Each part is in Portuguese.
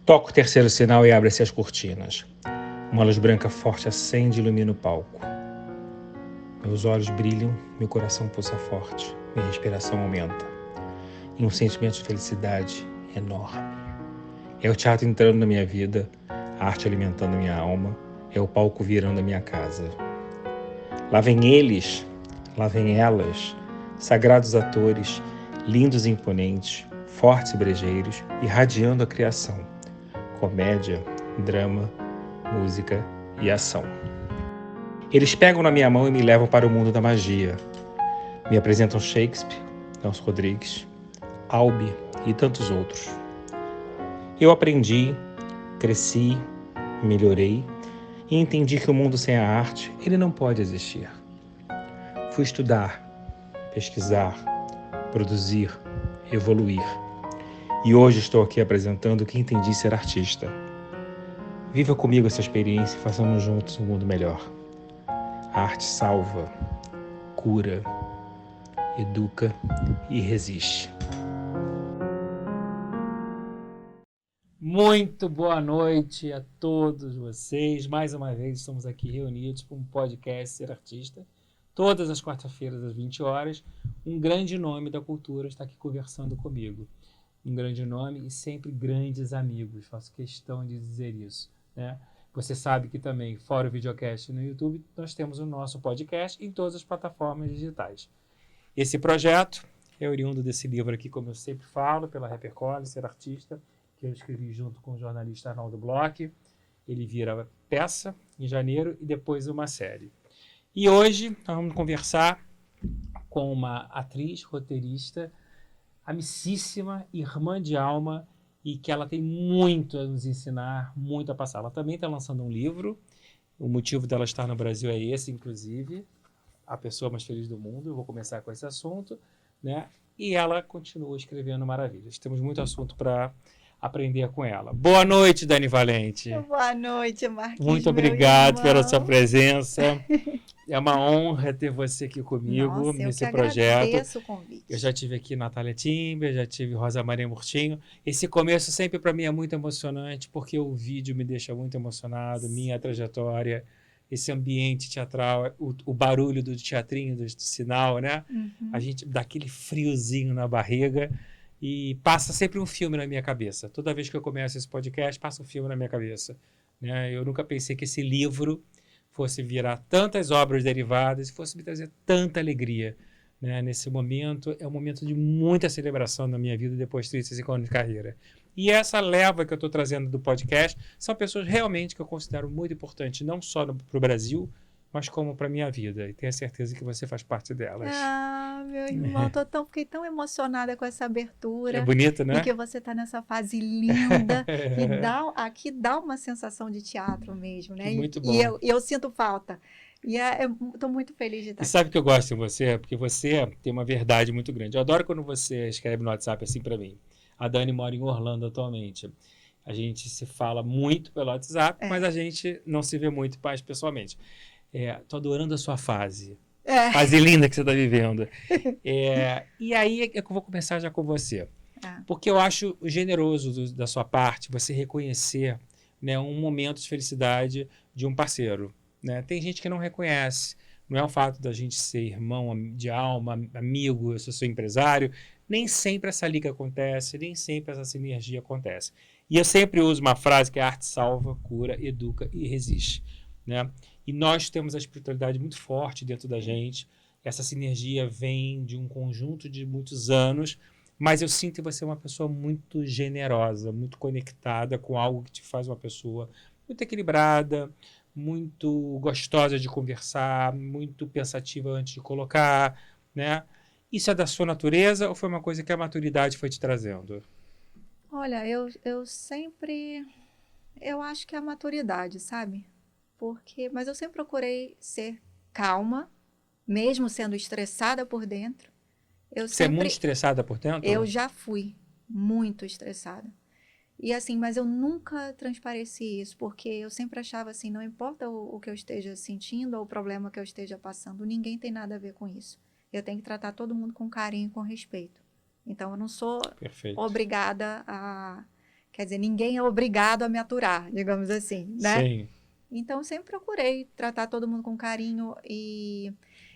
Toco o terceiro sinal e abre-se as cortinas. Uma luz branca forte acende e ilumina o palco. Meus olhos brilham, meu coração pulsa forte, minha respiração aumenta. E um sentimento de felicidade enorme. É o teatro entrando na minha vida, a arte alimentando minha alma, é o palco virando a minha casa. Lá vem eles, lá vem elas, sagrados atores, lindos e imponentes, fortes e brejeiros, irradiando a criação. Comédia, drama, música e ação. Eles pegam na minha mão e me levam para o mundo da magia. Me apresentam Shakespeare, Nelson Rodrigues, Albi e tantos outros. Eu aprendi, cresci, melhorei e entendi que o mundo sem a arte, ele não pode existir. Fui estudar, pesquisar, produzir, evoluir. E hoje estou aqui apresentando o que entendi ser artista. Viva comigo essa experiência e façamos juntos um mundo melhor. A arte salva, cura, educa e resiste. Muito boa noite a todos vocês. Mais uma vez estamos aqui reunidos para um podcast Ser Artista. Todas as quartas-feiras às 20 horas. Um grande nome da cultura está aqui conversando comigo. Um grande nome e sempre grandes amigos. Faço questão de dizer isso, né? Você sabe que também, fora o videocast no YouTube, nós temos o nosso podcast em todas as plataformas digitais. Esse projeto é oriundo desse livro aqui, como eu sempre falo, pela Repercole, Ser Artista, que eu escrevi junto com o jornalista Arnaldo Bloch. Ele vira peça em janeiro e depois uma série. E hoje nós vamos conversar com uma atriz, roteirista, amicíssima, irmã de alma, e que ela tem muito a nos ensinar, muito a passar. Ela também está lançando um livro. O motivo dela estar no Brasil é esse, inclusive, A Pessoa Mais Feliz do Mundo. Eu vou começar com esse assunto, né? E ela continua escrevendo maravilhas. Temos muito assunto para aprender com ela. Boa noite, Dani Valente. Boa noite, Marquinhos. Muito obrigado pela sua presença. É uma honra ter você aqui comigo. Nossa, nesse eu que projeto. Agradeço o convite. Eu já tive aqui Natália Timber, já tive Rosa Maria Murtinho. Esse começo sempre para mim é muito emocionante, porque o vídeo me deixa muito emocionado, minha trajetória, esse ambiente teatral, o barulho do teatrinho, do sinal, né? Uhum. A gente dá aquele friozinho na barriga e passa sempre um filme na minha cabeça. Toda vez que eu começo esse podcast, passa um filme na minha cabeça, né? Eu nunca pensei que esse livro fosse virar tantas obras derivadas e fosse me trazer tanta alegria, né? Nesse momento, é um momento de muita celebração na minha vida depois de 35 anos de carreira. E essa leva que eu estou trazendo do podcast são pessoas realmente que eu considero muito importantes, não só para o Brasil, mas como para a minha vida. E tenho a certeza que você faz parte delas. Ah, meu irmão, fiquei tão emocionada com essa abertura. É bonito, né? E que você está nessa fase linda. Aqui dá uma sensação de teatro mesmo, né? Muito bom. E eu sinto falta. E estou muito feliz de estar aqui. E sabe que eu gosto de você? Porque você tem uma verdade muito grande. Eu adoro quando você escreve no WhatsApp assim para mim. A Dani mora em Orlando atualmente. A gente se fala muito pelo WhatsApp, mas a gente não se vê muito mais pessoalmente. Tô adorando a sua fase. Fase linda que você está vivendo. E aí é que eu vou começar já com você. Porque eu acho generoso da sua parte você reconhecer, né, um momento de felicidade de um parceiro. Né? Tem gente que não reconhece. Não é o fato da gente ser irmão de alma, amigo, eu sou seu empresário. Nem sempre essa liga acontece, nem sempre essa sinergia acontece. E eu sempre uso uma frase que é: a arte salva, cura, educa e resiste. Né? E nós temos a espiritualidade muito forte dentro da gente. Essa sinergia vem de um conjunto de muitos anos, mas eu sinto que você é uma pessoa muito generosa, muito conectada com algo que te faz uma pessoa muito equilibrada, muito gostosa de conversar, muito pensativa antes de colocar, né? Isso é da sua natureza ou foi uma coisa que a maturidade foi te trazendo? Olha, eu sempre... Eu acho que é a maturidade, sabe? Mas eu sempre procurei ser calma, mesmo sendo estressada por dentro. Você é muito estressada por dentro? Eu já fui muito estressada. E assim, mas eu nunca transpareci isso, porque eu sempre achava assim, não importa o que eu esteja sentindo ou o problema que eu esteja passando, ninguém tem nada a ver com isso. Eu tenho que tratar todo mundo com carinho e com respeito. Então, eu não sou obrigada a Quer dizer, ninguém é obrigado a me aturar, digamos assim, né? Sim. Então, eu sempre procurei tratar todo mundo com carinho e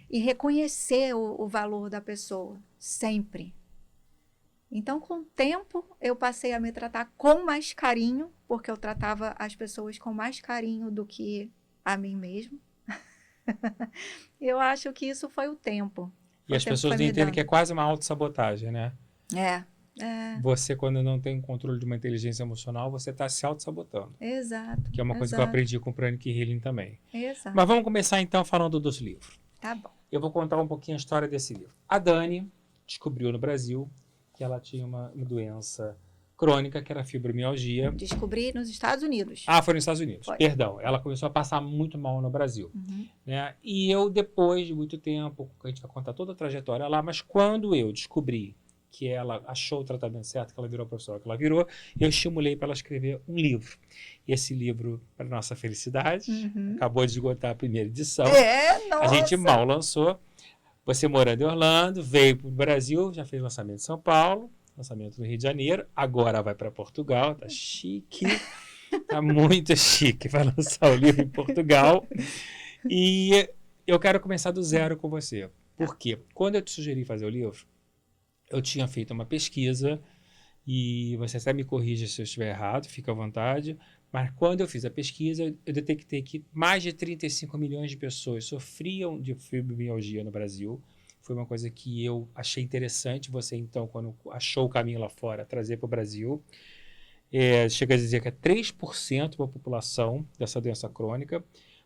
reconhecer o valor da pessoa, sempre. Então, com o tempo, eu passei a me tratar com mais carinho, porque eu tratava as pessoas com mais carinho do que a mim mesmo. Eu acho que isso foi o tempo. E as pessoas não entendem que é quase uma autossabotagem, né? É. Você, quando não tem controle de uma inteligência emocional, você está se auto-sabotando. Exato. Que é uma coisa que eu aprendi com o Pranic Healing também. Exato. Mas vamos começar então falando dos livros. Tá bom. Eu vou contar um pouquinho a história desse livro. A Dani descobriu no Brasil que ela tinha uma doença crônica, que era fibromialgia. Descobri nos Estados Unidos. Foi nos Estados Unidos. Foi. Perdão. Ela começou a passar muito mal no Brasil. Né? E eu, depois de muito tempo, a gente vai contar toda a trajetória lá, mas quando eu descobri que ela achou o tratamento certo, que ela virou a professora que ela virou, eu estimulei para ela escrever um livro. E esse livro, para nossa felicidade, acabou de esgotar a primeira edição. Nossa! A gente mal lançou. Você morando em Orlando, veio para o Brasil, já fez lançamento em São Paulo, lançamento no Rio de Janeiro, agora vai para Portugal, tá chique, tá muito chique, vai lançar o livro em Portugal. E eu quero começar do zero com você. Por quê? Quando eu te sugeri fazer o livro, eu tinha feito uma pesquisa, e você até me corrija se eu estiver errado, fica à vontade, mas quando eu fiz a pesquisa, eu detectei que mais de 35 milhões de pessoas sofriam de fibromialgia no Brasil. Foi uma coisa que eu achei interessante, você então, quando achou o caminho lá fora, trazer para o Brasil. Chega a dizer que é 3% da população dessa doença crônica.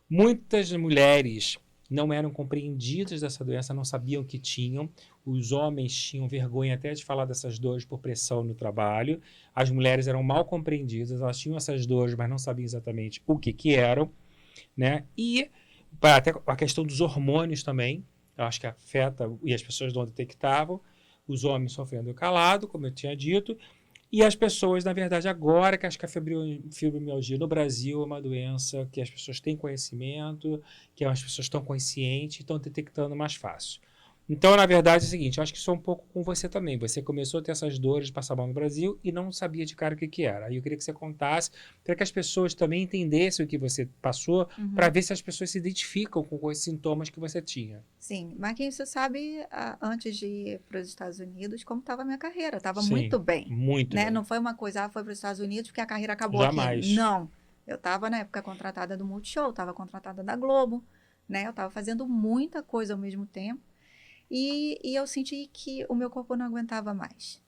Muitas mulheres não eram compreendidas dessa doença, não sabiam que tinham. Os homens tinham vergonha até de falar dessas dores por pressão no trabalho. As mulheres eram mal compreendidas, elas tinham essas dores, mas não sabiam exatamente o que eram, né? E até a questão dos hormônios também, eu acho que afeta, e as pessoas não detectavam. Os homens sofrendo calado, como eu tinha dito, e as pessoas, na verdade, agora que acho que a fibromialgia no Brasil é uma doença que as pessoas têm conhecimento, que as pessoas estão conscientes e estão detectando mais fácil. Então, na verdade, é o seguinte, eu acho que isso é um pouco com você também. Você começou a ter essas dores de passar mal no Brasil e não sabia de cara o que era. Aí eu queria que você contasse, para que as pessoas também entendessem o que você passou, para ver se as pessoas se identificam com os sintomas que você tinha. Sim, Marquinhos, você sabe, antes de ir para os Estados Unidos, como estava a minha carreira. Estava Sim, muito bem. Muito né? bem. Não foi uma coisa, foi para os Estados Unidos porque a carreira acabou Jamais. aqui. Não. Eu estava, na época, contratada do Multishow, estava contratada da Globo, né? Eu estava fazendo muita coisa ao mesmo tempo. E eu senti que o meu corpo não aguentava mais.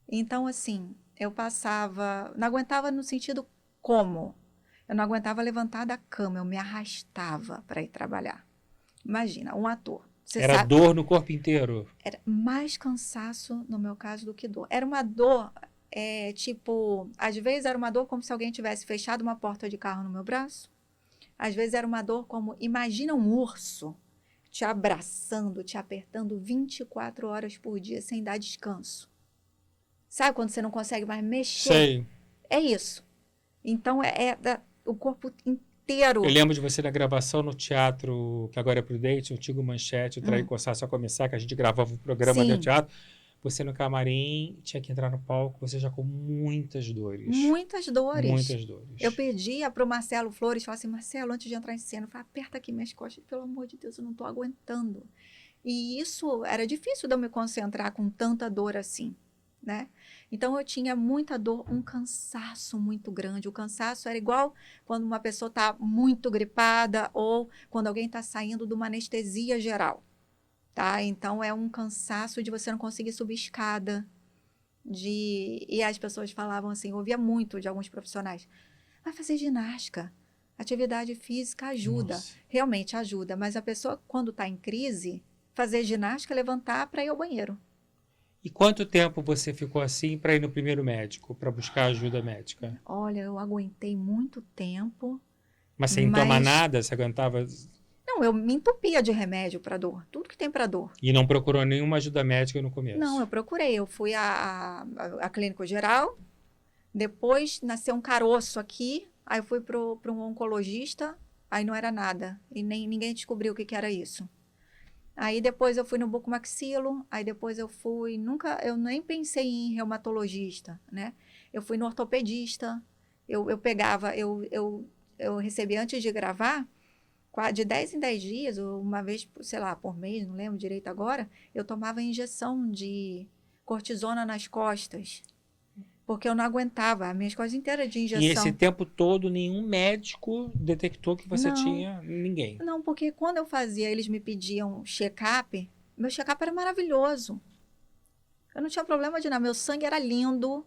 Então, assim, eu passava... Não aguentava no sentido como? Eu não aguentava levantar da cama, eu me arrastava para ir trabalhar. Imagina, um ator. Era sabe, dor no corpo inteiro? Era mais cansaço, no meu caso, do que dor. Era uma dor, tipo... Às vezes era uma dor como se alguém tivesse fechado uma porta de carro no meu braço. Às vezes era uma dor como... Imagina um urso te abraçando, te apertando 24 horas por dia sem dar descanso. Sabe quando você não consegue mais mexer? Sei. É isso. Então, o corpo inteiro. Eu lembro de você na gravação no teatro, que agora é Prudente, o antigo Manchete, o Trair Coçar Só Começar, que a gente gravava o programa do teatro. Você no camarim, tinha que entrar no palco, você já com muitas dores. Muitas dores. Muitas dores. Eu pedia para o Marcelo Flores, falava assim, Marcelo, antes de entrar em cena, aperta aqui minhas costas, pelo amor de Deus, eu não estou aguentando. E isso era difícil de eu me concentrar com tanta dor assim, né? Então eu tinha muita dor, um cansaço muito grande. O cansaço era igual quando uma pessoa está muito gripada ou quando alguém está saindo de uma anestesia geral. Tá? Então, é um cansaço de você não conseguir subir escada. E as pessoas falavam assim, eu ouvia muito de alguns profissionais, vai fazer ginástica, atividade física ajuda. Nossa. Realmente ajuda, mas a pessoa, quando está em crise, fazer ginástica, levantar para ir ao banheiro. E quanto tempo você ficou assim para ir no primeiro médico, para buscar ajuda médica? Olha, eu aguentei muito tempo. Mas sem tomar nada, você aguentava... Não, eu me entupia de remédio para dor, tudo que tem para dor. E não procurou nenhuma ajuda médica no começo? Não, eu procurei. Eu fui à clínica geral, depois nasceu um caroço aqui, aí eu fui para um oncologista, aí não era nada, e ninguém descobriu o que era isso. Aí depois eu fui no bucomaxilo, aí depois eu nem pensei em reumatologista, né? Eu fui no ortopedista, eu pegava, eu recebia antes de gravar, de 10 em 10 dias, ou uma vez, sei lá, por mês, não lembro direito agora, eu tomava injeção de cortisona nas costas, porque eu não aguentava, as minhas costas inteiras de injeção. E esse tempo todo, nenhum médico detectou que você Não. tinha ninguém. Não, porque quando eu fazia, eles me pediam check-up, meu check-up era maravilhoso. Eu não tinha problema de nada, meu sangue era lindo,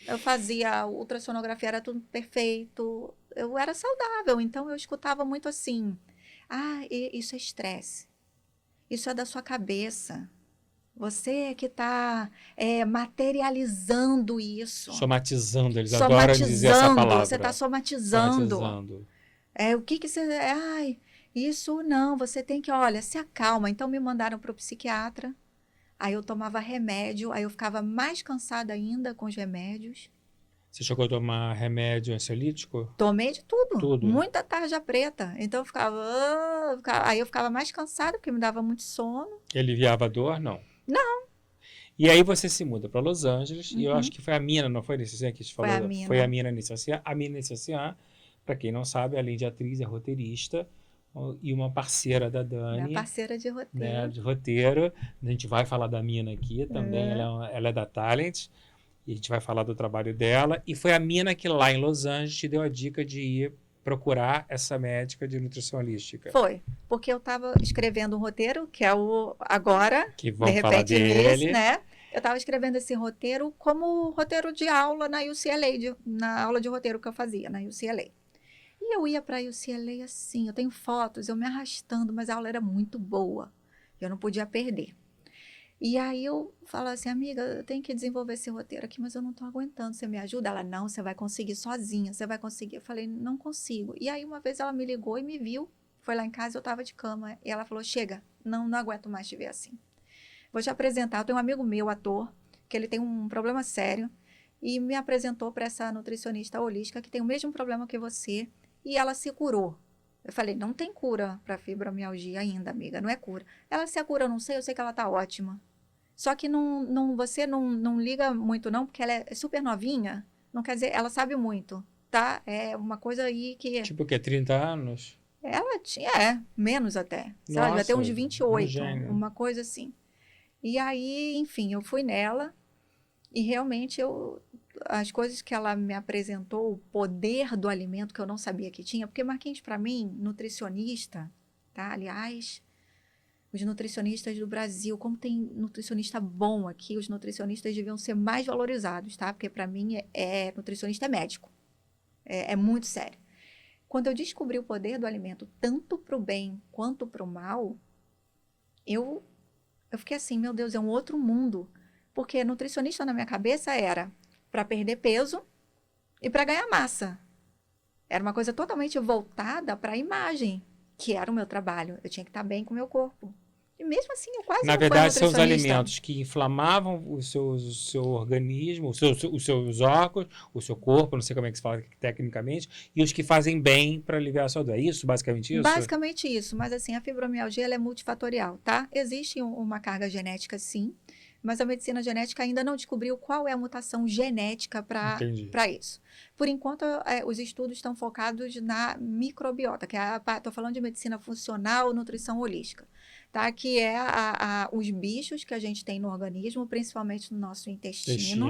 eu fazia ultrassonografia, era tudo perfeito, eu era saudável, então eu escutava muito assim, isso é estresse, isso é da sua cabeça, você é que está materializando isso. Somatizando, eles adoram dizer essa palavra. Você está somatizando. Somatizando. O que você... isso não, você tem que, olha, se acalma. Então me mandaram para o psiquiatra, aí eu tomava remédio, aí eu ficava mais cansada ainda com os remédios. Você chegou a tomar remédio ansiolítico? Tomei de tudo. Tudo. Muita tarja preta. Então eu aí eu ficava mais cansada, porque me dava muito sono. Aliviava a dor? Não. Não. E aí você se muda para Los Angeles, e eu Uhum. acho que foi a Mina, não foi Nician que te falou? Foi a Mina. Foi a Mina Nician. A Mina Nician, para quem não sabe, além de atriz, é roteirista e uma parceira da Dani. Minha parceira de roteiro. Né, de roteiro. A gente vai falar da Mina aqui também, ela é da Talent, e a gente vai falar do trabalho dela. E foi a Mina que lá em Los Angeles te deu a dica de ir procurar essa médica de nutrição holística. Foi, porque eu estava escrevendo um roteiro, que é o agora, que vamos de falar repente, dele. né? Eu estava escrevendo esse roteiro como roteiro de aula na UCLA, na aula de roteiro que eu fazia na UCLA. E eu ia para a UCLA assim, eu tenho fotos, eu me arrastando, mas a aula era muito boa, eu não podia perder. E aí eu falo assim, amiga, eu tenho que desenvolver esse roteiro aqui, mas eu não estou aguentando, você me ajuda? Ela, não, você vai conseguir sozinha, você vai conseguir. Eu falei, não consigo. E aí uma vez ela me ligou e me viu, foi lá em casa, eu estava de cama, e ela falou, chega, não aguento mais te ver assim. Vou te apresentar, eu tenho um amigo meu, ator, que ele tem um problema sério, e me apresentou para essa nutricionista holística que tem o mesmo problema que você, e ela se curou. Eu falei, não tem cura para fibromialgia ainda, amiga, não é cura. Ela, se a cura eu não sei, eu sei que ela tá ótima. Só que você não liga muito não, porque ela é super novinha, não quer dizer, ela sabe muito, tá? É uma coisa aí que... Tipo o quê? 30 anos? Ela tinha, menos até. Sei lá, devia ter uns 28, uma coisa assim. E aí, enfim, eu fui nela e realmente as coisas que ela me apresentou, o poder do alimento que eu não sabia que tinha, porque Marquinhos, para mim, nutricionista, tá? Aliás, os nutricionistas do Brasil, como tem nutricionista bom aqui, os nutricionistas deviam ser mais valorizados, tá? Porque para mim, nutricionista é médico. É muito sério. Quando eu descobri o poder do alimento, tanto para o bem quanto para o mal, eu fiquei assim, meu Deus, é um outro mundo. Porque nutricionista na minha cabeça era para perder peso e para ganhar massa. Era uma coisa totalmente voltada para a imagem, que era o meu trabalho. Eu tinha que estar bem com o meu corpo. E mesmo assim, eu quase Na não verdade, fui são os nutricionista. alimentos que inflamavam o seu organismo, os seus órgãos, o seu corpo, não sei como é que se fala tecnicamente, e os que fazem bem para aliviar a sua dor. É isso, basicamente isso? Basicamente isso, mas assim, a fibromialgia ela é multifatorial, tá? Existe uma carga genética, sim, mas a medicina genética ainda não descobriu qual é a mutação genética para isso. Por enquanto, os estudos estão focados na microbiota, que estou falando de medicina funcional, nutrição holística, tá? Que é os bichos que a gente tem no organismo, principalmente no nosso intestino,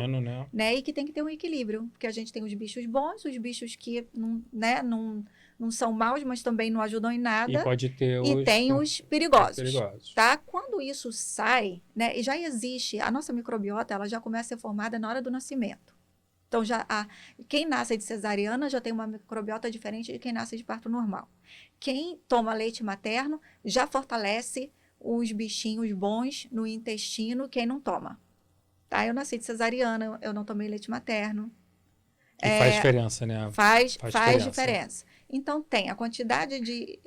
né? E que tem que ter um equilíbrio, porque a gente tem os bichos bons, os bichos que não são maus, mas também não ajudam em nada. E pode ter tem os perigosos. Tá? Quando isso sai, né? E já existe, a nossa microbiota, ela já começa a ser formada na hora do nascimento. Então, quem nasce de cesariana já tem uma microbiota diferente de quem nasce de parto normal. Quem toma leite materno já fortalece os bichinhos bons no intestino, quem não toma. Tá? Eu nasci de cesariana, eu não tomei leite materno. E faz diferença, né? Faz diferença. Então, tem a quantidade de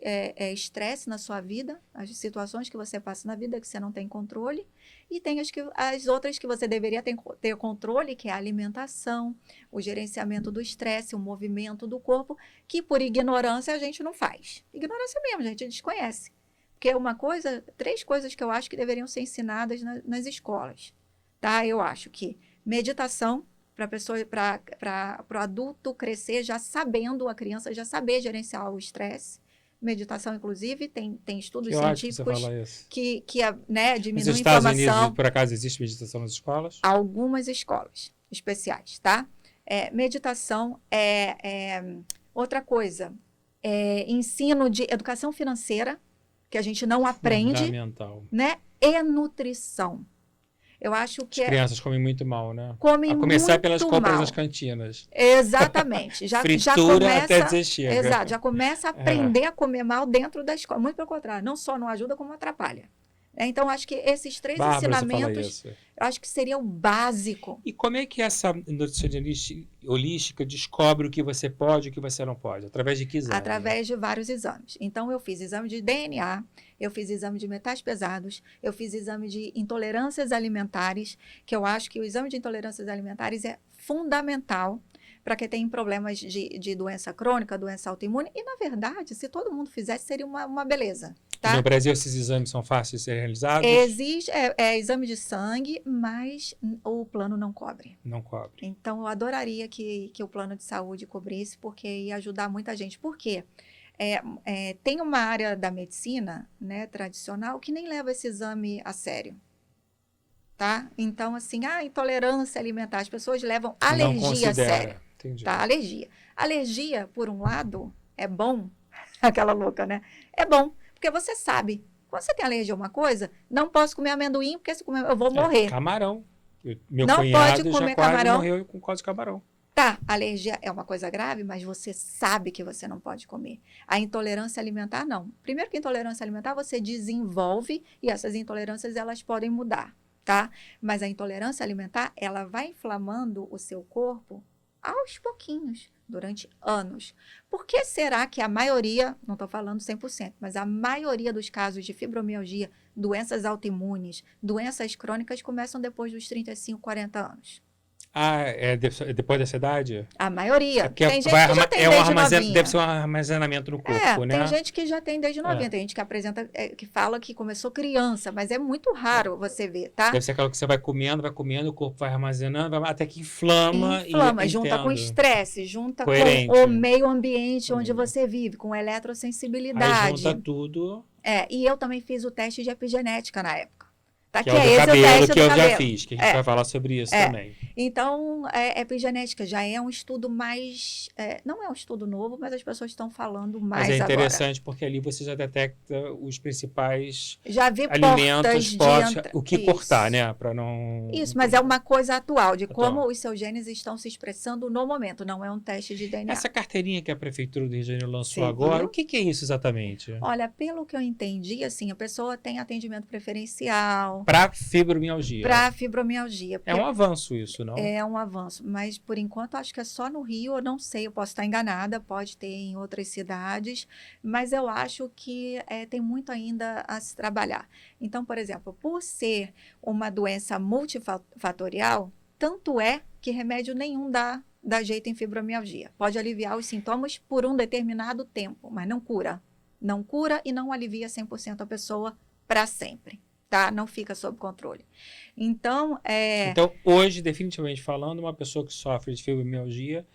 estresse na sua vida, as situações que você passa na vida que você não tem controle, e tem as outras que você deveria ter controle, que é a alimentação, o gerenciamento do estresse, o movimento do corpo, que por ignorância a gente não faz. Ignorância mesmo, a gente desconhece. Porque 3 coisas que eu acho que deveriam ser ensinadas nas escolas. Tá? Eu acho que meditação, para o adulto crescer já sabendo, a criança já saber gerenciar o estresse. Meditação, inclusive, tem estudos científicos que né, diminuem a inflamação. Nos Estados Unidos, por acaso, existe meditação nas escolas? Algumas escolas especiais, tá? Meditação outra coisa. Ensino de educação financeira, que a gente não aprende. Fundamental. Né? E nutrição. Eu acho que as crianças comem muito mal, né? Comem muito mal. A começar pelas compras das cantinas. Exatamente. Fritura começa, até dizer chega. Exato. Já começa a aprender a comer mal dentro da escola. Muito pelo contrário. Não só não ajuda, como atrapalha. Então, acho que esses 3 ensinamentos, eu acho que seria o básico. E como é que essa nutricionista holística descobre o que você pode e o que você não pode? Através de que exame? Através de vários exames. Então, eu fiz exame de DNA, eu fiz exame de metais pesados, eu fiz exame de intolerâncias alimentares, que eu acho que o exame de intolerâncias alimentares é fundamental para quem tem problemas de doença crônica, doença autoimune. E, na verdade, se todo mundo fizesse, seria uma beleza. Tá? No Brasil, esses exames são fáceis de ser realizados? Existe exame de sangue, mas o plano não cobre. Não cobre. Então, eu adoraria que o plano de saúde cobrisse, porque ia ajudar muita gente. Por quê? Tem uma área da medicina, né, tradicional que nem leva esse exame a sério. Tá? Então, assim, intolerância alimentar, as pessoas levam alergia a sério. Entendi. Tá? Alergia, por um lado, é bom. Aquela louca, né? É bom. Porque você sabe, quando você tem alergia a uma coisa, não posso comer amendoim, porque se comer eu vou morrer. Camarão. Meu não cunhado pode comer já quase camarão. morreu com causa de camarão. Tá, alergia é uma coisa grave, mas você sabe que você não pode comer. A intolerância alimentar, não. Primeiro que a intolerância alimentar você desenvolve e essas intolerâncias elas podem mudar, tá? Mas a intolerância alimentar, ela vai inflamando o seu corpo aos pouquinhos, durante anos. Por que será que a maioria, não estou falando 100%, mas a maioria dos casos de fibromialgia, doenças autoimunes, doenças crônicas começam depois dos 35, 40 anos? Depois dessa idade? A maioria. Tem gente que já tem desde novinha. Deve ser um armazenamento no corpo, né? Tem gente que já tem desde novinha. Tem gente que apresenta, que fala que começou criança, mas é muito raro você ver, tá? Deve ser aquilo que você vai comendo, o corpo vai armazenando, até que inflama. Junta com estresse, junta coerente. Com o meio ambiente onde você vive, com eletrossensibilidade. Aí junta tudo. E eu também fiz o teste de epigenética na época. Tá? Que é o do cabelo, que eu já fiz, que a gente vai falar sobre isso também. Então, epigenética já é um estudo mais... não é um estudo novo, mas as pessoas estão falando mais agora. Mas é interessante porque ali você já detecta os principais já vê alimentos, o que cortar, né? Para não... Isso, mas é uma coisa atual, de como os seus genes estão se expressando no momento, não é um teste de DNA. Essa carteirinha que a Prefeitura do Rio de Janeiro lançou agora, o que é isso exatamente? Olha, pelo que eu entendi, assim, a pessoa tem atendimento preferencial... Para fibromialgia. Para fibromialgia. É um avanço isso, não? É um avanço, mas por enquanto acho que é só no Rio, eu não sei, eu posso estar enganada, pode ter em outras cidades, mas eu acho que tem muito ainda a se trabalhar. Então, por exemplo, por ser uma doença multifatorial, tanto é que remédio nenhum dá jeito em fibromialgia. Pode aliviar os sintomas por um determinado tempo, mas não cura. Não cura e não alivia 100% a pessoa para sempre. Tá? Não fica sob controle. Então, Então, hoje, definitivamente falando, uma pessoa que sofre de fibromialgia,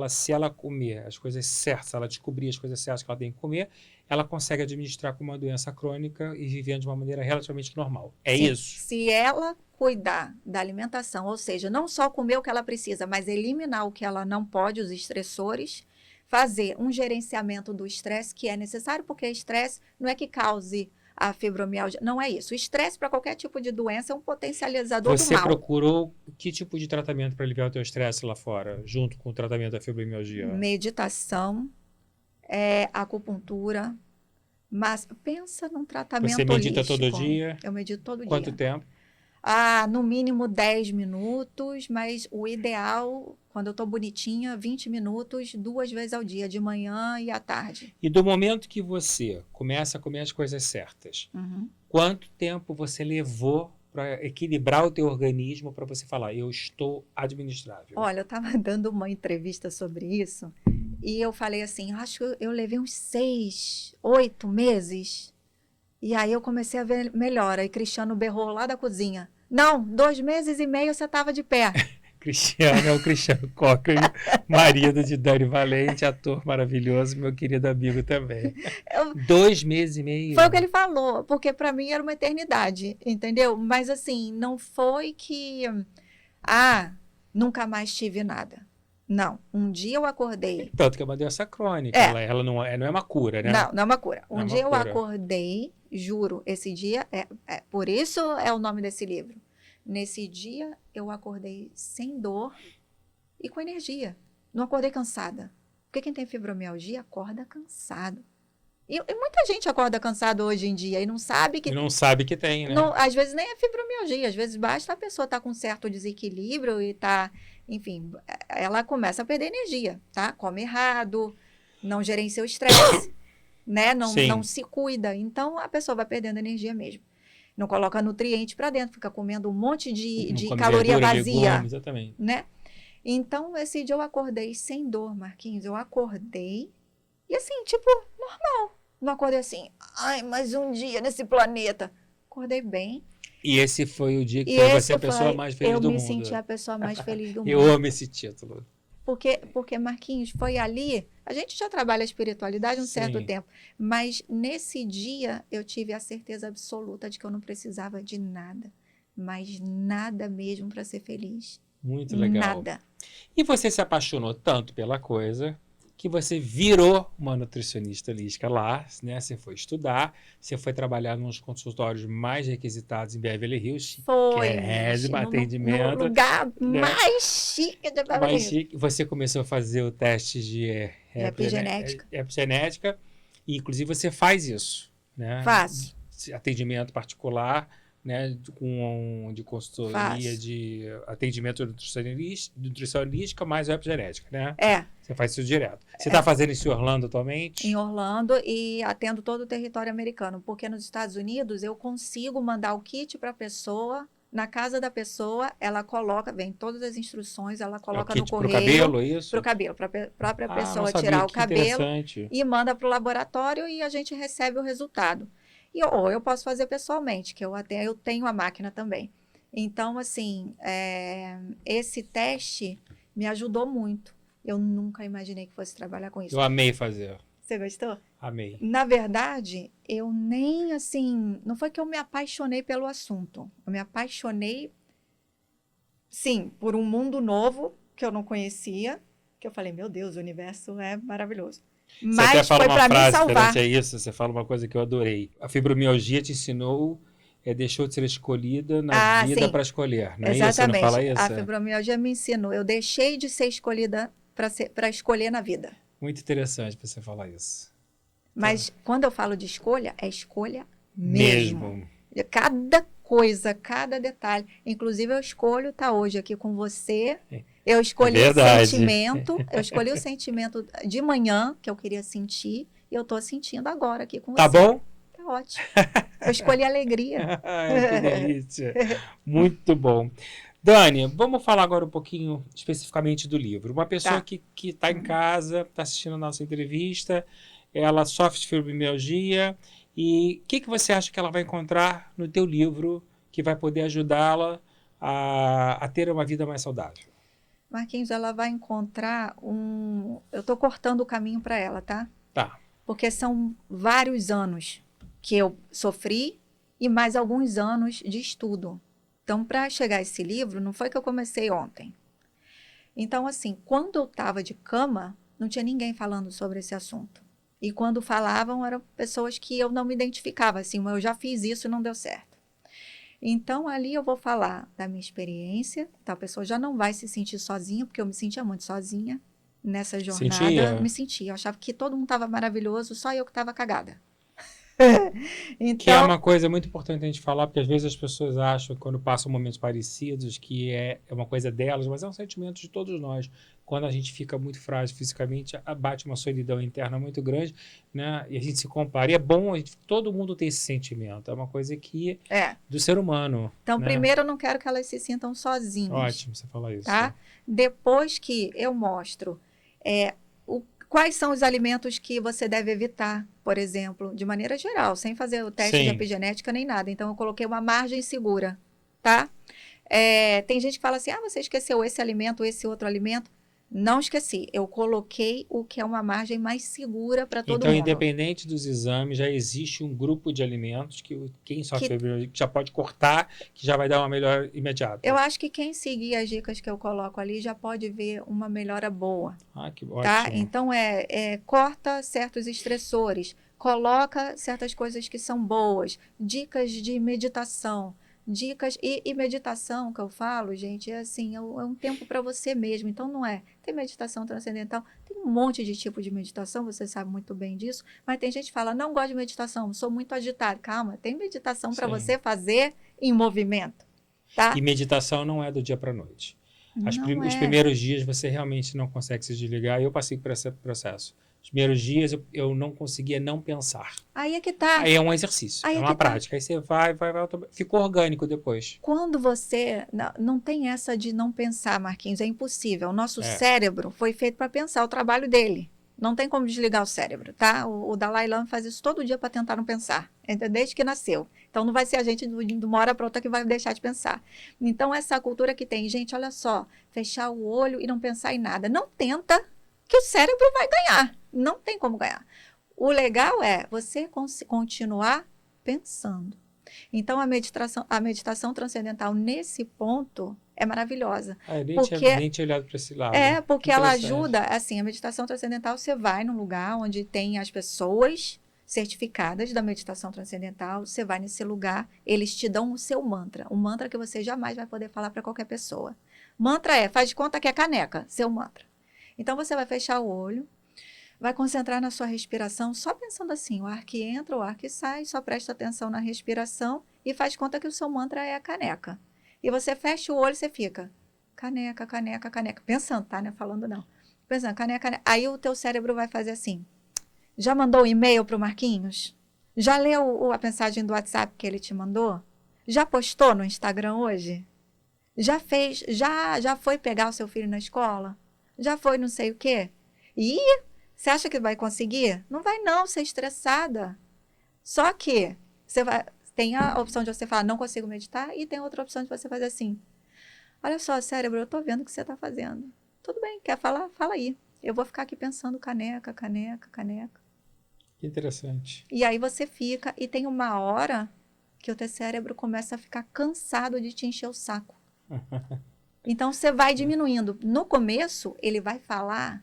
se ela comer as coisas certas, se ela descobrir as coisas certas que ela tem que comer, ela consegue administrar com uma doença crônica e vivendo de uma maneira relativamente normal. Sim, isso? Se ela cuidar da alimentação, ou seja, não só comer o que ela precisa, mas eliminar o que ela não pode, os estressores, fazer um gerenciamento do estresse que é necessário, porque estresse não é que cause a fibromialgia. Não é isso. O estresse para qualquer tipo de doença é um potencializador do mal. Você procurou que tipo de tratamento para aliviar o teu estresse lá fora, junto com o tratamento da fibromialgia? Meditação, acupuntura, mas pensa num tratamento holístico. Você medita holístico. todo dia? Eu medito todo dia. Quanto tempo? No mínimo 10 minutos, mas o ideal, quando eu estou bonitinha, 20 minutos, 2 vezes ao dia, de manhã e à tarde. E do momento que você começa a comer as coisas certas, quanto tempo você levou para equilibrar o teu organismo para você falar, eu estou administrável? Olha, eu estava dando uma entrevista sobre isso e eu falei assim, acho que eu levei uns 6, 8 meses e aí eu comecei a ver melhor. Aí Cristiano berrou lá da cozinha. Não, 2 meses e meio você estava de pé. Cristiano é o Cristiano Cochrane, marido de Dani Valente, ator maravilhoso, meu querido amigo também. 2 meses e meio. Foi o que ele falou, porque para mim era uma eternidade, entendeu? Mas assim, não foi que, nunca mais tive nada. Não, um dia eu acordei. Tanto que eu mandei essa crônica, ela não é uma cura, né? Não é uma cura. Não é Um uma dia eu cura. acordei, juro, esse dia, por isso é o nome desse livro. Nesse dia eu acordei sem dor e com energia. Não acordei cansada. Porque quem tem fibromialgia acorda cansado. E muita gente acorda cansado hoje em dia e não sabe que... E não sabe que tem, né? Não, às vezes nem é fibromialgia, às vezes basta a pessoa estar com um certo desequilíbrio e tá, enfim, ela começa a perder energia, tá? Come errado, não gerencia o estresse, né? Não se cuida. Então a pessoa vai perdendo energia mesmo. Não coloca nutriente para dentro, fica comendo um monte de caloria verdura, vazia, legume, exatamente. né? Então esse dia eu acordei sem dor, Marquinhos. Eu acordei e assim, tipo, normal. Não acordei assim, mais um dia nesse planeta. Acordei bem. E esse foi o dia que E você é a pessoa mais feliz do mundo. Eu me senti a pessoa mais feliz do mundo. Eu amo esse título. Porque, Marquinhos, foi ali... A gente já trabalha a espiritualidade um certo Sim. tempo. Mas nesse dia eu tive a certeza absoluta de que eu não precisava de nada. Mas nada mesmo para ser feliz. Muito legal. Nada. E você se apaixonou tanto pela coisa que você virou uma nutricionista holística lá, né? Você foi estudar, você foi trabalhar nos consultórios mais requisitados em Beverly Hills. Foi. Chiquérrimo atendimento. No lugar mais chique de Beverly Mais Hills. chique. Você começou a fazer o teste de epigenética. E, inclusive, você faz isso, né? Faço. Atendimento particular, né? De consultoria, Faço. de atendimento nutricionalística mais epigenética, né? Você faz isso direto. Você está fazendo isso em Orlando atualmente? Em Orlando, e atendo todo o território americano, porque nos Estados Unidos eu consigo mandar o kit para a pessoa, na casa da pessoa, ela coloca, vem todas as instruções, ela coloca no correio. Para o cabelo, isso? Para o cabelo, para a própria pessoa não sabia, tirar o que cabelo interessante. e manda para o laboratório e a gente recebe o resultado. Ou eu posso fazer pessoalmente, que eu tenho a máquina também. Então, assim, esse teste me ajudou muito. Eu nunca imaginei que fosse trabalhar com isso. Eu amei fazer. Você gostou? Amei. Na verdade, eu nem, assim... Não foi que eu me apaixonei pelo assunto. Eu me apaixonei, sim, por um mundo novo que eu não conhecia. Que eu falei, meu Deus, o universo é maravilhoso. Você Mas até fala foi uma para me frase salvar. referente a isso, você fala uma coisa que eu adorei. A fibromialgia te ensinou, deixou de ser escolhida na vida para escolher, não é isso? Você não fala isso? A fibromialgia me ensinou. Eu deixei de ser escolhida para escolher na vida. Muito interessante você falar isso. Mas quando eu falo de escolha, é escolha mesmo. Cada coisa, cada detalhe. Inclusive, eu escolho estar hoje aqui com você. Eu escolhi o sentimento. Eu escolhi o sentimento de manhã, que eu queria sentir. E eu estou sentindo agora aqui com você. Tá bom? Tá ótimo. Eu escolhi alegria. Que delícia. Muito bom. Dani, vamos falar agora um pouquinho especificamente do livro. Uma pessoa que está em casa, está assistindo a nossa entrevista, ela sofre de fibromialgia, e o que você acha que ela vai encontrar no teu livro que vai poder ajudá-la a ter uma vida mais saudável? Marquinhos, ela vai encontrar Eu estou cortando o caminho para ela, tá? Tá. Porque são vários anos que eu sofri e mais alguns anos de estudo. Então, para chegar a esse livro, não foi que eu comecei ontem. Então, assim, quando eu estava de cama, não tinha ninguém falando sobre esse assunto. E quando falavam, eram pessoas que eu não me identificava, assim, eu já fiz isso e não deu certo. Então, ali eu vou falar da minha experiência, então a pessoa já não vai se sentir sozinha, porque eu me sentia muito sozinha nessa jornada. Me sentia, eu achava que todo mundo estava maravilhoso, só eu que estava cagada. Então, que é uma coisa muito importante a gente falar, porque às vezes as pessoas acham, quando passam momentos parecidos, que é uma coisa delas, mas é um sentimento de todos nós. Quando a gente fica muito frágil fisicamente, bate uma solidão interna muito grande, né? E a gente se compara. E é bom, todo mundo tem esse sentimento. É uma coisa que do ser humano. Então, né? Primeiro, eu não quero que elas se sintam sozinhas. Ótimo você falar isso. Tá? Depois que eu mostro quais são os alimentos que você deve evitar, por exemplo, de maneira geral, sem fazer o teste de epigenética nem nada. Então, eu coloquei uma margem segura, tá? Tem gente que fala assim, você esqueceu esse alimento, esse outro alimento. Não esqueci, eu coloquei o que é uma margem mais segura para todo Então, mundo. independente dos exames, já existe um grupo de alimentos que quem sofre Que- fibromialgia já pode cortar, que já vai dar uma melhora imediata. Eu acho que quem seguir as dicas que eu coloco ali já pode ver uma melhora boa. Ah, que Tá? ótimo. Então, corta certos estressores, coloca certas coisas que são boas, dicas de meditação, dicas e meditação que eu falo, gente, é assim, é um tempo para você mesmo. Então, não é. Tem meditação transcendental, tem um monte de tipo de meditação, você sabe muito bem disso, mas tem gente que fala, não gosto de meditação, sou muito agitado. Calma, tem meditação para Sim. você fazer em movimento, tá? E meditação não é do dia para a noite. Não Os é. primeiros dias você realmente não consegue se desligar. Eu passei por esse processo. Os primeiros dias eu não conseguia não pensar. Aí é que tá. Aí é um exercício, Aí é é uma que tá. prática. Aí você vai, ficou orgânico depois. Quando você não tem essa de não pensar, Marquinhos, é impossível. O nosso cérebro foi feito para pensar, o trabalho dele. Não tem como desligar o cérebro, tá? O Dalai Lama faz isso todo dia para tentar não pensar, entendeu? Desde que nasceu. Então não vai ser a gente de uma hora para outra que vai deixar de pensar. Então essa cultura que tem, gente, olha só, fechar o olho e não pensar em nada. Não tenta, que o cérebro vai ganhar. Não tem como ganhar. O legal é você continuar pensando. Então, a meditação transcendental, nesse ponto, é maravilhosa. Eu Porque nem tinha olhado para esse lado. porque ela ajuda, assim, a meditação transcendental, você vai num lugar onde tem as pessoas certificadas da meditação transcendental, você vai nesse lugar, eles te dão o seu mantra, um mantra que você jamais vai poder falar para qualquer pessoa. Mantra faz de conta que é caneca, seu mantra. Então, você vai fechar o olho, vai concentrar na sua respiração, só pensando assim, o ar que entra, o ar que sai, só presta atenção na respiração e faz conta que o seu mantra é a caneca. E você fecha o olho e você fica, caneca, caneca, caneca, pensando, tá, né? Falando não. Pensando, caneca, caneca. Aí o teu cérebro vai fazer assim, já mandou um e-mail pro Marquinhos? Já leu a mensagem do WhatsApp que ele te mandou? Já postou no Instagram hoje? Já fez, já foi pegar o seu filho na escola? Já foi não sei o quê? E você acha que vai conseguir? Não vai não, você é estressada. Só que tem a opção de você falar, não consigo meditar, e tem outra opção de você fazer assim. Olha só, cérebro, eu tô vendo o que você está fazendo. Tudo bem, quer falar? Fala aí. Eu vou ficar aqui pensando caneca, caneca, caneca. Que interessante. E aí você fica, e tem uma hora que o teu cérebro começa a ficar cansado de te encher o saco. Então você vai diminuindo. No começo, ele vai falar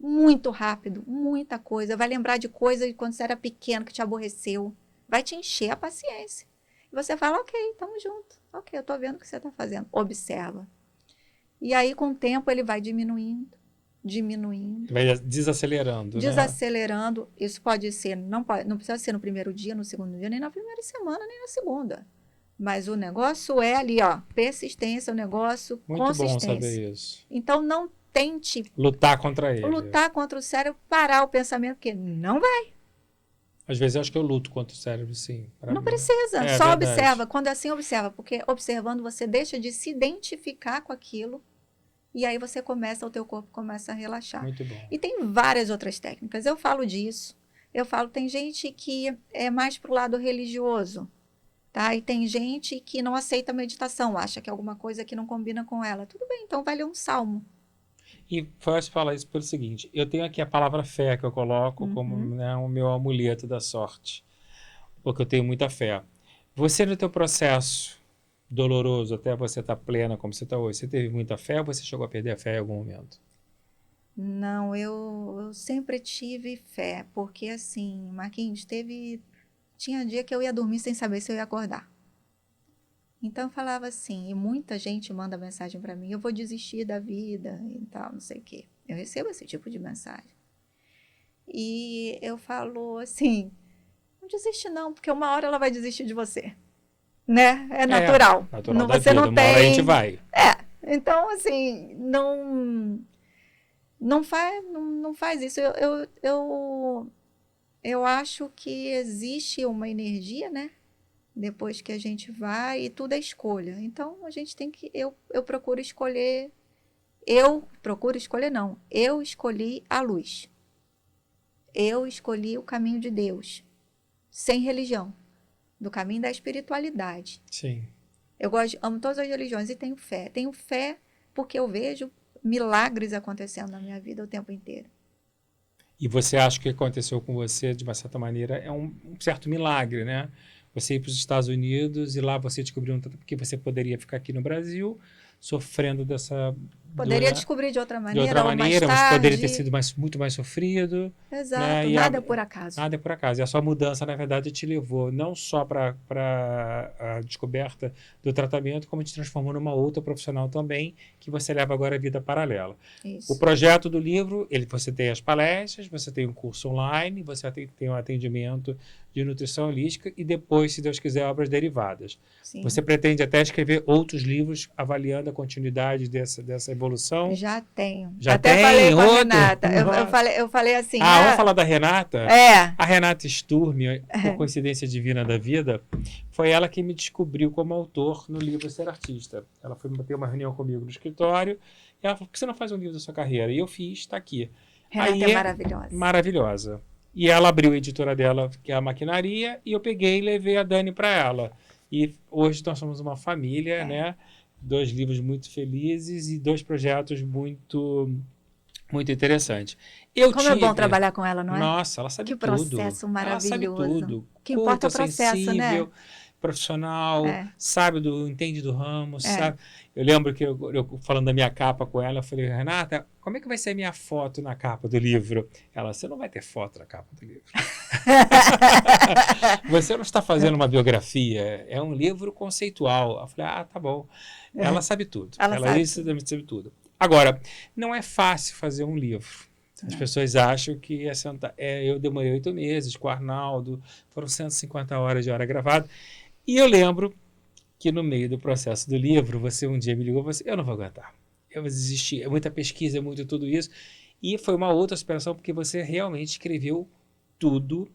muito rápido, muita coisa. Vai lembrar de coisa de quando você era pequeno que te aborreceu. Vai te encher a paciência. E você fala, ok, estamos juntos. Ok, eu estou vendo o que você está fazendo. Observa. E aí, com o tempo, ele vai diminuindo. Vai desacelerando, desacelerando. Né? Isso pode ser, não precisa ser no primeiro dia, no segundo dia, nem na primeira semana, nem na segunda. Mas o negócio é ali, ó, persistência, o negócio, muito consistência. Muito bom saber isso. Então, não tente lutar contra ele. Lutar contra o cérebro, parar o pensamento, porque não vai. Às vezes eu acho que eu luto contra o cérebro, sim. Não precisa, só observa. Quando é assim, observa, porque observando você deixa de se identificar com aquilo e aí o teu corpo começa a relaxar. Muito bom. E tem várias outras técnicas. Eu falo disso. Tem gente que é mais pro lado religioso. Tá? E tem gente que não aceita a meditação, acha que é alguma coisa que não combina com ela. Tudo bem, então vai ler um salmo. E posso falar isso pelo seguinte, eu tenho aqui a palavra fé que eu coloco como o meu amuleto da sorte, porque eu tenho muita fé. Você no teu processo doloroso, até você estar plena como você está hoje, você teve muita fé ou você chegou a perder a fé em algum momento? Não, eu sempre tive fé, porque assim, Marquinhos, tinha dia que eu ia dormir sem saber se eu ia acordar. Então eu falava assim, e muita gente manda mensagem para mim, eu vou desistir da vida e tal, não sei o quê. Eu recebo esse tipo de mensagem. E eu falo assim, não desiste não, porque uma hora ela vai desistir de você. Né? É natural. Natural você da vida. não tem... Uma hora a gente vai. Então assim, não faz isso. Eu acho que existe uma energia, né? Depois que a gente vai, e tudo é escolha. Então, a gente tem que... Eu procuro escolher... Eu escolhi a luz. Eu escolhi o caminho de Deus. Sem religião. Do caminho da espiritualidade. Sim. amo todas as religiões e tenho fé. Tenho fé porque eu vejo milagres acontecendo na minha vida o tempo inteiro. E você acha que o que aconteceu com você, de uma certa maneira, é um certo milagre, né? Você ir para os Estados Unidos e lá você descobriu que você poderia ficar aqui no Brasil, sofrendo dessa... Poderia descobrir de outra de maneira, outra ou mais maneira, você tarde. poderia ter sido muito mais sofrido. Exato, Né? nada é por acaso. Nada é por acaso. E a sua mudança, na verdade, te levou não só para a descoberta do tratamento, como te transformou numa outra profissional também, que você leva agora a vida paralela. Isso. O projeto do livro, você tem as palestras, você tem um curso online, você tem um atendimento de nutrição holística e depois, se Deus quiser, obras derivadas. Sim. Você pretende até escrever outros livros avaliando a continuidade dessa evolução? Já tenho. Já até tem falei com a outro? Renata. Eu falei assim... Vamos falar da Renata? É. A Renata Sturmi, por coincidência divina da vida, foi ela que me descobriu como autor no livro Ser Artista. Ela foi ter uma reunião comigo no escritório e ela falou, por que você não faz um livro da sua carreira? E eu fiz, está aqui. Renata é maravilhosa. Maravilhosa. E ela abriu a editora dela, que é a Maquinaria, e eu peguei e levei a Dani para ela. E hoje nós somos uma família, né? 2 livros muito felizes e 2 projetos muito interessantes. Como é bom trabalhar com ela, não é? Nossa, ela sabe tudo. Que processo maravilhoso. Ela sabe tudo. O que importa é o processo, sensível, né? Profissional, entende do ramo, sabe? Eu lembro que eu falando da minha capa com ela, eu falei, Renata, como é que vai ser a minha foto na capa do livro? Ela, você não vai ter foto na capa do livro. Você não está fazendo uma biografia, é um livro conceitual. Eu falei, tá bom. Ela sabe tudo. Ela sabe tudo. Agora, não é fácil fazer um livro. As pessoas acham que eu demorei 8 meses com o Arnaldo, foram 150 horas de hora gravada. E eu lembro que no meio do processo do livro, você um dia me ligou e falou assim, eu não vou aguentar. Eu vou desistir. É muita pesquisa, é muito tudo isso. E foi uma outra superação, porque você realmente escreveu tudo.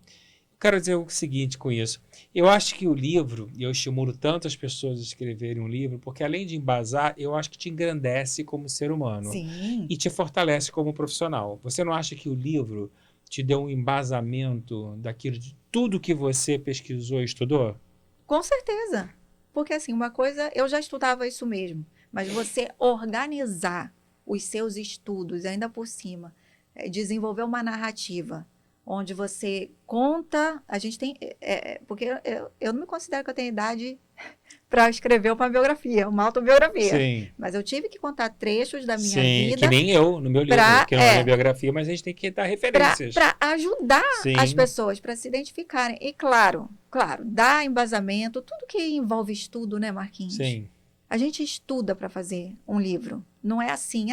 Quero dizer o seguinte com isso. Eu acho que o livro, e eu estimulo tanto as pessoas a escreverem um livro, porque além de embasar, eu acho que te engrandece como ser humano. Sim. E te fortalece como profissional. Você não acha que o livro te deu um embasamento daquilo, de tudo que você pesquisou e estudou? Com certeza. Porque assim, uma coisa, eu já estudava isso mesmo, mas você organizar os seus estudos, ainda por cima, desenvolver uma narrativa, onde você conta, a gente tem, porque eu não me considero que eu tenho idade para escrever uma biografia, uma autobiografia. Sim. Mas eu tive que contar trechos da minha vida. Que nem eu, no meu livro, que não é biografia, mas a gente tem que dar referências. Para ajudar as pessoas, para se identificarem. E claro, dar embasamento, tudo que envolve estudo, né, Marquinhos? Sim. A gente estuda para fazer um livro. Não é assim,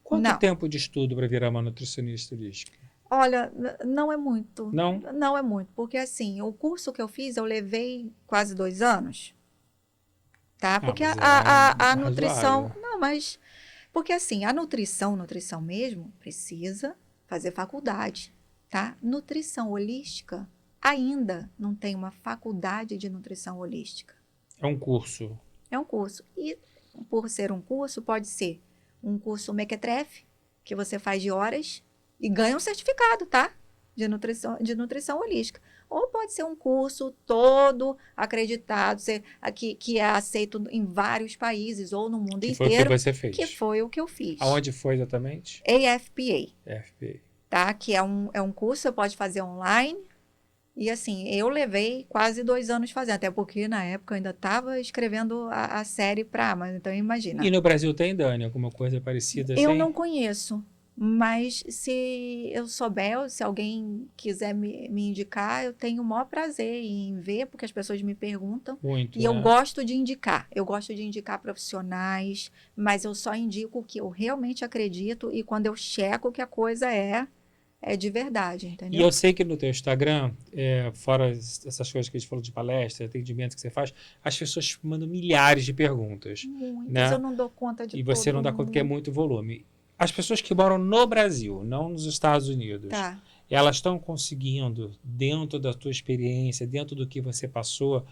Quanto tempo de estudo para virar uma nutricionista holística? Olha, não é muito. Não? Não é muito, porque assim, o curso que eu fiz, eu levei quase 2 anos. Tá? Porque a nutrição... razoável. Não, mas... Porque assim, a nutrição mesmo, precisa fazer faculdade, tá? Nutrição holística ainda não tem uma faculdade de nutrição holística. É um curso. É um curso. E por ser um curso, pode ser um curso mequetrefe, que você faz de horas e ganha um certificado, tá? De nutrição holística. Ou pode ser um curso todo acreditado, que é aceito em vários países ou no mundo inteiro. Foi o que você fez. Que foi o que eu fiz. Aonde foi exatamente? AFPA. AFPA. Tá? Que é um curso, você pode fazer online. E assim, eu levei quase 2 anos fazendo, até porque na época eu ainda estava escrevendo a série para Amazon, então imagina. E no Brasil tem, Dani, alguma coisa parecida assim? Eu não conheço. Mas se eu souber, se alguém quiser me indicar, eu tenho o maior prazer em ver, porque as pessoas me perguntam. Muito, e eu gosto de indicar. Eu gosto de indicar profissionais, mas eu só indico o que eu realmente acredito e quando eu checo que a coisa é de verdade, entendeu? E eu sei que no teu Instagram, fora essas coisas que a gente falou de palestra, atendimento que você faz, as pessoas mandam milhares de perguntas. Muitas, né? eu não dou conta de tudo. E você não dá conta porque é muito volume. As pessoas que moram no Brasil, não nos Estados Unidos, elas estão conseguindo, dentro da tua experiência, dentro do que você passou,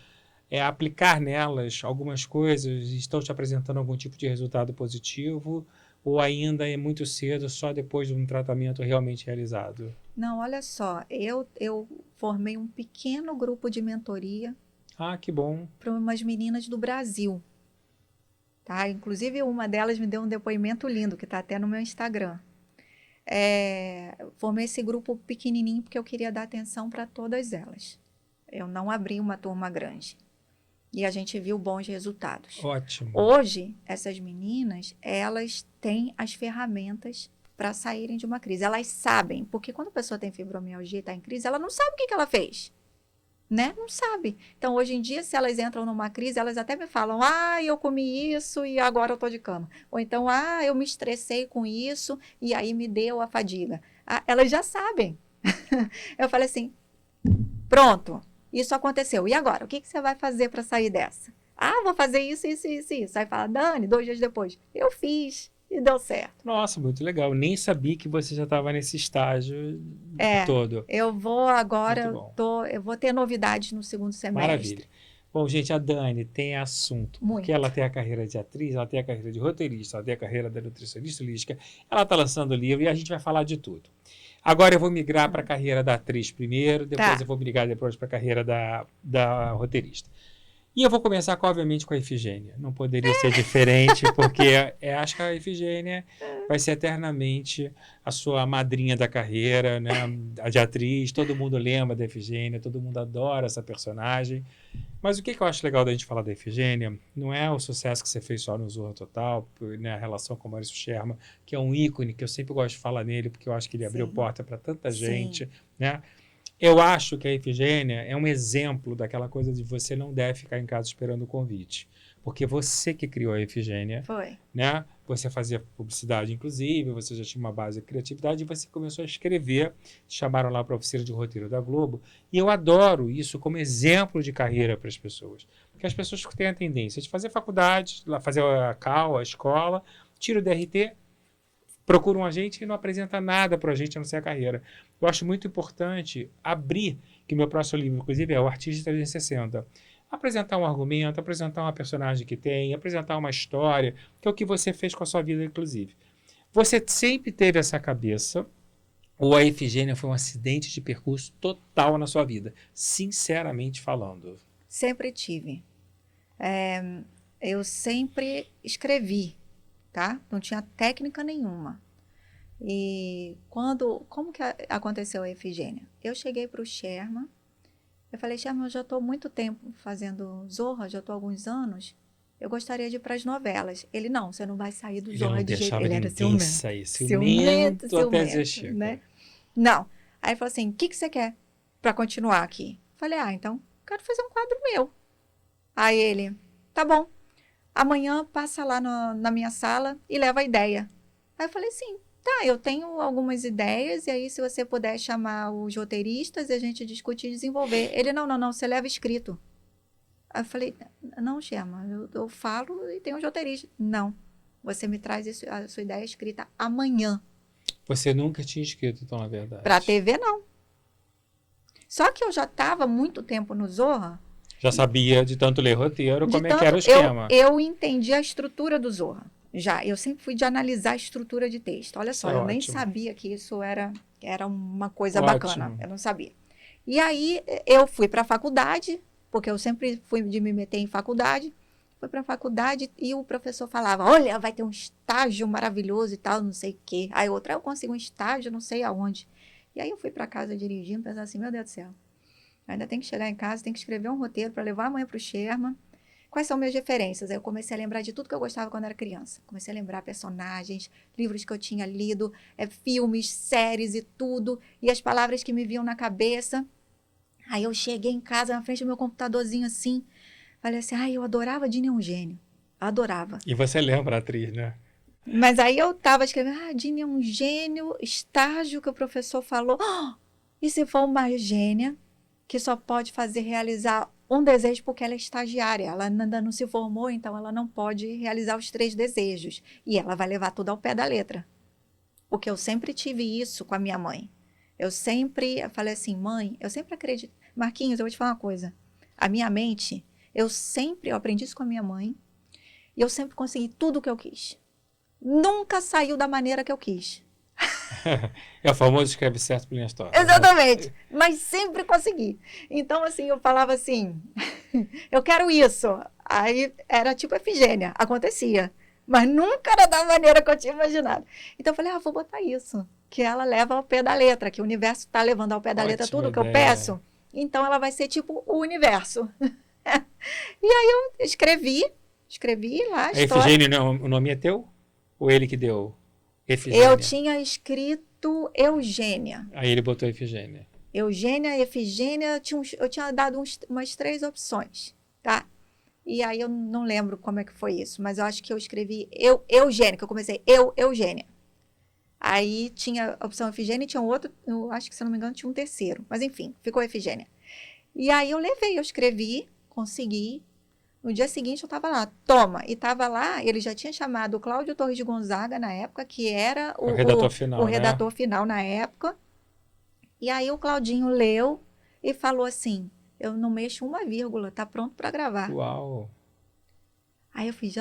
aplicar nelas algumas coisas, estão te apresentando algum tipo de resultado positivo, ou ainda é muito cedo, só depois de um tratamento realmente realizado? Não, olha só, eu formei um pequeno grupo de mentoria Ah, que bom. para umas meninas do Brasil. Tá? Inclusive, uma delas me deu um depoimento lindo, que está até no meu Instagram. Formei esse grupo pequenininho porque eu queria dar atenção para todas elas. Eu não abri uma turma grande. E a gente viu bons resultados. Ótimo. Hoje, essas meninas, elas têm as ferramentas para saírem de uma crise. Elas sabem, porque quando a pessoa tem fibromialgia e está em crise, ela não sabe o que ela fez. Né? Não sabe. Então, hoje em dia, se elas entram numa crise, elas até me falam, eu comi isso e agora eu tô de cama. Ou então, eu me estressei com isso e aí me deu a fadiga. Elas já sabem. Eu falei assim, pronto, isso aconteceu. E agora? O que você vai fazer para sair dessa? Vou fazer isso, isso, isso, isso. Aí fala, Dani, 2 dias depois, eu fiz e deu certo. Nossa, muito legal. Nem sabia que você já estava nesse estágio todo. Eu vou agora, Muito eu vou ter novidades no segundo semestre. Maravilha. Bom, gente, a Dani tem assunto. Muito. Porque ela tem a carreira de atriz, ela tem a carreira de roteirista, ela tem a carreira da nutricionista holística, ela está lançando livro e a gente vai falar de tudo. Agora eu vou migrar para a carreira da atriz primeiro, depois eu vou migrar depois para a carreira da roteirista. E eu vou começar, obviamente, com a Efigênia. Não poderia ser diferente, porque acho que a Efigênia vai ser eternamente a sua madrinha da carreira, né? A de atriz. Todo mundo lembra da Efigênia, todo mundo adora essa personagem. Mas o que eu acho legal da gente falar da Efigênia não é o sucesso que você fez só no Zorra Total, né? A relação com o Maurício Sherman, que é um ícone, que eu sempre gosto de falar nele, porque eu acho que ele abriu porta para tanta gente, né? Eu acho que a Efigênia é um exemplo daquela coisa de você não deve ficar em casa esperando o convite. Porque você que criou a Efigênia, né? Você fazia publicidade, inclusive, você já tinha uma base de criatividade e você começou a escrever. Chamaram lá para a oficina de roteiro da Globo. E eu adoro isso como exemplo de carreira para as pessoas. Porque as pessoas têm a tendência de fazer faculdade, fazer a CAU, a escola, tira o DRT, procura um agente e não apresenta nada para a gente, a não ser a carreira. Eu acho muito importante abrir, que meu próximo livro, inclusive, é o Artista 360. Apresentar um argumento, apresentar uma personagem que tem, apresentar uma história, que é o que você fez com a sua vida, inclusive. Você sempre teve essa cabeça, ou a Efigênia foi um acidente de percurso total na sua vida? Sinceramente falando. Sempre tive. Eu sempre escrevi, tá? Não tinha técnica nenhuma. E como que aconteceu a Efigênia? Eu cheguei para o Sherman, eu falei, Sherman, eu já estou muito tempo fazendo Zorra, já estou há alguns anos, eu gostaria de ir para as novelas. Ele, não, você não vai sair do Zorra de jeito nenhum. Ele era ciumento, até dizer chega. Né? Não. Aí ele falou assim, o que você quer para continuar aqui? Falei, então, quero fazer um quadro meu. Aí ele, tá bom, amanhã passa lá na minha sala e leva a ideia. Aí eu falei, sim. Tá, eu tenho algumas ideias, e aí se você puder chamar os roteiristas, a gente discute e desenvolver. Ele, não, você leva escrito. Aí eu falei, não, Sherman, eu falo e tem os roteiristas. Não, você me traz a sua ideia escrita amanhã. Você nunca tinha escrito, então, na verdade? Pra TV, não. Só que eu já estava muito tempo no Zorra. Já sabia de tanto ler roteiro, como é que era o esquema. Eu entendi a estrutura do Zorra. Eu sempre fui de analisar a estrutura de texto. Olha só, eu nem sabia que isso era uma coisa bacana. Eu não sabia. E aí, eu fui para a faculdade, porque eu sempre fui de me meter em faculdade. Fui para a faculdade e o professor falava, olha, vai ter um estágio maravilhoso e tal, não sei o quê. Aí outra, eu consigo um estágio, não sei aonde. E aí eu fui para casa dirigindo, pensando assim, meu Deus do céu. Ainda tem que chegar em casa, tem que escrever um roteiro para levar amanhã para o Sherman. Quais são minhas referências? Aí eu comecei a lembrar de tudo que eu gostava quando era criança. Comecei a lembrar personagens, livros que eu tinha lido, filmes, séries e tudo. E as palavras que me vinham na cabeça. Aí eu cheguei em casa, na frente do meu computadorzinho assim. Falei assim, eu adorava Dini é um gênio. Adorava. E você lembra a atriz, né? Mas aí eu estava escrevendo, Dini é um gênio, estágio que o professor falou. E se for uma gênia que só pode realizar um desejo porque ela é estagiária, ela ainda não se formou, então ela não pode realizar os 3 desejos. E ela vai levar tudo ao pé da letra. Porque eu sempre tive isso com a minha mãe. Eu falei assim, mãe, eu sempre acredito. Marquinhos, eu vou te falar uma coisa. A minha mente, eu aprendi isso com a minha mãe, e eu sempre consegui tudo o que eu quis. Nunca saiu da maneira que eu quis. É o famoso escreve certo por linhas tortas. Exatamente. Mas sempre consegui. Então, assim, eu falava assim, eu quero isso. Aí era tipo Efigênia, acontecia. Mas nunca era da maneira que eu tinha imaginado. Então eu falei, vou botar isso. Que ela leva ao pé da letra, que o universo está levando ao pé da letra Ótima tudo que eu ideia. peço. Então ela vai ser tipo o universo. E aí eu escrevi lá a A história. Efigênia, não, o nome é teu? Ou ele que deu? Efigênia. Eu tinha escrito Eugênia. Aí ele botou Efigênia. Eugênia, Efigênia, eu tinha dado umas 3 opções, tá? E aí eu não lembro como é que foi isso, mas eu acho que eu escrevi Eugênia, que eu comecei Eugênia. Aí tinha a opção Efigênia e tinha outro, eu acho que, se eu não me engano, tinha um terceiro. Mas enfim, ficou Efigênia. E aí eu escrevi, consegui. No dia seguinte eu estava lá, toma. E estava lá, ele já tinha chamado o Cláudio Torres de Gonzaga na época, que era O redator final, o né? redator final na época. E aí o Claudinho leu e falou assim, eu não mexo uma vírgula, tá pronto para gravar. Uau! Aí eu fiz,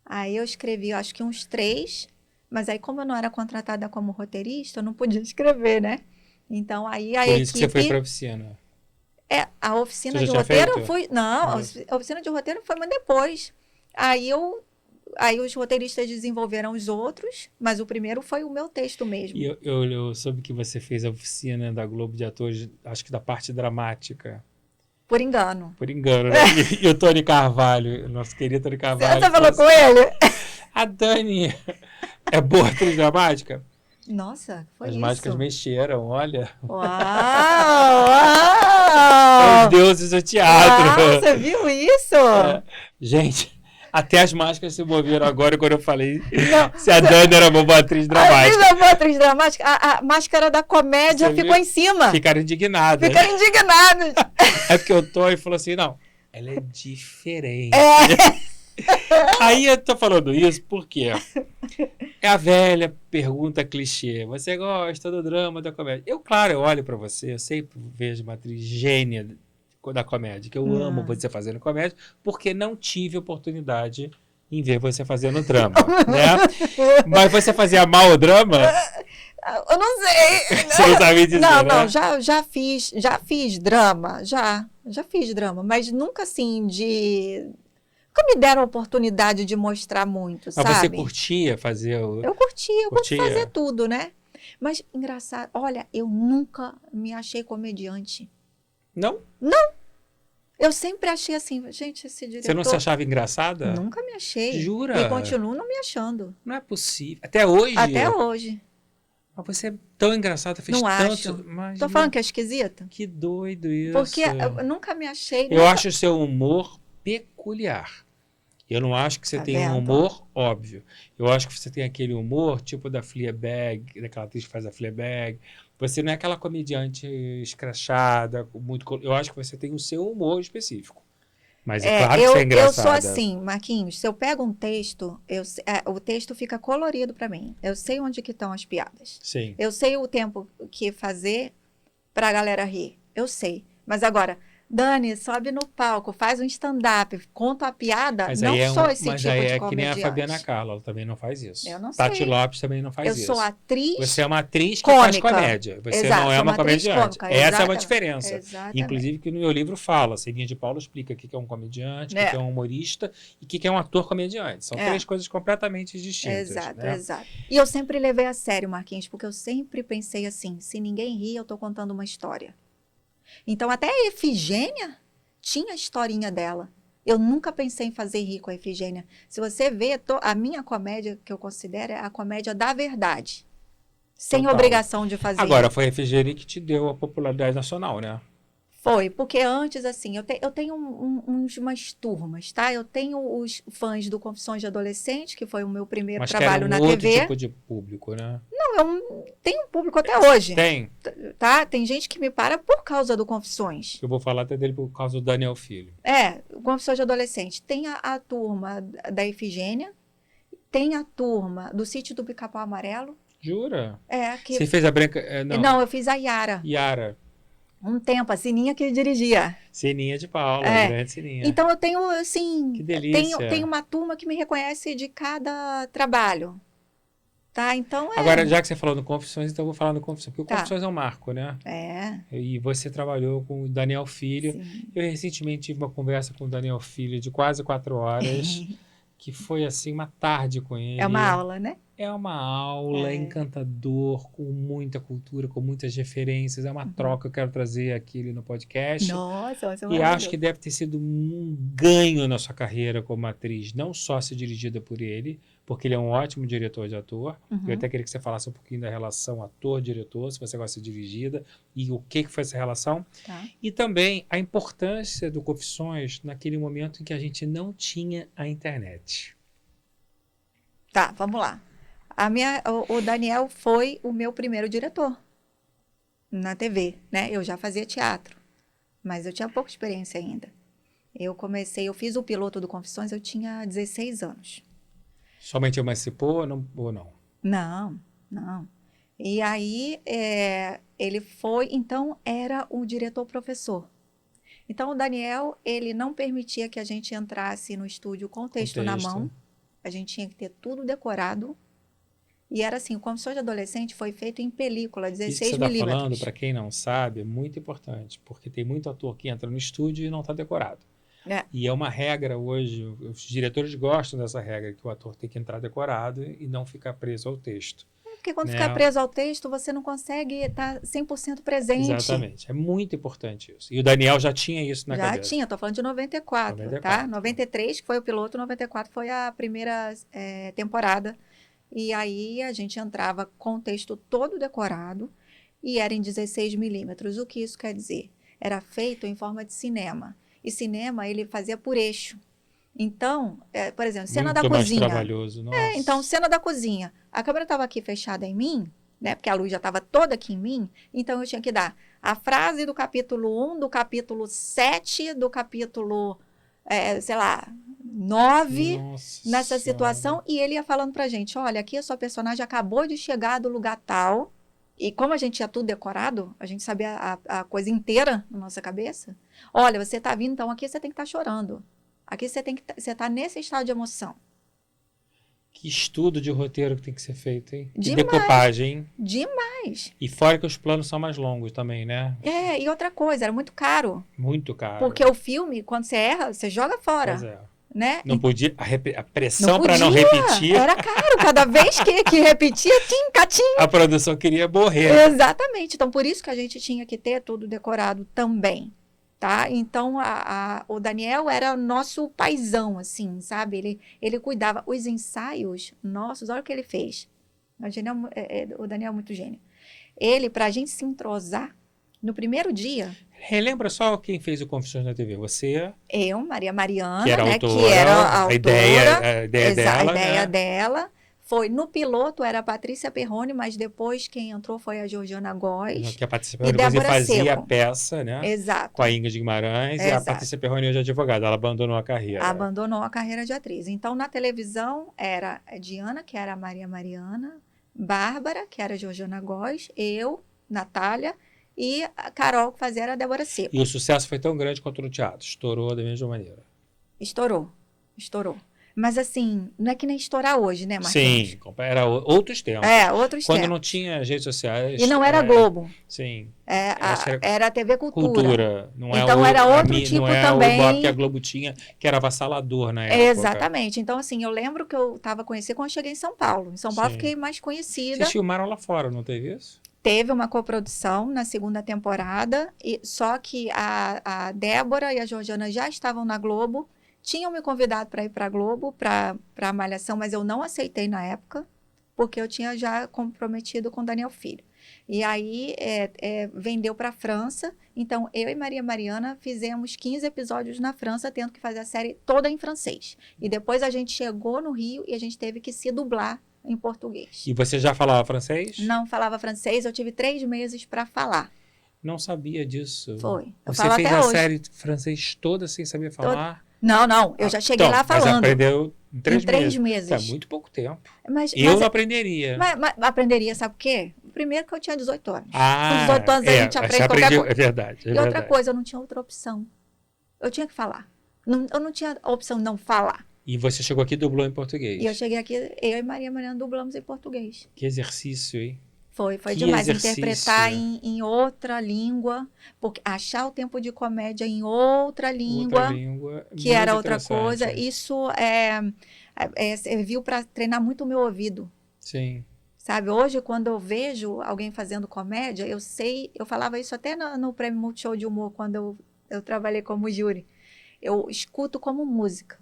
Aí eu escrevi, eu acho que uns 3, mas aí como eu não era contratada como roteirista, eu não podia escrever, né? Então aí a Por equipe... isso que você foi para a oficina. A oficina Você de já tinha roteiro feito? foi... Não, a oficina de roteiro foi muito depois. Aí os roteiristas desenvolveram os outros, mas o primeiro foi o meu texto mesmo. E eu soube que você fez a oficina da Globo de Atores, acho que da parte dramática. Por engano. Por engano, né? E o Tony Carvalho, nosso querido Tony Carvalho. Você falou com ele? A Dani é boa atriz dramática? Nossa, foi As isso. mágicas mexeram, olha. Uau! Os deuses do teatro. Uau, você viu isso? É. Gente, até as mágicas se moveram agora quando eu falei se a Dani era uma boa atriz dramática. A boa atriz dramática, a máscara da comédia ficou em cima. Ficaram indignadas. Ficaram indignados. É porque o Tony falou assim, não, ela é diferente. É. Aí eu tô falando isso porque é a velha pergunta clichê. Você gosta do drama, da comédia? Claro, eu olho pra você, eu sempre vejo uma atriz gênia da comédia, que eu amo você fazendo comédia, porque não tive oportunidade em ver você fazendo drama, né? Mas você fazia mal o drama? Eu não sei. Você não sabe dizer, Não, né? já fiz drama, já fiz drama, mas nunca assim de... Nunca me deram a oportunidade de mostrar muito, Mas sabe? você curtia fazer o... Eu curti fazer tudo, né? Mas, engraçado, olha, eu nunca me achei comediante. Não? Eu sempre achei assim, gente, esse diretor... Você não se achava engraçada? Nunca me achei. Jura? E continuo não me achando. Não é possível. Até hoje? Até hoje. Mas você é tão engraçada, fez Não tanto... acho. Mas Tô falando que é esquisita? Que doido isso. Porque eu nunca me achei... Eu acho o seu humor peculiar. Eu não acho que você Tá tem um vendo? humor óbvio. Eu acho que você tem aquele humor tipo da Fleabag, daquela atriz que faz a Fleabag. Você não é aquela comediante escrachada, muito... Eu acho que você tem o seu humor específico. Mas é claro que você é engraçada. Eu sou assim, Marquinhos, se eu pego um texto, o texto fica colorido para mim. Eu sei onde que estão as piadas. Sim. Eu sei o tempo que fazer pra galera rir. Eu sei. Mas agora, Dani, sobe no palco, faz um stand-up, conta a piada. Mas não aí sou esse mas tipo aí de é que nem a comediante. Fabiana Carla, ela também não faz isso. Eu não Tati sei. Lopes também não faz Eu isso. sou atriz. Você é uma atriz que faz cômica. comédia. Você Exato, não é sou uma uma atriz comediante. cômica, Essa é uma exatamente. diferença. Exatamente. Inclusive que no meu livro fala, Celinha de Paula explica o que é um comediante, o É. que é um humorista e o que é um ator comediante. São É. 3 coisas completamente distintas. Exato, né? exato. E eu sempre levei a sério, Marquinhos, porque eu sempre pensei assim, se ninguém ri, eu tô contando uma história. Então, até a Efigênia tinha a historinha dela. Eu nunca pensei em fazer rir com a Efigênia. Se você vê, a minha comédia, que eu considero, é a comédia da verdade. Sem Total. obrigação de fazer Agora, rir. foi a Efigênia que te deu a popularidade nacional, né? Foi, porque antes, assim, eu tenho umas turmas, tá? Eu tenho os fãs do Confissões de Adolescente, que foi o meu primeiro Mas que trabalho era na um outro TV. tipo de público, né? Não, tem um público até hoje. Tem. Tá? Tem gente que me para por causa do Confissões. Eu vou falar até dele por causa do Daniel Filho. O Confissões de Adolescente. Tem a turma da Efigênia, tem a turma do Sítio do Pica-Pau Amarelo. Jura? Que... Você fez a Branca... Não, eu fiz a Yara. Yara. Um tempo, a Sininha que dirigia. Sininha de Paula, grande Sininha. Então eu tenho, assim... Que delícia. Tenho uma turma que me reconhece de cada trabalho. Tá, então Agora, já que você falou no Confissões, então eu vou falar no Confissões, porque o Tá. Confissões é um marco, né? É, E você trabalhou com o Daniel Filho. sim. Eu recentemente tive uma conversa com o Daniel Filho de quase 4 horas, que foi assim uma tarde com ele. É uma aula, né? É uma aula encantador, com muita cultura, com muitas referências. É uma troca que eu quero trazer aqui no podcast. Nossa, vai ser E maravilhoso. acho que deve ter sido um ganho na sua carreira como atriz, não só ser dirigida por ele, porque ele é um ótimo diretor de ator. Eu até queria que você falasse um pouquinho da relação ator-diretor, se você gosta de ser dirigida, e o que foi essa relação. Tá. E também a importância do Confissões naquele momento em que a gente não tinha a internet. Tá, vamos lá. O Daniel foi o meu primeiro diretor na TV, né? Eu já fazia teatro, mas eu tinha pouca experiência ainda. Eu fiz o piloto do Confissões, eu tinha 16 anos. Somente emancipou ou não? Não, não. E aí, ele foi, então, era o diretor-professor. Então, o Daniel, ele não permitia que a gente entrasse no estúdio com o texto na mão. A gente tinha que ter tudo decorado. E era assim, o Confissões de Adolescente foi feito em película, 16 Isso que você está falando, milímetros. para quem não sabe, é muito importante, porque tem muito ator que entra no estúdio e não está decorado. É. E é uma regra hoje, os diretores gostam dessa regra, que o ator tem que entrar decorado e não ficar preso ao texto. Porque quando Né? ficar preso ao texto, você não consegue estar 100% presente. Exatamente, é muito importante isso. E o Daniel já tinha isso na Já cabeça. tinha, estou falando de 94, tá? 93, que foi o piloto, 94 foi a primeira temporada. E aí a gente entrava com o texto todo decorado e era em 16 milímetros. O que isso quer dizer? Era feito em forma de cinema. E cinema ele fazia por eixo. Então, por exemplo, cena muito da mais cozinha. trabalhoso, nossa. Então, cena da cozinha. A câmera estava aqui fechada em mim, né? Porque a luz já estava toda aqui em mim. Então, eu tinha que dar a frase do capítulo 1, do capítulo 7, do capítulo, 9, Nossa nessa Senhora. situação. E ele ia falando pra gente, olha, aqui a sua personagem acabou de chegar do lugar tal. E como a gente tinha tudo decorado, a gente sabia a coisa inteira na nossa cabeça. Olha, você tá vindo, então aqui você tem que estar chorando. Aqui você tá nesse estado de emoção. Que estudo de roteiro que tem que ser feito, hein? Que Demais. decupagem, hein? Demais. E fora que os planos são mais longos também, né? E outra coisa, era muito caro. Muito caro. Porque o filme, quando você erra, você joga fora. Pois é. Né? Não podia, a Não pressão para não podia. repetir, Era caro. Cada vez que repetia, catim. a produção queria morrer. Exatamente. Então, por isso que a gente tinha que ter tudo decorado também. Tá? Então, o Daniel era nosso paizão, assim, sabe? Ele cuidava. Os ensaios nossos, olha o que ele fez. O Daniel é muito gênio. Ele, pra gente se entrosar, no primeiro dia... Relembra só quem fez o Confissões na TV. Você, Eu, Maria Mariana, que era né? autora, Que era a autora. a ideia dela. A ideia né? dela. Foi no piloto, era a Patrícia Perrone, mas depois quem entrou foi a Georgiana Góes. Que a Patrícia E Perrone, você Débora fazia Seco. a peça, né? Exato. Com a Ingrid Guimarães. E a Exato. Patrícia Perrone hoje é advogada. Ela abandonou a carreira. Abandonou a carreira de atriz. Então, na televisão, era a Diana, que era a Maria Mariana, Bárbara, que era a Georgiana Góes, eu, Natália, e a Carol, que fazia era a Débora Seco. E o sucesso foi tão grande quanto no teatro. Estourou da mesma maneira. Estourou. Mas assim, não é que nem estourar hoje, né, Marquinhos? Sim, era outros tempos. Outros Quando tempos. não tinha redes sociais. E não era Globo. Sim. Era a TV Cultura. Não Então, era outro tipo não é também. o Ibope que a Globo tinha, que era avassalador na época. Exatamente. Então, assim, eu lembro que eu estava conhecida quando eu cheguei em São Paulo. Em São Paulo, Sim. fiquei mais conhecida. Vocês filmaram lá fora, não teve isso? Teve uma coprodução na segunda temporada, só que a Débora e a Georgiana já estavam na Globo, tinham me convidado para ir para a Globo, para a Malhação, mas eu não aceitei na época, porque eu tinha já comprometido com Daniel Filho. E aí vendeu para a França, então eu e Maria Mariana fizemos 15 episódios na França, tendo que fazer a série toda em francês. E depois a gente chegou no Rio e a gente teve que se dublar em português. E você já falava francês? Não falava francês, eu tive 3 meses para falar. Não sabia disso. Foi. Eu Você falo fez até a hoje. série francês toda sem saber falar? Não, eu já cheguei lá Mas falando. aprendeu em 3 Em 3 meses. meses. É muito pouco tempo. Mas Eu não aprenderia. mas aprenderia, sabe o quê? Primeiro que eu tinha 18 anos. Ah, Com 18 anos a gente aprende você qualquer aprendeu, coisa. é verdade. Outra coisa, eu não tinha outra opção. Eu tinha que falar. Eu não tinha a opção de não falar. E você chegou aqui e dublou em português. E eu cheguei aqui, eu e Maria Mariana dublamos em português. Que exercício, hein? Foi Que demais. exercício. Interpretar em outra língua, porque achar o tempo de comédia em outra língua, que era outra coisa. Isso serviu para treinar muito o meu ouvido. Sim. Sabe, hoje quando eu vejo alguém fazendo comédia, eu falava isso até no Prêmio Multishow de Humor, quando eu trabalhei como júri. Eu escuto como música.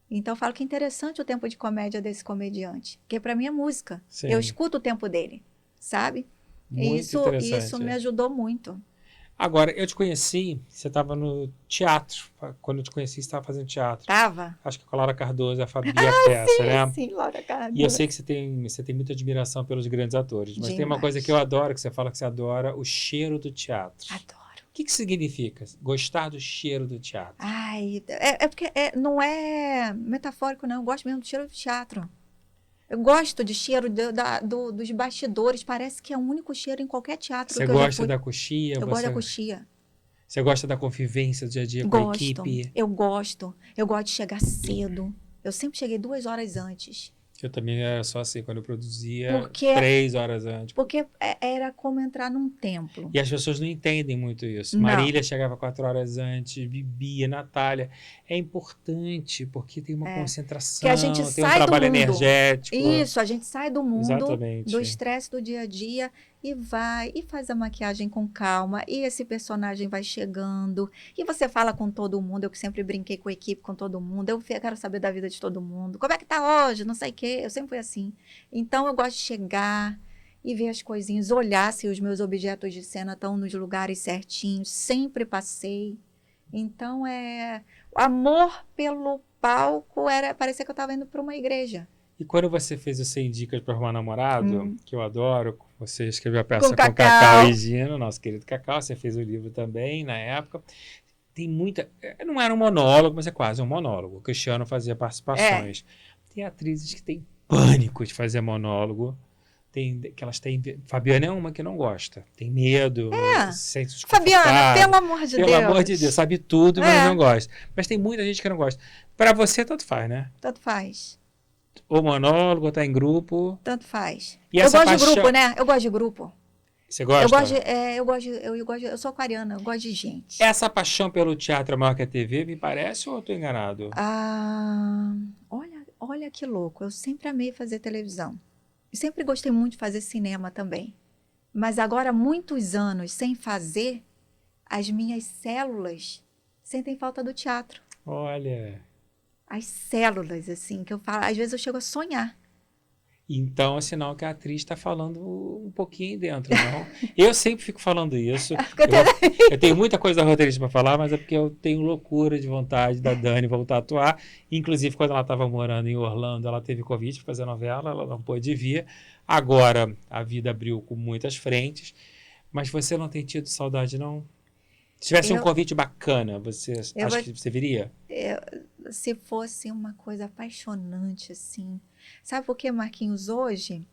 Então eu falo que é interessante o tempo de comédia desse comediante, porque para mim é música. Sim. Eu escuto o tempo dele, sabe? Muito Isso me ajudou muito. Agora, eu te conheci, você estava no teatro. Quando eu te conheci, você estava fazendo teatro. Tava? Acho que com a Laura Cardoso e a Fabi Peça, né? Sim, Laura Cardoso. E eu sei que você tem muita admiração pelos grandes atores. Mas tem uma coisa que eu adoro, que você fala que você adora, o cheiro do teatro. Adoro. O que significa gostar do cheiro do teatro? Ai, porque não é metafórico, não. Eu gosto mesmo do cheiro do teatro. Eu gosto de cheiro dos bastidores. Parece que é o único cheiro em qualquer teatro. Você gosta da coxia? Eu gosto da coxia. Você gosta da convivência do dia a dia com a equipe? Eu gosto. Eu gosto de chegar cedo. Eu sempre cheguei 2 horas antes. Eu também era só assim, quando eu produzia, 3 horas antes. Porque era como entrar num templo. E as pessoas não entendem muito isso. Não. Marília chegava 4 horas antes, Bibi, Natália. É importante, porque tem uma concentração, que a gente tem sai um trabalho do mundo. energético. Isso, a gente sai do mundo, Exatamente. do estresse do dia a dia e vai e faz a maquiagem com calma. E esse personagem vai chegando. E você fala com todo mundo. Eu que sempre brinquei com a equipe, com todo mundo. Eu quero saber da vida de todo mundo. Como é que tá hoje? Não sei o quê. Eu sempre fui assim. Então, eu gosto de chegar e ver as coisinhas, olhar se os meus objetos de cena estão nos lugares certinhos. Sempre passei. Então, o amor pelo palco parecia que eu estava indo para uma igreja. E quando você fez o 100 Dicas para Arrumar Namorado, que eu adoro, você escreveu a peça com Cacau e Gino, nosso querido Cacau, você fez o livro também, na época. Tem muita... Não era um monólogo, mas é quase um monólogo. O Cristiano fazia participações. Tem atrizes que têm pânico de fazer monólogo. Fabiana é uma que não gosta. Tem medo. Se Fabiana, pelo amor de Deus. Pelo amor de Deus. Sabe tudo, mas não gosta. Mas tem muita gente que não gosta. Para você, tanto faz, né? Tanto faz. Ou monólogo, ou tá em grupo. Tanto faz. E eu gosto de grupo, né? Eu gosto de grupo. Você gosta? Eu sou aquariana, eu gosto de gente. Essa paixão pelo teatro é maior que a TV, me parece, ou eu tô enganado? Olha que louco. Eu sempre amei fazer televisão. E sempre gostei muito de fazer cinema também. Mas agora, muitos anos sem fazer, as minhas células sentem falta do teatro. Olha. As células, assim, que eu falo. Às vezes eu chego a sonhar. Então é sinal que a atriz está falando um pouquinho dentro, não? Eu sempre fico falando isso. Eu tenho muita coisa da roteirista para falar, mas é porque eu tenho loucura de vontade da Dani voltar a atuar. Inclusive, quando ela estava morando em Orlando, ela teve convite para fazer novela, ela não pôde vir. Agora, a vida abriu com muitas frentes. Mas você não tem tido saudade, não? Se tivesse um convite bacana, você acha que você viria? Se fosse uma coisa apaixonante, assim... Sabe por que, Marquinhos, hoje,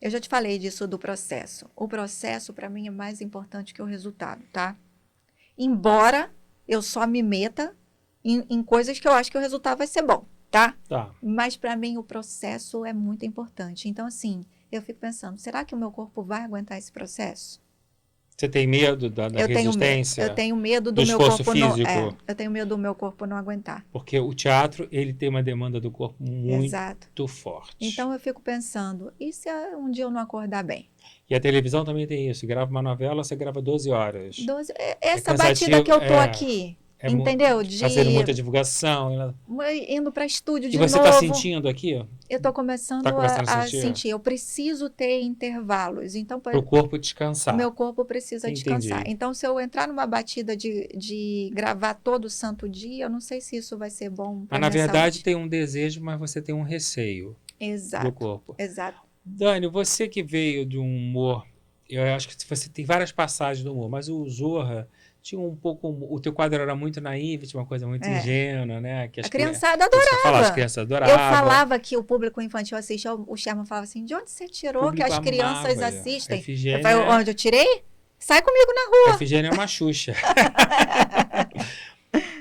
eu já te falei disso do processo. O processo, para mim, é mais importante que o resultado, tá? Embora eu só me meta em coisas que eu acho que o resultado vai ser bom, tá? Tá. Mas, para mim, o processo é muito importante. Então, assim, eu fico pensando, será que o meu corpo vai aguentar esse processo? Você tem medo da resistência? Eu tenho medo do meu corpo físico. Eu tenho medo do meu corpo não aguentar. Porque o teatro, ele tem uma demanda do corpo muito forte. Então eu fico pensando, e se um dia eu não acordar bem? E a televisão também tem isso. Grava uma novela, você grava 12 horas. Essa batida que eu tô aqui, entendeu? Fazendo muita divulgação. Indo para estúdio de novo. E você está sentindo aqui? Eu estou começando a sentir. Eu preciso ter intervalos. Então, para o corpo descansar. Meu corpo precisa descansar. Então, se eu entrar numa batida de gravar todo santo dia, eu não sei se isso vai ser bom para Mas, na verdade, tem um desejo, mas você tem um receio do corpo. Exato. Dani, você que veio de um humor... Eu acho que você tem várias passagens do humor, mas o Zorra... Tinha um pouco... O teu quadro era muito naíve, tinha uma coisa muito ingênua, né? Que a criançada adorava. As crianças adoravam. Eu falava que o público infantil assiste, o Sherman falava assim, de onde você tirou que as crianças assistem? Eu falei, onde eu tirei? Sai comigo na rua. A Efigênia é uma Xuxa.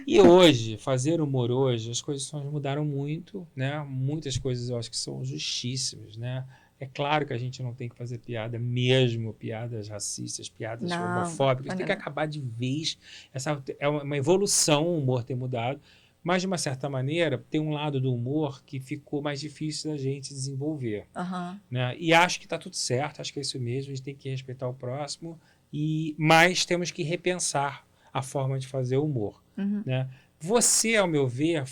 E hoje, fazer humor hoje, as coisas mudaram muito, né? Muitas coisas eu acho que são justíssimas, né? É claro que a gente não tem que fazer piada mesmo, piadas racistas, piadas Não, homofóbicas, tem que acabar de vez. Essa é uma evolução o humor ter mudado, mas de uma certa maneira tem um lado do humor que ficou mais difícil da gente desenvolver, Aham. né? E acho que está tudo certo, acho que é isso mesmo, a gente tem que respeitar o próximo, mas temos que repensar a forma de fazer humor, Uhum. né? Você, ao meu ver,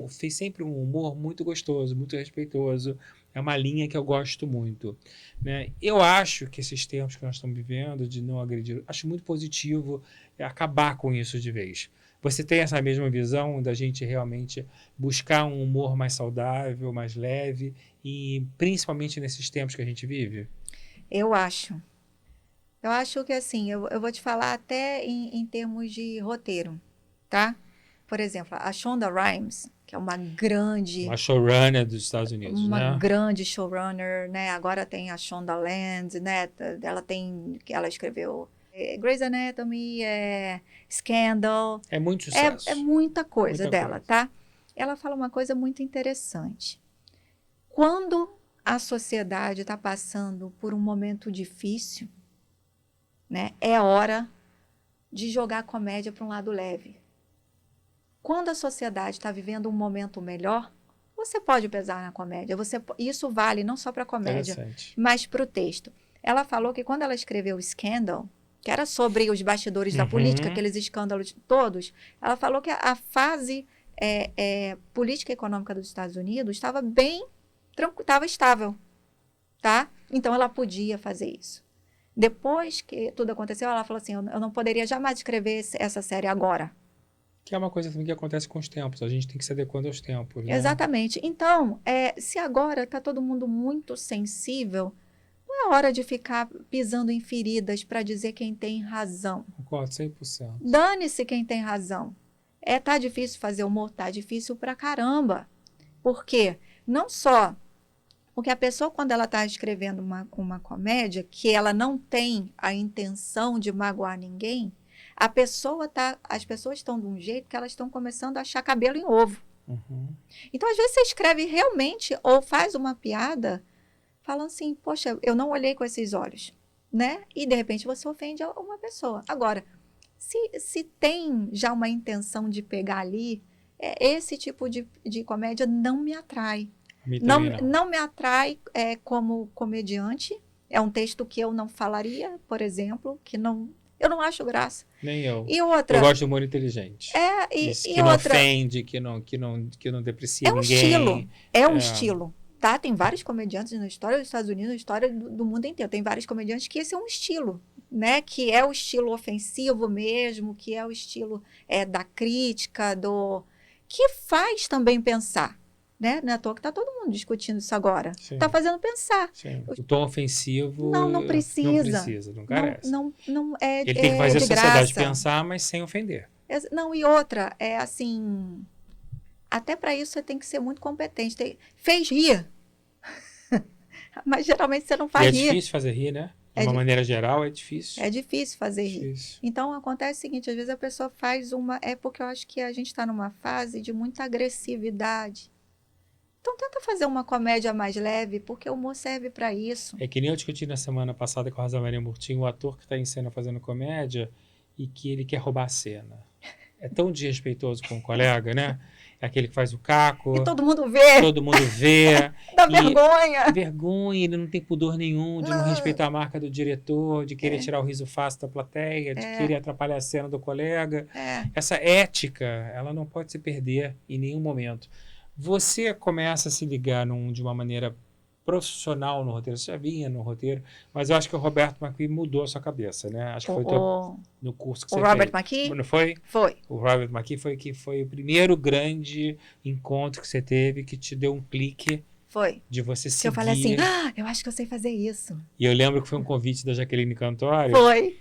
fez sempre um humor muito gostoso, muito respeitoso. É uma linha que eu gosto muito, né? Eu acho que esses tempos que nós estamos vivendo, de não agredir, acho muito positivo acabar com isso de vez. Você tem essa mesma visão da gente realmente buscar um humor mais saudável, mais leve, e principalmente nesses tempos que a gente vive? Eu acho. Eu acho que assim, eu vou te falar até em termos de roteiro, tá? Por exemplo, a Shonda Rhimes, que é Uma showrunner dos Estados Unidos, uma né? grande showrunner, né? Agora tem a Shonda Land, né? Ela escreveu Grey's Anatomy, Scandal, É muito é sucesso. muita coisa Muita dela, coisa. tá? Ela fala uma coisa muito interessante. Quando a sociedade está passando por um momento difícil, né? É hora de jogar a comédia para um lado leve. Quando a sociedade está vivendo um momento melhor, você pode pesar na comédia. Isso vale não só para a comédia, Interessante. mas para o texto. Ela falou que quando ela escreveu o Scandal, que era sobre os bastidores da política, aqueles escândalos todos, ela falou que a fase política e econômica dos Estados Unidos estava bem tranquila, estava estável, tá? Então ela podia fazer isso. Depois que tudo aconteceu, ela falou assim, eu não poderia jamais escrever essa série agora. Que é uma coisa também que acontece com os tempos. A gente tem que se adequando aos tempos, né? Exatamente. Então, se agora está todo mundo muito sensível, não é hora de ficar pisando em feridas para dizer quem tem razão. Concordo 100%. Dane-se quem tem razão. Tá difícil fazer humor? Tá difícil pra caramba. Por quê? Não só porque a pessoa, quando ela está escrevendo uma comédia, que ela não tem a intenção de magoar ninguém, as pessoas estão de um jeito que elas estão começando a achar cabelo em ovo. Uhum. Então, às vezes, você escreve realmente ou faz uma piada falando assim, poxa, eu não olhei com esses olhos, né? E, de repente, você ofende uma pessoa. Agora, se tem já uma intenção de pegar ali, esse tipo de comédia não me atrai. Não me atrai como comediante. É um texto que eu não falaria, por exemplo, eu não acho graça. Nem eu. E outra, eu gosto de humor inteligente. Que não ofende, que não deprecia ninguém. É um estilo. Tá? Tem vários comediantes na história dos Estados Unidos, na história do mundo inteiro. Tem vários comediantes que esse é um estilo, né? Que é o estilo ofensivo mesmo, que é o estilo da crítica, que faz também pensar. Né? Não é à toa que está todo mundo discutindo isso agora. Está fazendo pensar. Sim. O tom ofensivo não precisa. Não precisa, não carece. Não Ele tem que fazer a sociedade graça. pensar, mas sem ofender. Não, e outra, assim... Até para isso você tem que ser muito competente. Fez rir. Mas geralmente você não faz rir. É difícil fazer rir, né? De uma maneira geral, é difícil. É difícil fazer rir. Então, acontece o seguinte, às vezes a pessoa faz porque eu acho que a gente está numa fase de muita agressividade. Então, tenta fazer uma comédia mais leve, porque o humor serve para isso. É que nem eu discuti na semana passada com a Rosa Maria Murtinho, o ator que está em cena fazendo comédia e que ele quer roubar a cena. É tão desrespeitoso com o colega, né? É aquele que faz o caco. E todo mundo vê. Todo mundo vê. Dá vergonha. Vergonha, ele não tem pudor nenhum de não respeitar a marca do diretor, de querer tirar o riso fácil da plateia, de querer atrapalhar a cena do colega. Essa ética, ela não pode se perder em nenhum momento. Você começa a se ligar de uma maneira profissional no roteiro, você já vinha no roteiro, mas eu acho que o Roberto McKee mudou a sua cabeça, né? Acho que foi no curso que você fez. O Robert McKee? Não foi? Foi. O Robert McKee foi o primeiro grande encontro que você teve que te deu um clique. Foi. De você seguir. Que eu falei assim, eu acho que eu sei fazer isso. E eu lembro que foi um convite da Jaqueline Cantori. Foi.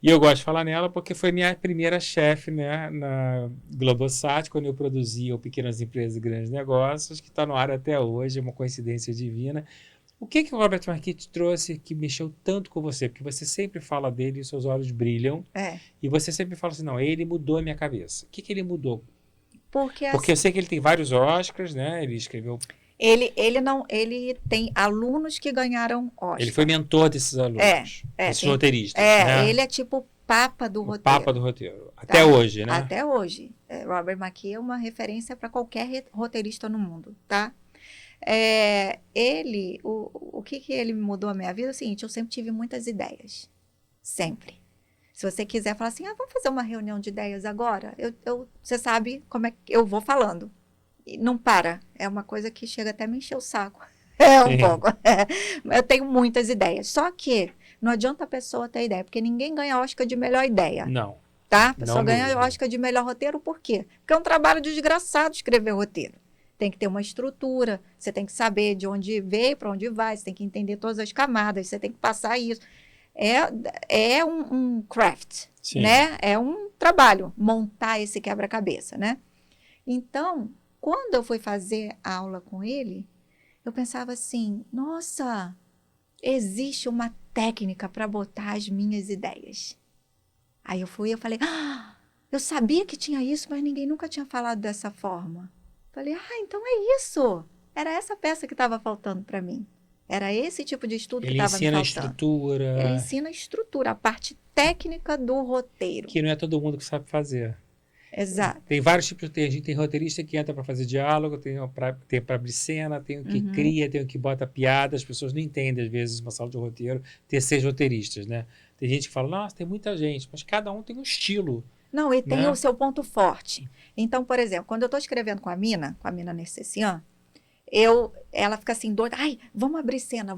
E eu gosto de falar nela porque foi minha primeira chefe, né, na Globosat, quando eu produzia o Pequenas Empresas e Grandes Negócios, que está no ar até hoje, é uma coincidência divina. O que o Robert McKee te trouxe que mexeu tanto com você? Porque você sempre fala dele e seus olhos brilham. E você sempre fala assim, não, ele mudou a minha cabeça. O que ele mudou? Porque eu sei que ele tem vários Oscars, né? Ele escreveu... Ele tem alunos que ganharam Oscar. Ele foi mentor desses alunos, desses roteiristas. Ele é tipo o papa do roteiro. Papa do roteiro. Até hoje, né? Até hoje. Robert McKee é uma referência para qualquer roteirista no mundo, tá? O que ele mudou a minha vida é o seguinte, eu sempre tive muitas ideias. Sempre. Se você quiser falar assim, vamos fazer uma reunião de ideias agora? Você sabe como é que eu vou falando. E não para. É uma coisa que chega até a me encher o saco. Um pouco. Eu tenho muitas ideias. Só que não adianta a pessoa ter ideia, porque ninguém ganha Oscar de melhor ideia. Não. Tá? A pessoa ganha Oscar de melhor roteiro, por quê? Porque é um trabalho desgraçado escrever roteiro. Tem que ter uma estrutura, você tem que saber de onde veio, para onde vai, você tem que entender todas as camadas, você tem que passar isso. É um craft, né? É um trabalho, montar esse quebra-cabeça, né? Então, quando eu fui fazer aula com ele, eu pensava assim, nossa, existe uma técnica para botar as minhas ideias. Aí eu falei, eu sabia que tinha isso, mas ninguém nunca tinha falado dessa forma. Falei, então é isso. Era essa peça que estava faltando para mim. Era esse tipo de estudo que estava me faltando. Ele ensina a estrutura. Ele ensina a estrutura, a parte técnica do roteiro. Que não é todo mundo que sabe fazer. Exato. Tem vários tipos de roteiro. Tem roteirista que entra para fazer diálogo, tem para abrir cena, tem o que cria, tem o que bota piada. As pessoas não entendem, às vezes, uma sala de roteiro, ter 6 roteiristas, né? Tem gente que fala, nossa, tem muita gente, mas cada um tem um estilo. Não, e tem o seu ponto forte. Então, por exemplo, quando eu estou escrevendo com a Mina Nercessian, ela fica assim, doida, vamos abrir cena.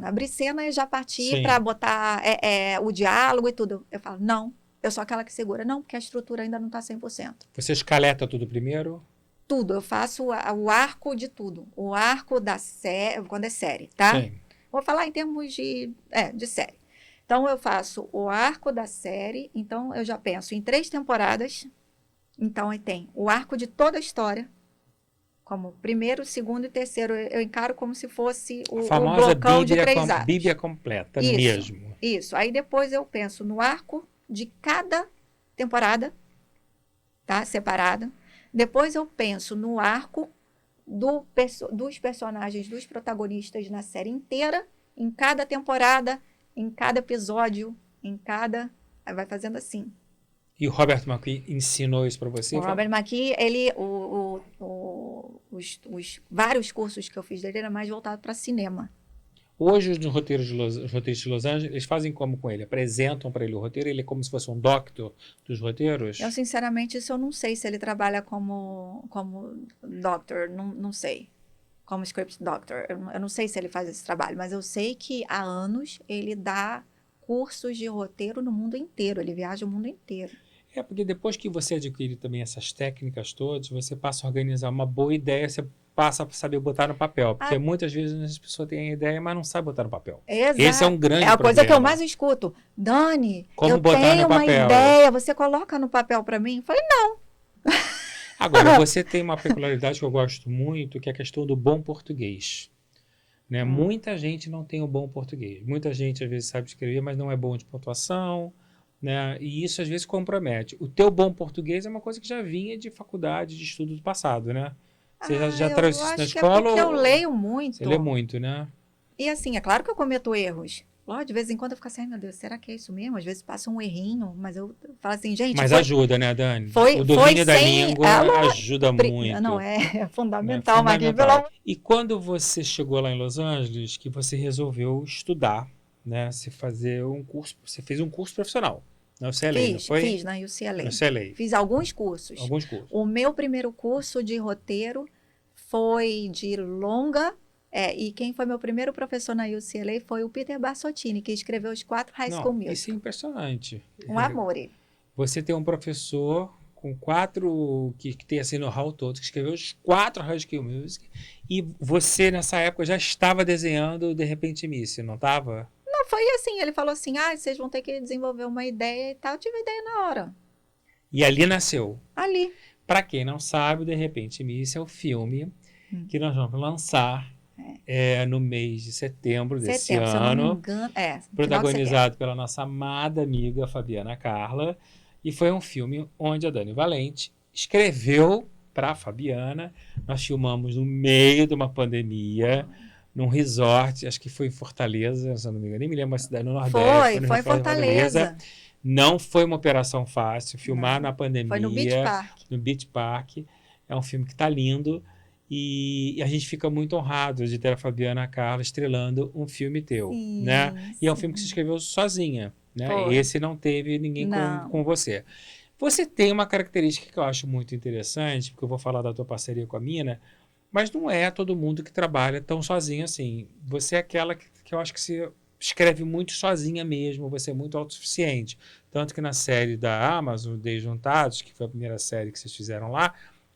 Abrir cena e já partir para botar o diálogo e tudo. Eu falo, não. Eu sou aquela que segura. Não, porque a estrutura ainda não está 100%. Você escaleta tudo primeiro? Tudo. Eu faço o arco de tudo. O arco da série, quando é série, tá? Sim. Vou falar em termos de série. Então, eu faço o arco da série. Então, eu já penso em 3 temporadas. Então, aí tem o arco de toda a história. Como primeiro, segundo e terceiro. Eu encaro como se fosse o blocão de 3 atos. Bíblia completa mesmo. Isso. Aí, depois, eu penso no arco de cada temporada, tá? Separado. Depois eu penso no arco dos personagens, dos protagonistas na série inteira, em cada temporada, em cada episódio, Aí vai fazendo assim. E o Robert McKee ensinou isso para você? O Robert McKee, os vários cursos que eu fiz dele era mais voltado para cinema. Hoje, os roteiristas de Los Angeles, eles fazem como com ele? Apresentam para ele o roteiro? Ele é como se fosse um doctor dos roteiros? Eu, sinceramente, isso eu não sei se ele trabalha como doctor, não sei. Como script doctor. Eu não sei se ele faz esse trabalho, mas eu sei que há anos ele dá cursos de roteiro no mundo inteiro. Ele viaja o mundo inteiro. Porque depois que você adquire também essas técnicas todas, você passa a organizar uma boa ideia, você passa a saber botar no papel. Porque muitas vezes as pessoas têm a ideia, mas não sabem botar no papel. Exato. Esse é um grande problema. É a coisa que eu mais escuto. Dani, eu tenho uma ideia, você coloca no papel para mim? Eu falei, não. Agora, você tem uma peculiaridade que eu gosto muito, que é a questão do bom português. Né? Muita gente não tem o bom português. Muita gente, às vezes, sabe escrever, mas não é bom de pontuação. Né? E isso, às vezes, compromete. O teu bom português é uma coisa que já vinha de faculdade, de estudo do passado, né? Você já trouxe isso na escola? É porque eu leio muito. Você lê muito, né? E assim, é claro que eu cometo erros. De vez em quando eu fico assim, ai meu Deus, será que é isso mesmo? Às vezes passa um errinho, mas eu falo assim, gente... Mas ajuda, né, Dani? O domínio da língua ajuda muito. Não, é fundamental, mas E quando você chegou lá em Los Angeles, que você resolveu estudar, né? Você fez um curso profissional. Na UCLA, não foi? Fiz na UCLA. Fiz alguns cursos. Alguns cursos. O meu primeiro curso de roteiro foi de longa, e quem foi meu primeiro professor na UCLA foi o Peter Bassottini, que escreveu os 4 High School Musical. Isso é impressionante. Um amor, ele. Você tem um professor com 4, que tem esse know-how todo, que escreveu os 4 High School Musical, e você, nessa época, já estava desenhando De Repente Miss, não estava? Não, foi assim, ele falou assim, vocês vão ter que desenvolver uma ideia e tal. Eu tive ideia na hora. E ali nasceu? Ali. Para quem não sabe, De Repente Miss é o filme que nós vamos lançar no mês de setembro desse Setembro, se eu não me ano, engano. Final de setembro. protagonizado pela nossa amada amiga Fabiana Carla, e foi um filme onde a Dani Valente escreveu para a Fabiana. Nós filmamos no meio de uma pandemia, num resort, acho que foi em Fortaleza, se eu não me engano, nem me lembro a cidade, no Nordeste. Foi em Fortaleza. Não foi uma operação fácil, filmar na pandemia. Foi no Beach Park. No Beach Park. É um filme que está lindo e a gente fica muito honrado de ter a Fabiana Carla estrelando um filme teu, Sim, né? E é um sim. filme que você escreveu sozinha, né? Foi. Esse não teve ninguém com você. Você tem uma característica que eu acho muito interessante, porque eu vou falar da tua parceria com a Mina, mas não é todo mundo que trabalha tão sozinho assim. Você é aquela que eu acho que se escreve muito sozinha mesmo, você é muito autossuficiente. Tanto que na série da Amazon, Desjuntados, que foi a primeira série que vocês fizeram lá,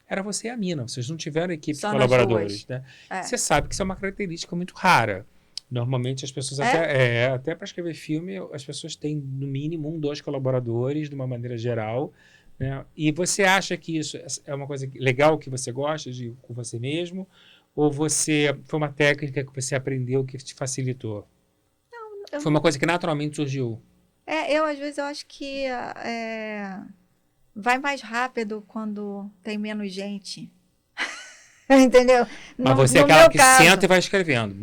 era você e a Mina, vocês não tiveram equipe de colaboradores, né? Você sabe que isso é uma característica muito rara. Normalmente as pessoas, até para escrever filme, as pessoas têm no mínimo 1, 2 colaboradores, de uma maneira geral, né? E você acha que isso é uma coisa legal, que você gosta de com você mesmo? Ou foi uma técnica que você aprendeu que te facilitou? Foi uma coisa que naturalmente surgiu? Às vezes eu acho que vai mais rápido quando tem menos gente. Entendeu? Mas você é aquela que senta e vai escrevendo.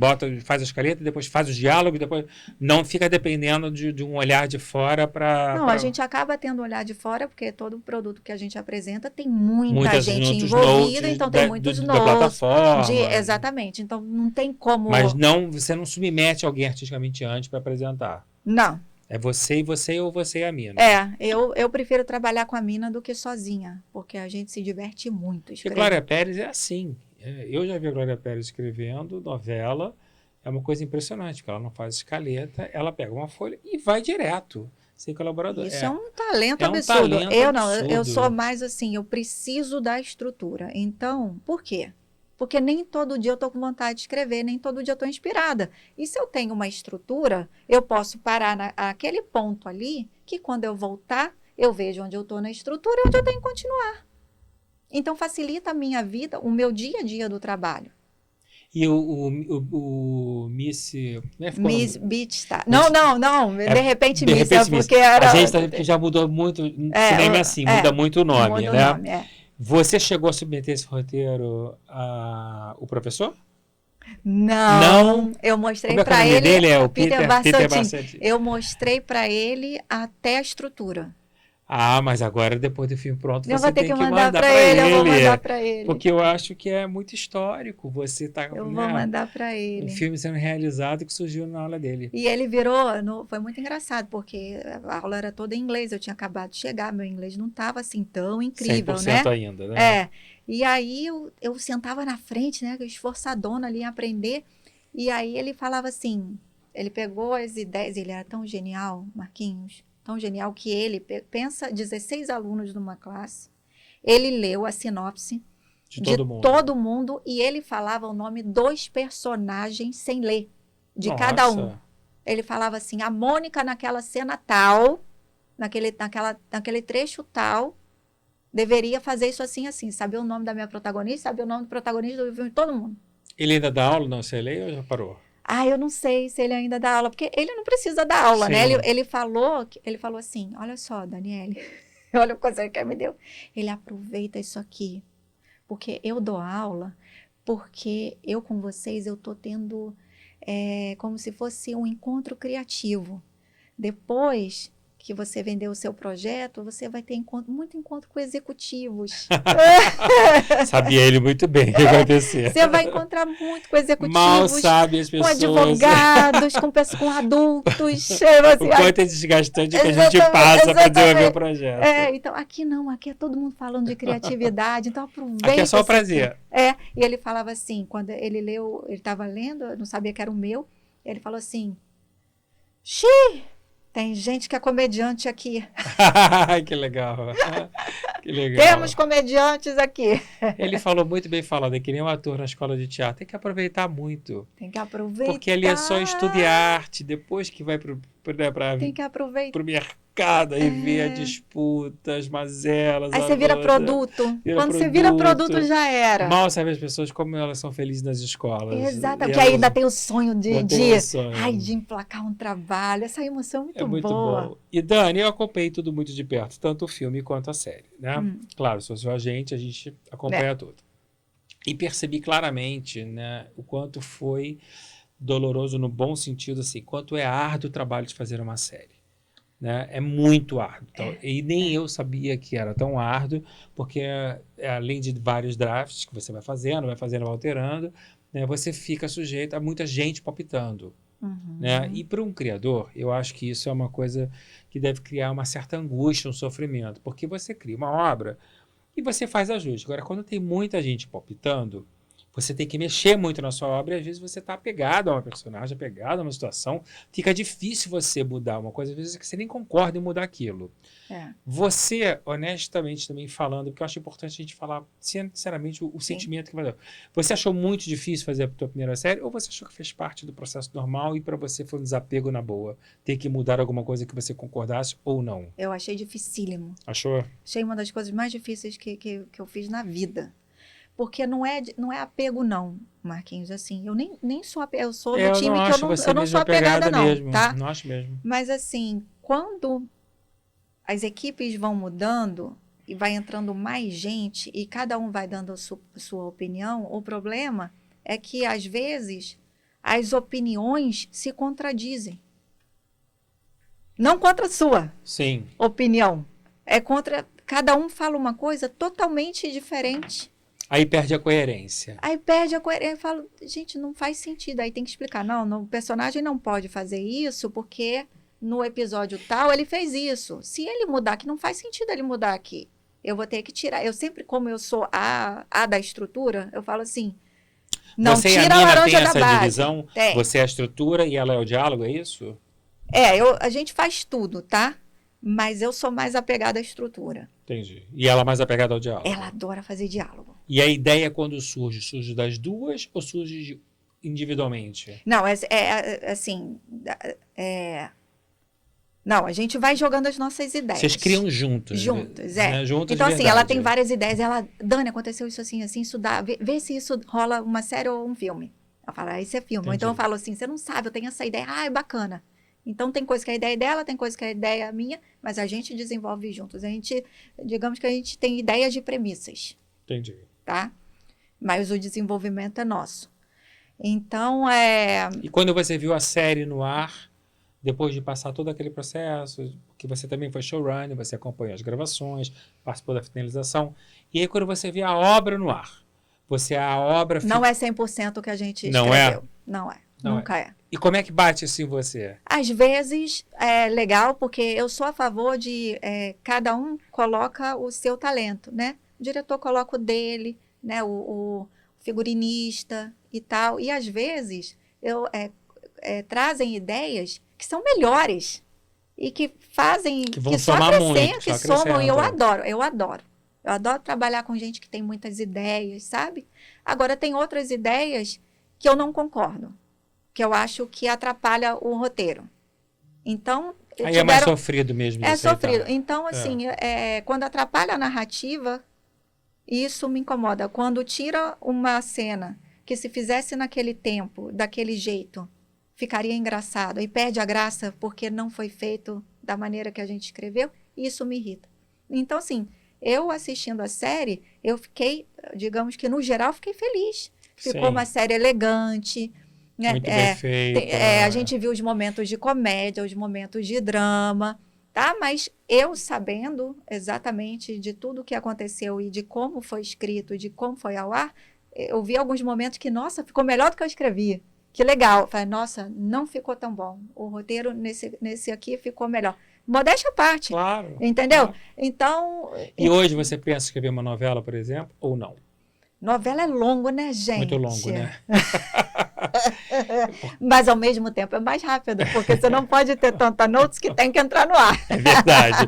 Faz a escaleta, depois faz o diálogo, depois não fica dependendo de um olhar de fora para... Não, a gente acaba tendo um olhar de fora, porque todo produto que a gente apresenta tem muita gente envolvida, então tem muitos notes. Da plataforma. Exatamente, então não tem como... Mas você não submete alguém artisticamente antes para apresentar. Não. É você ou você e a Mina. Eu prefiro trabalhar com a Mina do que sozinha, porque a gente se diverte muito escrevendo. E Glória Pérez é assim. Eu já vi a Glória Pérez escrevendo novela, é uma coisa impressionante, porque ela não faz escaleta, ela pega uma folha e vai direto, sem colaborador. Isso é um talento absurdo. Absurdo. Eu sou mais assim, eu preciso da estrutura. Então, por quê? Porque nem todo dia eu estou com vontade de escrever, nem todo dia eu estou inspirada. E se eu tenho uma estrutura, eu posso parar naquele ponto ali, que quando eu voltar, eu vejo onde eu estou na estrutura e onde eu tenho que continuar. Então, facilita a minha vida, o meu dia a dia do trabalho. E o Miss... Miss Beach Star. Não. De repente Miss. Porque era... A gente já mudou muito, cinema assim, muda muito o nome, muda né? O nome, Você chegou a submeter esse roteiro ao professor? Não. Eu mostrei para ele. Dele é o Peter Bassanti. Eu mostrei para ele até a estrutura. Mas agora, depois do filme pronto, eu você tem que mandar para ele. Eu vou mandar para ele. Porque eu acho que é muito histórico. Você tá, eu vou mandar para ele. Um filme sendo realizado que surgiu na aula dele. E ele virou... Foi muito engraçado, porque a aula era toda em inglês. Eu tinha acabado de chegar, meu inglês não estava assim tão incrível, 100% né? ainda, né? E aí eu sentava na frente, né? Esforçadona ali em aprender. E aí ele falava assim... Ele pegou as ideias... Ele era tão genial, Marquinhos... Tão genial que ele pensa 16 alunos numa classe, ele leu a sinopse de todo mundo e ele falava o nome dos personagens sem ler, de cada um. Ele falava assim, a Mônica naquela cena tal, naquele trecho tal, deveria fazer isso assim, assim, saber o nome da minha protagonista, saber o nome do protagonista do filme, todo mundo. Ele ainda dá aula, não sei ler, ou já parou? Eu não sei se ele ainda dá aula, porque ele não precisa dar aula, né? Ele falou assim, olha só, Daniele, olha o conselho que ele me deu. Ele aproveita isso aqui, porque eu dou aula, porque eu com vocês, eu tô tendo como se fosse um encontro criativo. Depois que você vender o seu projeto, você vai ter muito encontro com executivos. Sabia ele muito bem o que ia acontecer. Você vai encontrar muito com executivos. Mal sabe as pessoas. Com advogados, com adultos. O quanto é desgastante que a gente passa para desenvolver o projeto. Então aqui não, aqui é todo mundo falando de criatividade, então aproveita. Aqui é só o prazer. E ele falava assim, quando ele leu, ele estava lendo, eu não sabia que era o meu, ele falou assim, tem gente que é comediante aqui. Que legal. Que legal. Temos comediantes aqui. Ele falou muito bem falado, é que nem um ator na escola de teatro. Tem que aproveitar muito. Tem que aproveitar. Porque ali é só estudo e arte, depois que vai para tem que aproveitar. Pro mercado. complicado. Aí vê a disputa, as mazelas. Aí você vira produto. Quando você vira produto, já era. Mal sabe as pessoas como elas são felizes nas escolas. Exato, porque aí ainda tem o sonho de emplacar um trabalho. Essa emoção é muito boa. Bom. E Dani, eu acompanhei tudo muito de perto, tanto o filme quanto a série, né? Claro, se fosse a gente acompanha tudo. E percebi claramente, né, o quanto foi doloroso no bom sentido, assim, quanto é árduo o trabalho de fazer uma série. Né? É muito árduo. Então, e nem eu sabia que era tão árduo, porque além de vários drafts que você vai fazendo, vai alterando, né, você fica sujeito a muita gente palpitando. Né? E para um criador, eu acho que isso é uma coisa que deve criar uma certa angústia, um sofrimento, porque você cria uma obra e você faz ajuste. Agora, quando tem muita gente palpitando, você tem que mexer muito na sua obra e às vezes você está apegado a uma personagem, apegado a uma situação. Fica difícil você mudar uma coisa, às vezes que você nem concorda em mudar aquilo. Você, honestamente, também falando, porque eu acho importante a gente falar sinceramente o sentimento que vai dar. Você achou muito difícil fazer a tua primeira série ou você achou que fez parte do processo normal e para você foi um desapego na boa? Ter que mudar alguma coisa que você concordasse ou não? Eu achei dificílimo. Achou? Achei uma das coisas mais difíceis que eu fiz na vida. Porque não é apego, não, Marquinhos. Assim, eu nem sou apegada. Eu sou do time que eu não sou apegada, não. Mesmo, tá? Não acho mesmo. Mas, assim, quando as equipes vão mudando e vai entrando mais gente e cada um vai dando a sua opinião, o problema é que, às vezes, as opiniões se contradizem. Não contra a sua opinião. É contra... Cada um fala uma coisa totalmente diferente. Aí perde a coerência. Eu falo, gente, não faz sentido. Aí tem que explicar. Não, o personagem não pode fazer isso porque no episódio tal ele fez isso. Se ele mudar aqui, não faz sentido ele mudar aqui. Eu vou ter que tirar. Eu sempre, como eu sou a da estrutura, eu falo assim, não você tira a laranja da base. Divisão? Você é a estrutura e ela é o diálogo, é isso? A gente faz tudo, tá? Mas eu sou mais apegada à estrutura. Entendi. E ela mais apegada ao diálogo? Ela adora fazer diálogo. E a ideia quando surge? Surge das duas ou surge individualmente? Não, assim... Não, a gente vai jogando as nossas ideias. Vocês criam juntos. Juntos, né? Juntos então, assim, ela tem várias ideias. Dani, aconteceu isso assim, isso dá. Vê se isso rola uma série ou um filme. Eu falo, isso é filme. Ou então eu falo assim, você não sabe, eu tenho essa ideia. É bacana. Então, tem coisa que é a ideia dela, tem coisa que é a ideia minha, mas a gente desenvolve juntos. Digamos que a gente tem ideias de premissas. Entendi. Tá? Mas o desenvolvimento é nosso. Então, E quando você viu a série no ar, depois de passar todo aquele processo, que você também foi showrunner, você acompanhou as gravações, participou da finalização, e aí quando você vê a obra no ar, a obra... Não é 100% o que a gente não escreveu. Não é. Nunca é. E como é que bate isso em você? Às vezes é legal, porque eu sou a favor de cada um coloca o seu talento, né? O diretor coloca o dele, né? O figurinista e tal. E às vezes trazem ideias que são melhores e que fazem... Que vão somar muito. Que somam, e eu adoro. Eu adoro trabalhar com gente que tem muitas ideias, sabe? Agora, tem outras ideias que eu não concordo, que eu acho que atrapalha o roteiro. Então... Aí é mais sofrido mesmo. É sofrido. Então, assim, quando atrapalha a narrativa, isso me incomoda. Quando tira uma cena que se fizesse naquele tempo, daquele jeito, ficaria engraçado, e perde a graça porque não foi feito da maneira que a gente escreveu, isso me irrita. Então, assim, eu assistindo a série, eu fiquei, digamos que no geral, fiquei feliz. Ficou uma série elegante, né? Muito bem feita. A gente viu os momentos de comédia, os momentos de drama, tá? Mas eu sabendo exatamente de tudo o que aconteceu e de como foi escrito, de como foi ao ar, eu vi alguns momentos que, nossa, ficou melhor do que eu escrevi. Que legal. Eu falei, nossa, não ficou tão bom. O roteiro nesse aqui ficou melhor. Modéstia à parte. Claro. Entendeu? Claro. Então... E hoje você pensa em escrever uma novela, por exemplo, ou não? Novela é longo, né, gente? Muito longo, né? Mas, ao mesmo tempo, é mais rápido, porque você não pode ter tanta notes que tem que entrar no ar. É verdade.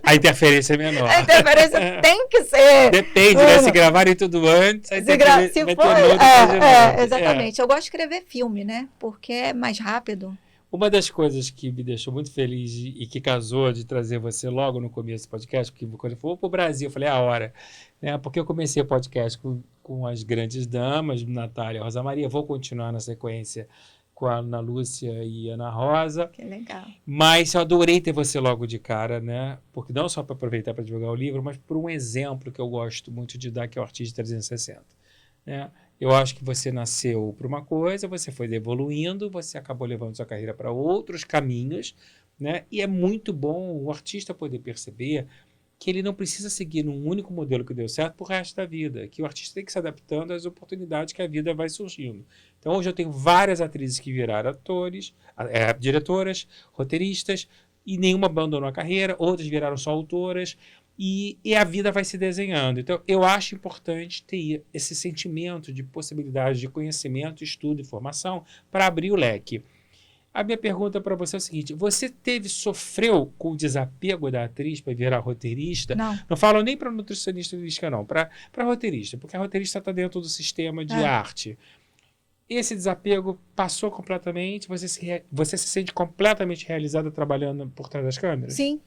A interferência é menor. A interferência tem que ser... Depende, né? Se gravarem tudo antes, aí vai ter notes. Exatamente. Eu gosto de escrever filme, né? Porque é mais rápido. Uma das coisas que me deixou muito feliz e que casou de trazer você logo no começo do podcast, porque quando eu fui para o Brasil, eu falei, é a hora. Né? Porque eu comecei o podcast com as grandes damas, Natália e Rosa Maria, vou continuar na sequência com a Ana Lúcia e Ana Rosa. Que legal. Mas eu adorei ter você logo de cara, né? Porque não só para aproveitar para divulgar o livro, mas por um exemplo que eu gosto muito de dar, que é o Artista 360. Né? Eu acho que você nasceu para uma coisa, você foi evoluindo, você acabou levando sua carreira para outros caminhos, né? E é muito bom o artista poder perceber que ele não precisa seguir num único modelo que deu certo pro resto da vida, que o artista tem que se adaptando às oportunidades que a vida vai surgindo. Então hoje eu tenho várias atrizes que viraram atores, diretoras, roteiristas, e nenhuma abandonou a carreira, outras viraram só autoras, e a vida vai se desenhando. Então, eu acho importante ter esse sentimento de possibilidade de conhecimento, estudo e formação para abrir o leque. A minha pergunta para você é o seguinte, você sofreu com o desapego da atriz para virar roteirista? Não. Não falo nem para nutricionista não, para roteirista, porque a roteirista está dentro do sistema de arte. Esse desapego passou completamente? Você se sente completamente realizada trabalhando por trás das câmeras? Sim.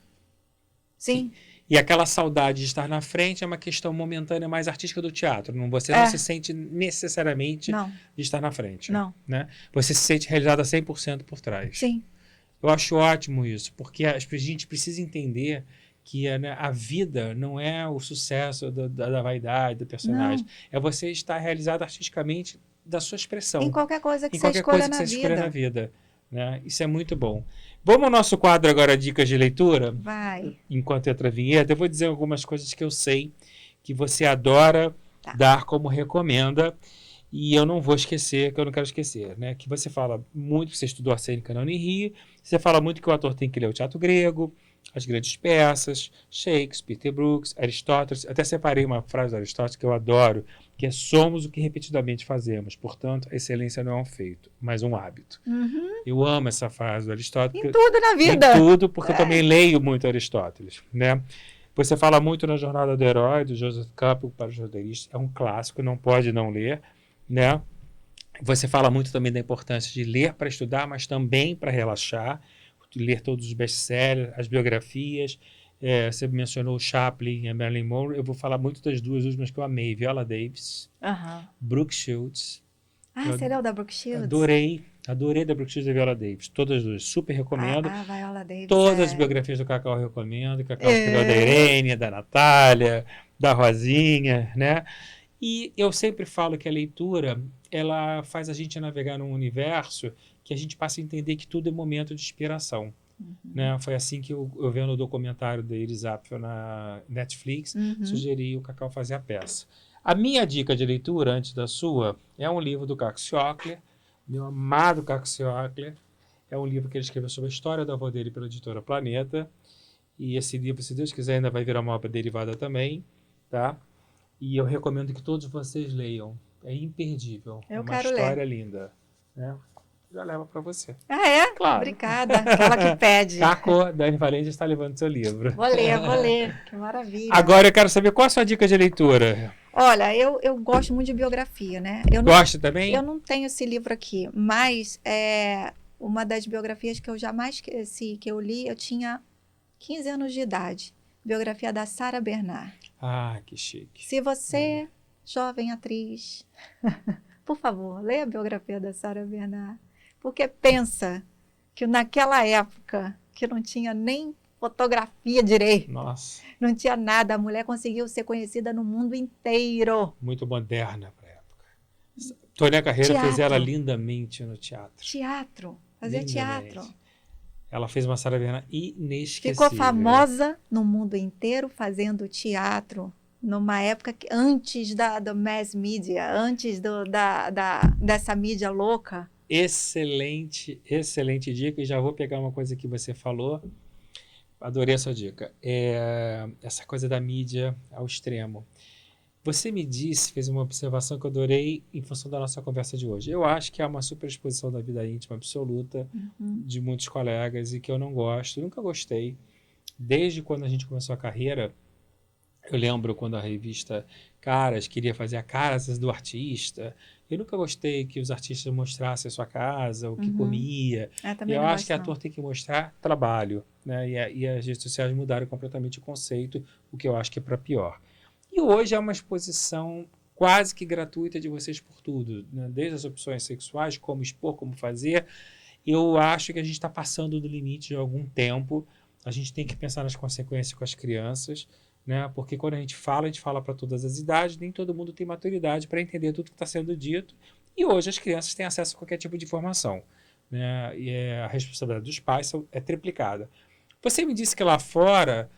Sim. E aquela saudade de estar na frente é uma questão momentânea mais artística do teatro. Você não se sente necessariamente de estar na frente. Não. Né? Você se sente realizada 100% por trás. Sim. Eu acho ótimo isso, porque a gente precisa entender que a vida não é o sucesso da vaidade, do personagem. Não. É você estar realizado artisticamente da sua expressão. Em qualquer coisa que você escolha na vida. Né? Isso é muito bom. Vamos ao nosso quadro agora, Dicas de Leitura? Vai. Enquanto entra a vinheta, eu vou dizer algumas coisas que eu sei que você adora dar como recomenda e eu não vou esquecer, que eu não quero esquecer. Né? Que você fala muito que você estudou a cênica na Unirio, você fala muito que o ator tem que ler o teatro grego, as grandes peças, Shakespeare, Peter Brooks, Aristóteles. Até separei uma frase do Aristóteles que eu adoro, que é: somos o que repetidamente fazemos, portanto, a excelência não é um feito, mas um hábito. Uhum. Eu amo essa frase do Aristóteles. Em tudo na vida. Em tudo, porque eu também leio muito Aristóteles. Né? Você fala muito na Jornada do Herói, do Joseph Campbell para os roteiristas. É um clássico, não pode não ler. Né? Você fala muito também da importância de ler para estudar, mas também para relaxar. Ler todos os best-sellers, as biografias. Você mencionou o Chaplin e a Marilyn Monroe. Eu vou falar muito das duas últimas que eu amei. Viola Davis, Brooke Shields. Você leu da Brooke Shields? Adorei da Brooke Shields e da Viola Davis. Todas as duas, super recomendo. Viola Davis. Todas as biografias do Cacau eu recomendo. Cacau escreveu da Irene, da Natália, da Rosinha, né? E eu sempre falo que a leitura, ela faz a gente navegar num universo que a gente passa a entender que tudo é momento de inspiração. Né? Foi assim que eu vendo o documentário da Iris Apfel na Netflix, sugeri o Cacau fazer a peça. A minha dica de leitura, antes da sua, é um livro do Caco Ciocler, meu amado Caco Ciocler. É um livro que ele escreveu sobre a história da avó dele pela editora Planeta. E esse livro, se Deus quiser, ainda vai virar uma obra derivada também. Tá? E eu recomendo que todos vocês leiam. É imperdível. É uma história linda. Né? Já leva para você. Ah, é? Claro. Obrigada. Aquela que pede. Caco, Dani Valente está levando seu livro. Vou ler. Que maravilha. Agora eu quero saber qual a sua dica de leitura. Olha, eu gosto muito de biografia, né? Gosta também? Eu não tenho esse livro aqui, mas uma das biografias que eu jamais esqueci, que eu li, eu tinha 15 anos de idade. Biografia da Sarah Bernard. Ah, que chique. Se você, jovem atriz, por favor, leia a biografia da Sarah Bernard. Porque pensa que naquela época, que não tinha nem fotografia direito, não tinha nada, a mulher conseguiu ser conhecida no mundo inteiro. Muito moderna para a época. Tônia Carreira fez ela lindamente no teatro. Fazia teatro. Ela fez uma Sarah Bernard inesquecível. Ficou famosa no mundo inteiro fazendo teatro, numa época que, antes do mass media, antes dessa mídia louca. Excelente dica. E já vou pegar uma coisa que você falou. Adorei a sua dica. Essa coisa da mídia ao extremo. Você me disse, fez uma observação que eu adorei em função da nossa conversa de hoje. Eu acho que há uma superexposição da vida íntima absoluta de muitos colegas e que eu não gosto, nunca gostei. Desde quando a gente começou a carreira, eu lembro quando a revista Caras queria fazer a Caras do artista, Eu nunca gostei que os artistas mostrassem a sua casa, o que Uhum. comia. Também Eu não acho gosto, que não. ator tem que mostrar trabalho, né? E as redes sociais mudaram completamente o conceito, o que eu acho que é para pior. E hoje é uma exposição quase que gratuita de você expor tudo, né? Desde as opções sexuais, como expor, como fazer. Eu acho que a gente está passando do limite de algum tempo. A gente tem que pensar nas consequências com as crianças, né? Porque quando a gente fala para todas as idades, nem todo mundo tem maturidade para entender tudo que está sendo dito. E hoje as crianças têm acesso a qualquer tipo de informação, né? E a responsabilidade dos pais é triplicada. Você me disse que lá fora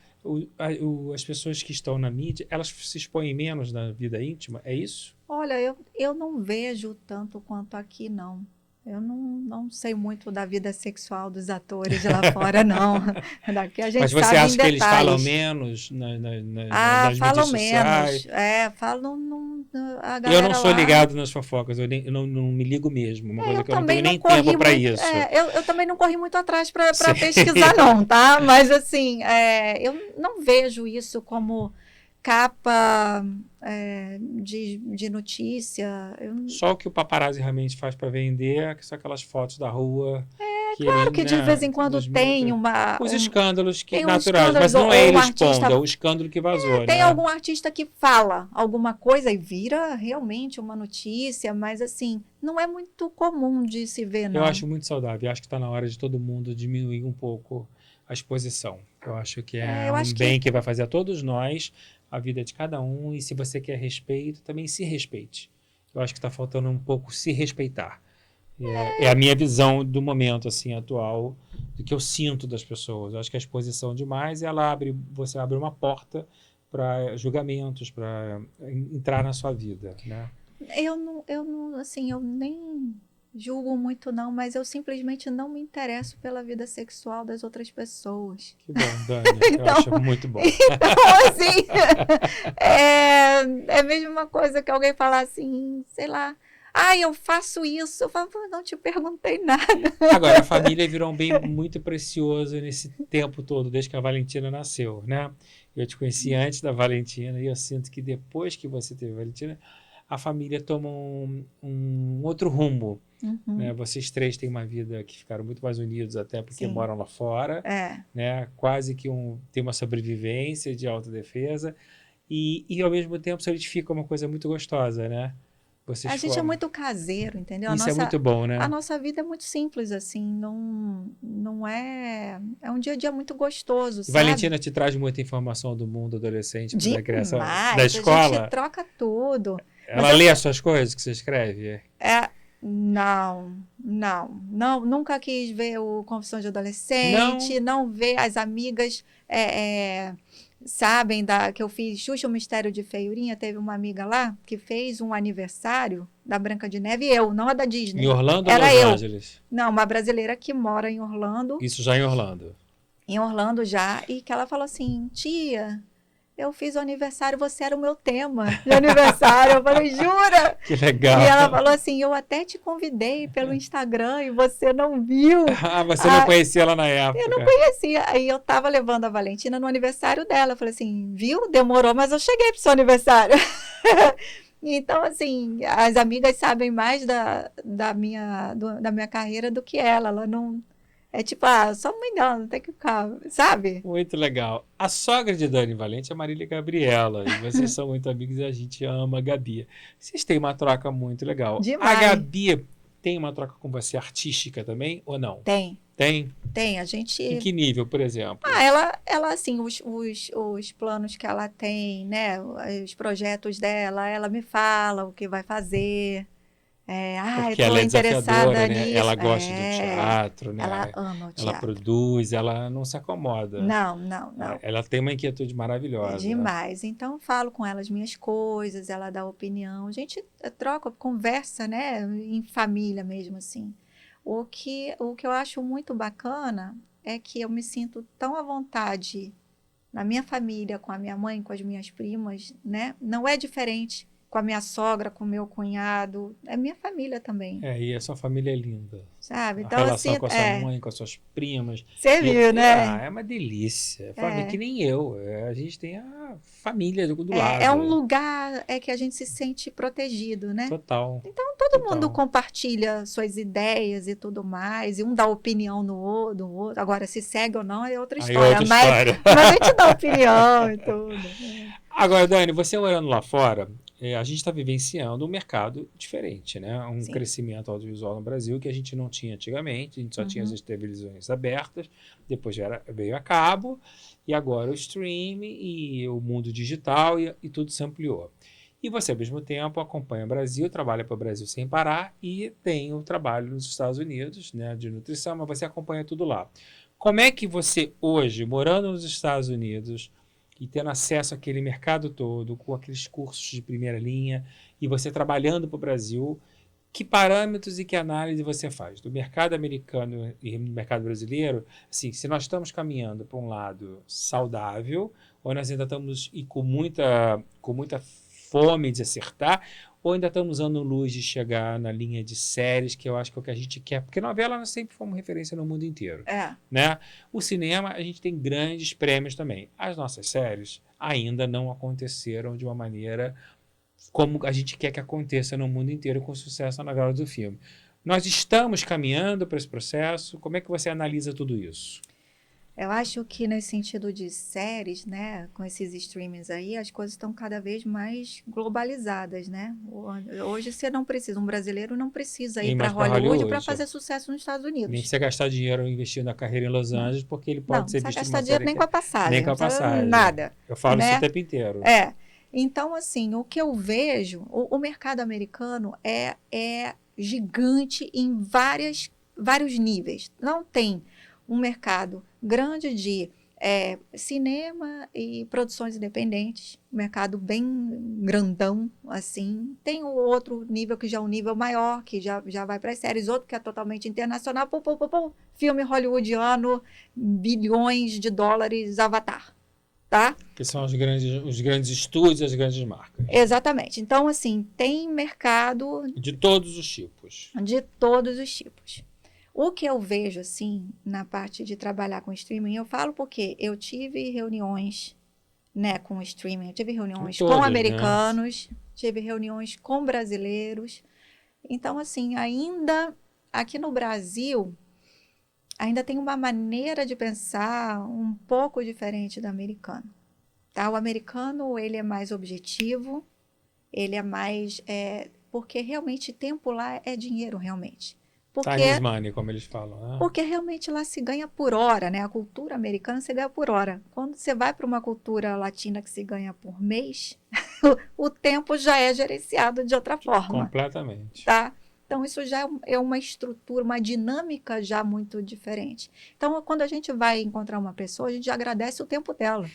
as pessoas que estão na mídia, elas se expõem menos na vida íntima, é isso? Olha, eu não vejo tanto quanto aqui, não. Eu não sei muito da vida sexual dos atores de lá fora, não. Daqui a gente Mas você sabe em acha que eles falam detalhes. menos nas mídias Falam sociais? menos. Falam, a Eu não galera sou lá. ligado nas fofocas, eu não me ligo mesmo. Uma coisa Eu que eu não tenho também não nem tempo corri para muito. isso. Eu também não corri muito atrás para Sim. pesquisar, não, tá? Mas assim, eu não vejo isso como capa de notícia. Só o que o paparazzi realmente faz para vender, que são aquelas fotos da rua que Claro ele, que de né, vez em quando os escândalos tem um naturais, mas escândalo não é ou ele um artista. expondo, é o escândalo que vazou, Tem né? algum artista que fala alguma coisa e vira realmente uma notícia, mas assim, não é muito comum de se ver, Eu não. acho muito saudável. Eu acho que está na hora de todo mundo diminuir um pouco a exposição. Eu acho que é Eu um acho bem que que vai fazer a todos nós, a vida de cada um. E se você quer respeito, também se respeite. Eu acho que está faltando um pouco se respeitar. É a minha visão do momento assim atual, do que eu sinto das pessoas. Eu acho que a exposição demais, você abre uma porta para julgamentos, para entrar na sua vida, né? assim, eu nem julgo muito não, mas eu simplesmente não me interesso pela vida sexual das outras pessoas. Que bom, Dani. Eu Então, acho muito bom. então assim, é a mesma coisa que alguém falar assim, sei lá, eu faço isso. Eu falo, não te perguntei nada. Agora, a família virou um bem muito precioso nesse tempo todo, desde que a Valentina nasceu, né? Eu te conheci antes da Valentina e eu sinto que depois que você teve a Valentina, a família toma um outro rumo, né? Vocês três têm uma vida que ficaram muito mais unidos até porque Sim. moram lá fora, né? Quase que tem uma sobrevivência de autodefesa e ao mesmo tempo solidifica uma coisa muito gostosa, né? A gente é muito caseiro, entendeu? Isso é muito bom, né? A nossa vida é muito simples, assim, não é... É um dia a dia muito gostoso, sabe? Valentina te traz muita informação do mundo adolescente da criação da A escola? gente troca tudo. Ela lê as suas coisas que você escreve? Nunca quis ver o Confissões de Adolescente, não ver as amigas... sabem que eu fiz Xuxa, o Mistério de Feiurinha, teve uma amiga lá que fez um aniversário da Branca de Neve, não a da Disney. Em Orlando era ou Los eu. Angeles? Não, uma brasileira que mora em Orlando. Isso já em Orlando. Em Orlando já, e que ela falou assim, tia, eu fiz o aniversário, você era o meu tema de aniversário. Eu falei, jura? Que legal. E ela falou assim, eu até te convidei pelo Instagram e você não viu. Você não conhecia ela na época. Eu não conhecia. Aí eu tava levando a Valentina no aniversário dela. Eu falei assim, viu? Demorou, mas eu cheguei pro seu aniversário. Então, assim, as amigas sabem mais da minha carreira do que ela. Ela não... É tipo, só mãe dela, não tem que ficar, sabe? Muito legal. A sogra de Dani Valente é a Marília Gabriela. E vocês são muito amigos e a gente ama a Gabi. Vocês têm uma troca muito legal. Demais. A Gabi tem uma troca com você artística também ou não? Tem. Tem? A gente... Em que nível, por exemplo? Ela assim, os planos que ela tem, né? Os projetos dela, ela me fala o que vai fazer. Porque eu tô ela é interessada desafiadora, né? nisso. Ela gosta do teatro, né? Ela ama o teatro. Ela produz, ela não se acomoda. Não. Ela tem uma inquietude maravilhosa. Demais. Então, eu falo com ela as minhas coisas, ela dá opinião. A gente troca, conversa, né? Em família mesmo, assim. O que eu acho muito bacana é que eu me sinto tão à vontade na minha família, com a minha mãe, com as minhas primas, né? Não é diferente com a minha sogra, com o meu cunhado. É minha família também, E a sua família é linda. sabe? A Então, relação assim, com a sua mãe, com as suas primas. você viu, né? É uma delícia. Família que nem eu. A gente tem a família do lado. É um lugar que a gente se sente protegido, né? Total. Então, todo mundo compartilha suas ideias e tudo mais, e um dá opinião no outro. Agora, se segue ou não é outra história. Mas a gente dá opinião e tudo. Agora, Dani, você morando lá fora, a gente está vivenciando um mercado diferente, né? Um crescimento audiovisual no Brasil que a gente não tinha antigamente, a gente só tinha as televisões abertas, depois veio a cabo, e agora o streaming e o mundo digital e tudo se ampliou. E você, ao mesmo tempo, acompanha o Brasil, trabalha para o Brasil sem parar e tem o trabalho nos Estados Unidos, né, de nutrição, mas você acompanha tudo lá. Como é que você hoje, morando nos Estados Unidos e tendo acesso àquele mercado todo, com aqueles cursos de primeira linha, e você trabalhando para o Brasil, que parâmetros e que análise você faz do mercado americano e do mercado brasileiro? Assim, se nós estamos caminhando para um lado saudável, ou nós ainda estamos com muita fome de acertar, ou ainda estamos usando luz de chegar na linha de séries, que eu acho que é o que a gente quer, porque novela nós sempre fomos referência no mundo inteiro. Né? O cinema, a gente tem grandes prêmios também. As nossas séries ainda não aconteceram de uma maneira como a gente quer que aconteça no mundo inteiro com sucesso na hora do filme. Nós estamos caminhando para esse processo? Como é que você analisa tudo isso? Eu acho que nesse sentido de séries, né, com esses streamings aí, as coisas estão cada vez mais globalizadas, né? Hoje você não precisa, um brasileiro não precisa ir para Hollywood para fazer sucesso nos Estados Unidos. Nem precisa gastar dinheiro investindo na carreira em Los Angeles, porque ele pode ser visto numa série. Não precisa gastar dinheiro nem com a passagem. Nem com a passagem. Nada. Eu falo isso o tempo inteiro. Então, assim, o que eu vejo, o mercado americano é gigante em vários níveis. Não tem um mercado grande de cinema e produções independentes, um mercado bem grandão, assim. Tem o outro nível que já é um nível maior, que já vai para as séries, outro que é totalmente internacional, filme hollywoodiano, bilhões de dólares, Avatar, tá? Que são os grandes estúdios, as grandes marcas. Exatamente. Então, assim, tem mercado... De todos os tipos. De todos os tipos. O que eu vejo, assim, na parte de trabalhar com streaming, eu falo porque eu tive reuniões, né, com streaming, eu tive reuniões com americanos, tive reuniões com brasileiros. Então, assim, ainda aqui no Brasil, ainda tem uma maneira de pensar um pouco diferente do americano. Tá? O americano, ele é mais objetivo, ele é mais... porque realmente tempo lá é dinheiro, realmente. Time money, como eles falam. Né? Porque realmente lá se ganha por hora, né? A cultura americana se ganha por hora. Quando você vai para uma cultura latina que se ganha por mês, o tempo já é gerenciado de outra forma. Completamente. Tá? Então, isso já é uma estrutura, uma dinâmica já muito diferente. Então, quando a gente vai encontrar uma pessoa, a gente agradece o tempo dela.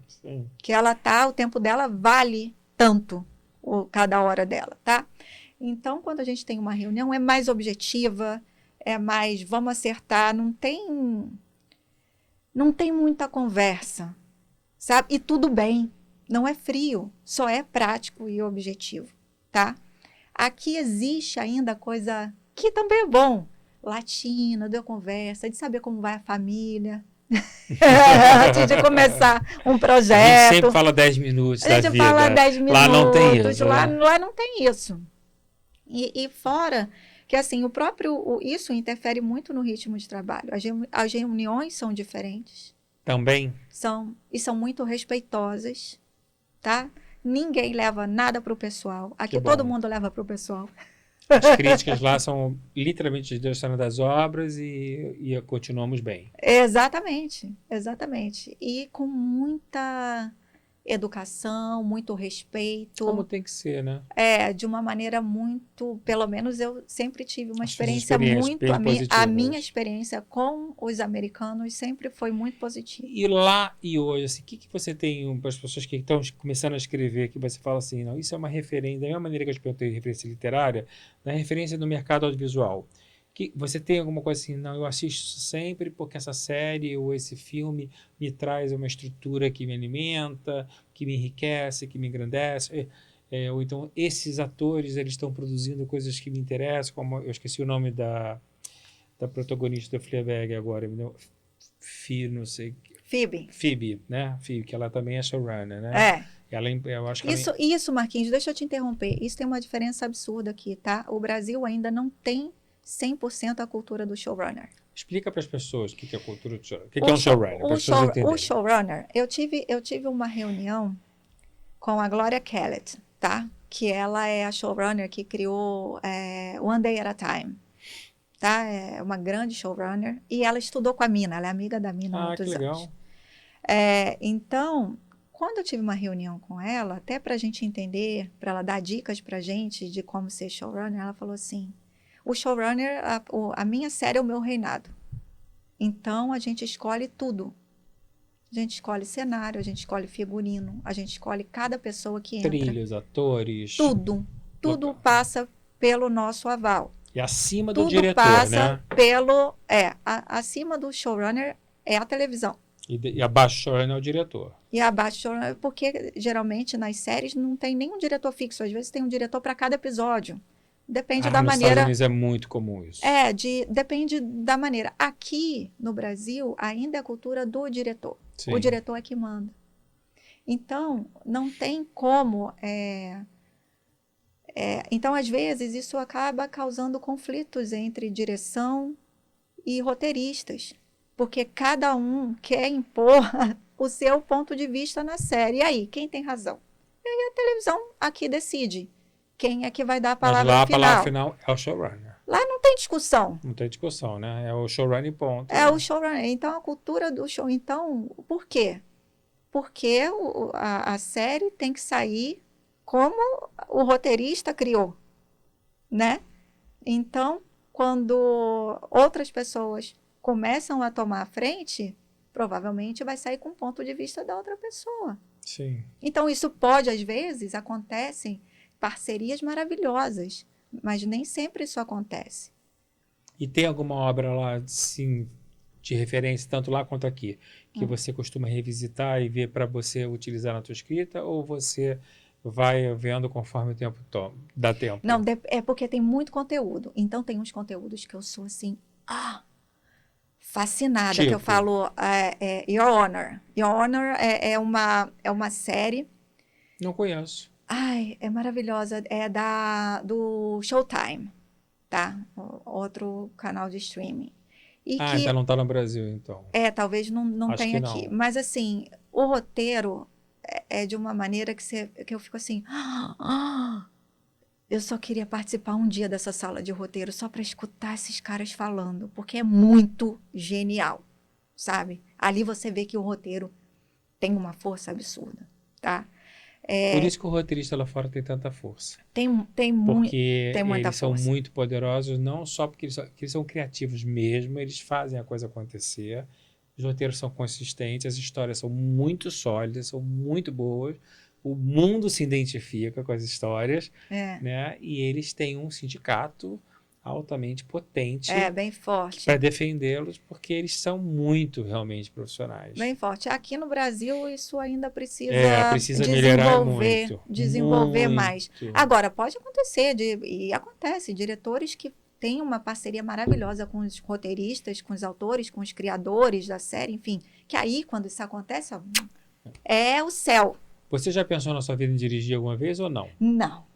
Sim. Que ela o tempo dela vale tanto, cada hora dela, tá? Então, quando a gente tem uma reunião, é mais objetiva, é mais, vamos acertar, não tem muita conversa, sabe? E tudo bem, não é frio, só é prático e objetivo, tá? Aqui existe ainda coisa que também é bom, latina, deu conversa, de saber como vai a família, antes de começar um projeto. A gente sempre fala 10 minutos da vida. A gente fala 10 minutos. Lá não tem isso. Lá não tem isso. E fora que, assim, isso interfere muito no ritmo de trabalho. As reuniões são diferentes. Também? São muito respeitosas, tá? Ninguém leva nada para o pessoal. Aqui todo mundo leva para o pessoal. As críticas lá são literalmente direcionadas das obras e continuamos bem. Exatamente. E com muita educação, muito respeito. Como tem que ser, né? De uma maneira muito... Pelo menos eu sempre tive uma experiência muito... A minha experiência com os americanos sempre foi muito positiva. E lá e hoje, assim, o que você tem para as pessoas que estão começando a escrever, que você fala assim, não, isso é uma referência, da mesma maneira que eu te perguntei referência literária, na referência do mercado audiovisual. Que você tem alguma coisa assim, não, eu assisto sempre porque essa série ou esse filme me traz uma estrutura que me alimenta, que me enriquece, que me engrandece. Ou então esses atores, eles estão produzindo coisas que me interessam, como eu esqueci o nome da protagonista do Fleabag agora, não sei, Phoebe, né? Phoebe, que ela também é showrunner, né? Eu acho que isso, Marquinhos, deixa eu te interromper. Isso tem uma diferença absurda aqui, tá? O Brasil ainda não tem 100% a cultura do showrunner. Explica para as pessoas o que é a cultura do showrunner. O que é um showrunner? O showrunner, eu tive uma reunião com a Gloria Kellett, tá? Que ela é a showrunner que criou One Day at a Time. Tá? É uma grande showrunner. E ela estudou com a Mina, ela é amiga da Mina há muitos anos. Então, quando eu tive uma reunião com ela, até para a gente entender, para ela dar dicas para a gente de como ser showrunner, ela falou assim, o showrunner, a minha série é o meu reinado. Então, a gente escolhe tudo. A gente escolhe cenário, a gente escolhe figurino, a gente escolhe cada pessoa que entra. Trilhos, atores. Tudo passa pelo nosso aval. E acima do tudo diretor, passa né? pelo... acima do showrunner é a televisão. E abaixo do showrunner é o diretor. E abaixo do showrunner, porque geralmente nas séries não tem nenhum diretor fixo. Às vezes tem um diretor para cada episódio. Depende da nos maneira... Estados Unidos é muito comum isso. Depende da maneira. Aqui no Brasil ainda é a cultura do diretor. Sim. O diretor é que manda. Então, não tem como... então, às vezes, isso acaba causando conflitos entre direção e roteiristas, porque cada um quer impor o seu ponto de vista na série. E aí, quem tem razão? E aí a televisão aqui decide quem é que vai dar a palavra final. Mas lá a palavra final é o showrunner. Lá não tem discussão. Não tem discussão, né? É o showrunner e ponto. É o showrunner. Então, a cultura do show... Então, por quê? Porque a série tem que sair como o roteirista criou, né? Então, quando outras pessoas começam a tomar a frente, provavelmente vai sair com o ponto de vista da outra pessoa. Sim. Então, isso pode, às vezes, acontecem parcerias maravilhosas, mas nem sempre isso acontece. E tem alguma obra lá, sim, de referência, tanto lá quanto aqui, que você costuma revisitar e ver para você utilizar na tua escrita, ou você vai vendo conforme o tempo dá tempo? Não, é porque tem muito conteúdo. Então, tem uns conteúdos que eu sou assim, fascinada, que eu falo, Your Honor. Your Honor é uma série... Não conheço. Ai, é maravilhosa. É do Showtime, tá? Outro canal de streaming. Então não está no Brasil, então. Talvez não tenha aqui. Não. Mas, assim, o roteiro é de uma maneira que eu fico assim... eu só queria participar um dia dessa sala de roteiro só para escutar esses caras falando, porque é muito genial, sabe? Ali você vê que o roteiro tem uma força absurda, tá? Por isso que o roteirista lá fora tem tanta força. Tem Porque muita eles são força. muito poderosos, não só porque eles são criativos mesmo, eles fazem a coisa acontecer, os roteiros são consistentes, as histórias são muito sólidas, são muito boas, o mundo se identifica com as histórias, né? E eles têm um sindicato altamente potente, bem forte, para defendê-los, porque eles são muito realmente profissionais. Bem forte. Aqui no Brasil isso ainda precisa melhorar muito. Desenvolver mais. Agora, pode acontecer, e acontece, diretores que têm uma parceria maravilhosa com os roteiristas, com os autores, com os criadores da série, enfim, que aí, quando isso acontece, é o céu. Você já pensou na sua vida em dirigir alguma vez ou não?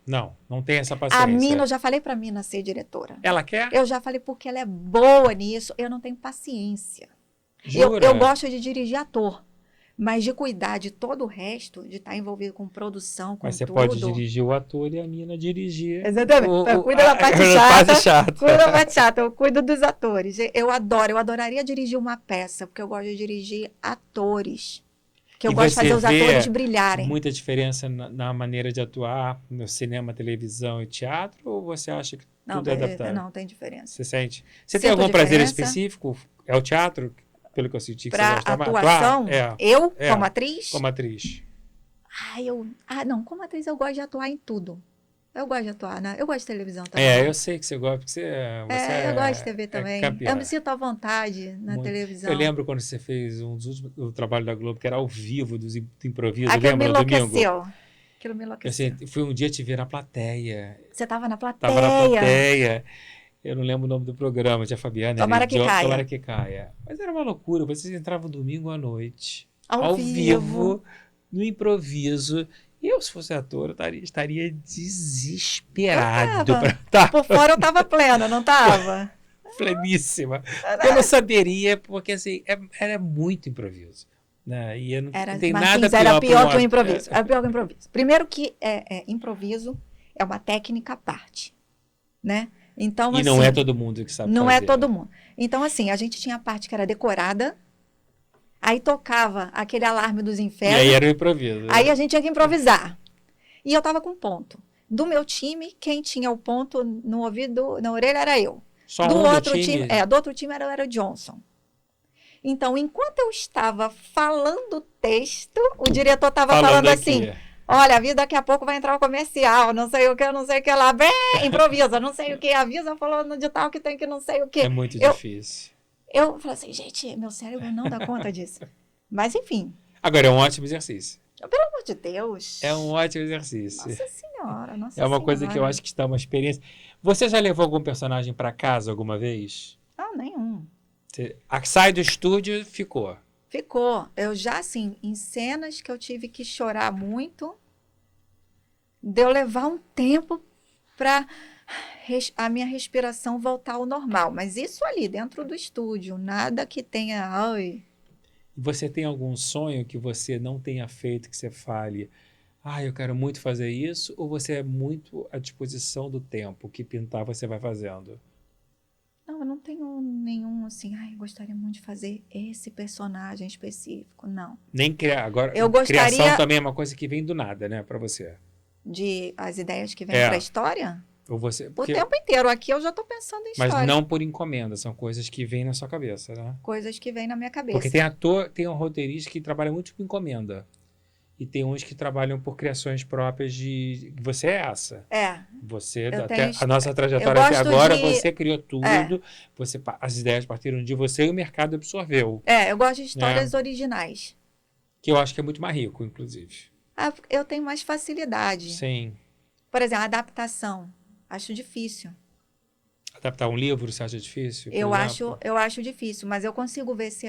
Não tem essa paciência. A Mina, eu já falei pra Mina ser diretora. Ela quer? Eu já falei porque ela é boa nisso, eu não tenho paciência. Jura? Eu gosto de dirigir ator, mas de cuidar de todo o resto, de estar envolvido com produção, com mas você tudo. Pode dirigir o ator e a Mina dirigir. Exatamente. Cuida da parte chata. Cuida da parte chata, eu cuido dos atores. Eu adoraria dirigir uma peça, porque eu gosto de dirigir atores. Que eu gosto de fazer os atores brilharem. Muita diferença na maneira de atuar no cinema, televisão e teatro? Ou você acha que tudo é adaptável? Não, tem diferença. Você sente? Você tem algum prazer específico? É o teatro? Pelo que eu senti que você gosta mais? Atuação? Como atriz? Como atriz. Não, como atriz eu gosto de atuar em tudo. Eu gosto de atuar, né? Eu gosto de televisão também. Eu sei que você gosta, porque eu gosto de TV também. Eu me sinto à vontade na televisão. Eu lembro quando você fez o trabalho da Globo, que era ao vivo, dos improvisos. Aquilo me enlouqueceu. aquilo me Eu enlouqueceu. fui um dia te ver na plateia. Você estava na Tava na plateia. plateia. Eu não lembro o nome do programa, tinha a Fabiana. Tomara que caia. Tomara que caia. Mas era uma loucura. Vocês entravam domingo à noite. Ao vivo. No improviso. Eu, se fosse ator, eu estaria desesperado. Por fora eu tava plena, não tava? Pleníssima. Eu não saberia, porque assim, era muito improviso. Né? E eu não tem Martins, nada era pior que o um improviso. Era pior que o improviso. Primeiro que improviso é uma técnica à parte. Né? Então, e assim, não é todo mundo que sabe não fazer. é todo mundo. Então, assim, a gente tinha a parte que era decorada, aí tocava aquele alarme dos infernos. E aí era o improviso. Aí a gente tinha que improvisar. E eu tava com ponto. Do meu time, quem tinha o ponto no ouvido, na orelha era eu. Só do um outro do time? Do outro time era o Johnson. Então, enquanto eu estava falando o texto, o diretor estava falando assim: olha, daqui a pouco vai entrar o comercial, não sei o que, não sei o que lá. Bem, improvisa, não sei o que, avisa falando de tal que tem que não sei o que. É muito difícil. Eu falei assim, gente, meu cérebro não dá conta disso. Mas, enfim. Agora, é um ótimo exercício. Pelo amor de Deus. É um ótimo exercício. Nossa Senhora, nossa É uma senhora. coisa que eu acho que está uma experiência. Você já levou algum personagem para casa alguma vez? Ah, nenhum. Sai do estúdio, ficou. Ficou. Eu já, assim, em cenas que eu tive que chorar muito, deu levar um tempo para a minha respiração voltar ao normal. Mas isso ali, dentro do estúdio, nada que tenha... Ai. Você tem algum sonho que você não tenha feito, que você fale, eu quero muito fazer isso, ou você é muito à disposição do tempo, que pintar você vai fazendo? Não, eu não tenho nenhum assim, gostaria muito de fazer esse personagem específico, não. Nem criar. Agora, criação criação também é uma coisa que vem do nada, né, para você? As ideias que vêm para a história? Ou você, o tempo inteiro. Aqui eu já estou pensando em história. Mas não por encomenda, são coisas que vêm na sua cabeça, né? Coisas que vêm na minha cabeça. Porque tem um roteirista que trabalha muito por encomenda. E tem uns que trabalham por criações próprias de... Você é essa. Você, a nossa trajetória até agora, você criou tudo. As ideias partiram de você e o mercado absorveu. Eu gosto de histórias originais. Que eu acho que é muito mais rico, inclusive. Eu tenho mais facilidade. Sim. Por exemplo, a adaptação. Acho difícil. Adaptar um livro, você acha difícil? Eu acho difícil, mas eu consigo ver se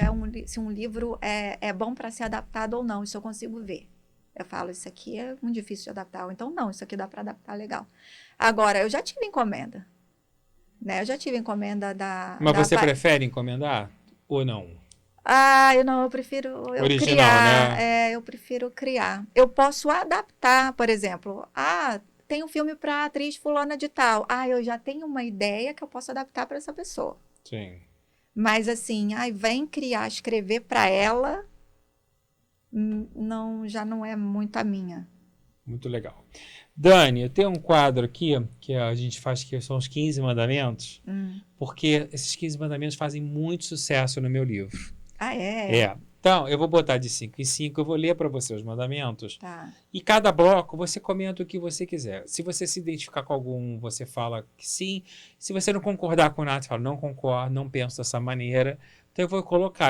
um livro é bom para ser adaptado ou não. Isso eu consigo ver. Eu falo, isso aqui é muito difícil de adaptar. Ou então, não, isso aqui dá para adaptar legal. Agora, eu já tive encomenda. Né? Eu já tive encomenda da... Mas você prefere encomendar ou não? Eu prefiro original, criar. Né? Eu prefiro criar. Eu posso adaptar, por exemplo. Tem um filme para atriz fulana de tal. Eu já tenho uma ideia que eu posso adaptar para essa pessoa. Sim. Mas assim, vem escrever para ela, já não é muito a minha. Muito legal. Dani, eu tenho um quadro aqui que a gente faz, que são os 15 mandamentos, porque esses 15 mandamentos fazem muito sucesso no meu livro. É? Então, eu vou botar de 5 em 5, eu vou ler para você os mandamentos. Tá. E cada bloco, você comenta o que você quiser. Se você se identificar com algum, você fala que sim. Se você não concordar com nada, você fala, não concordo, não penso dessa maneira. Então,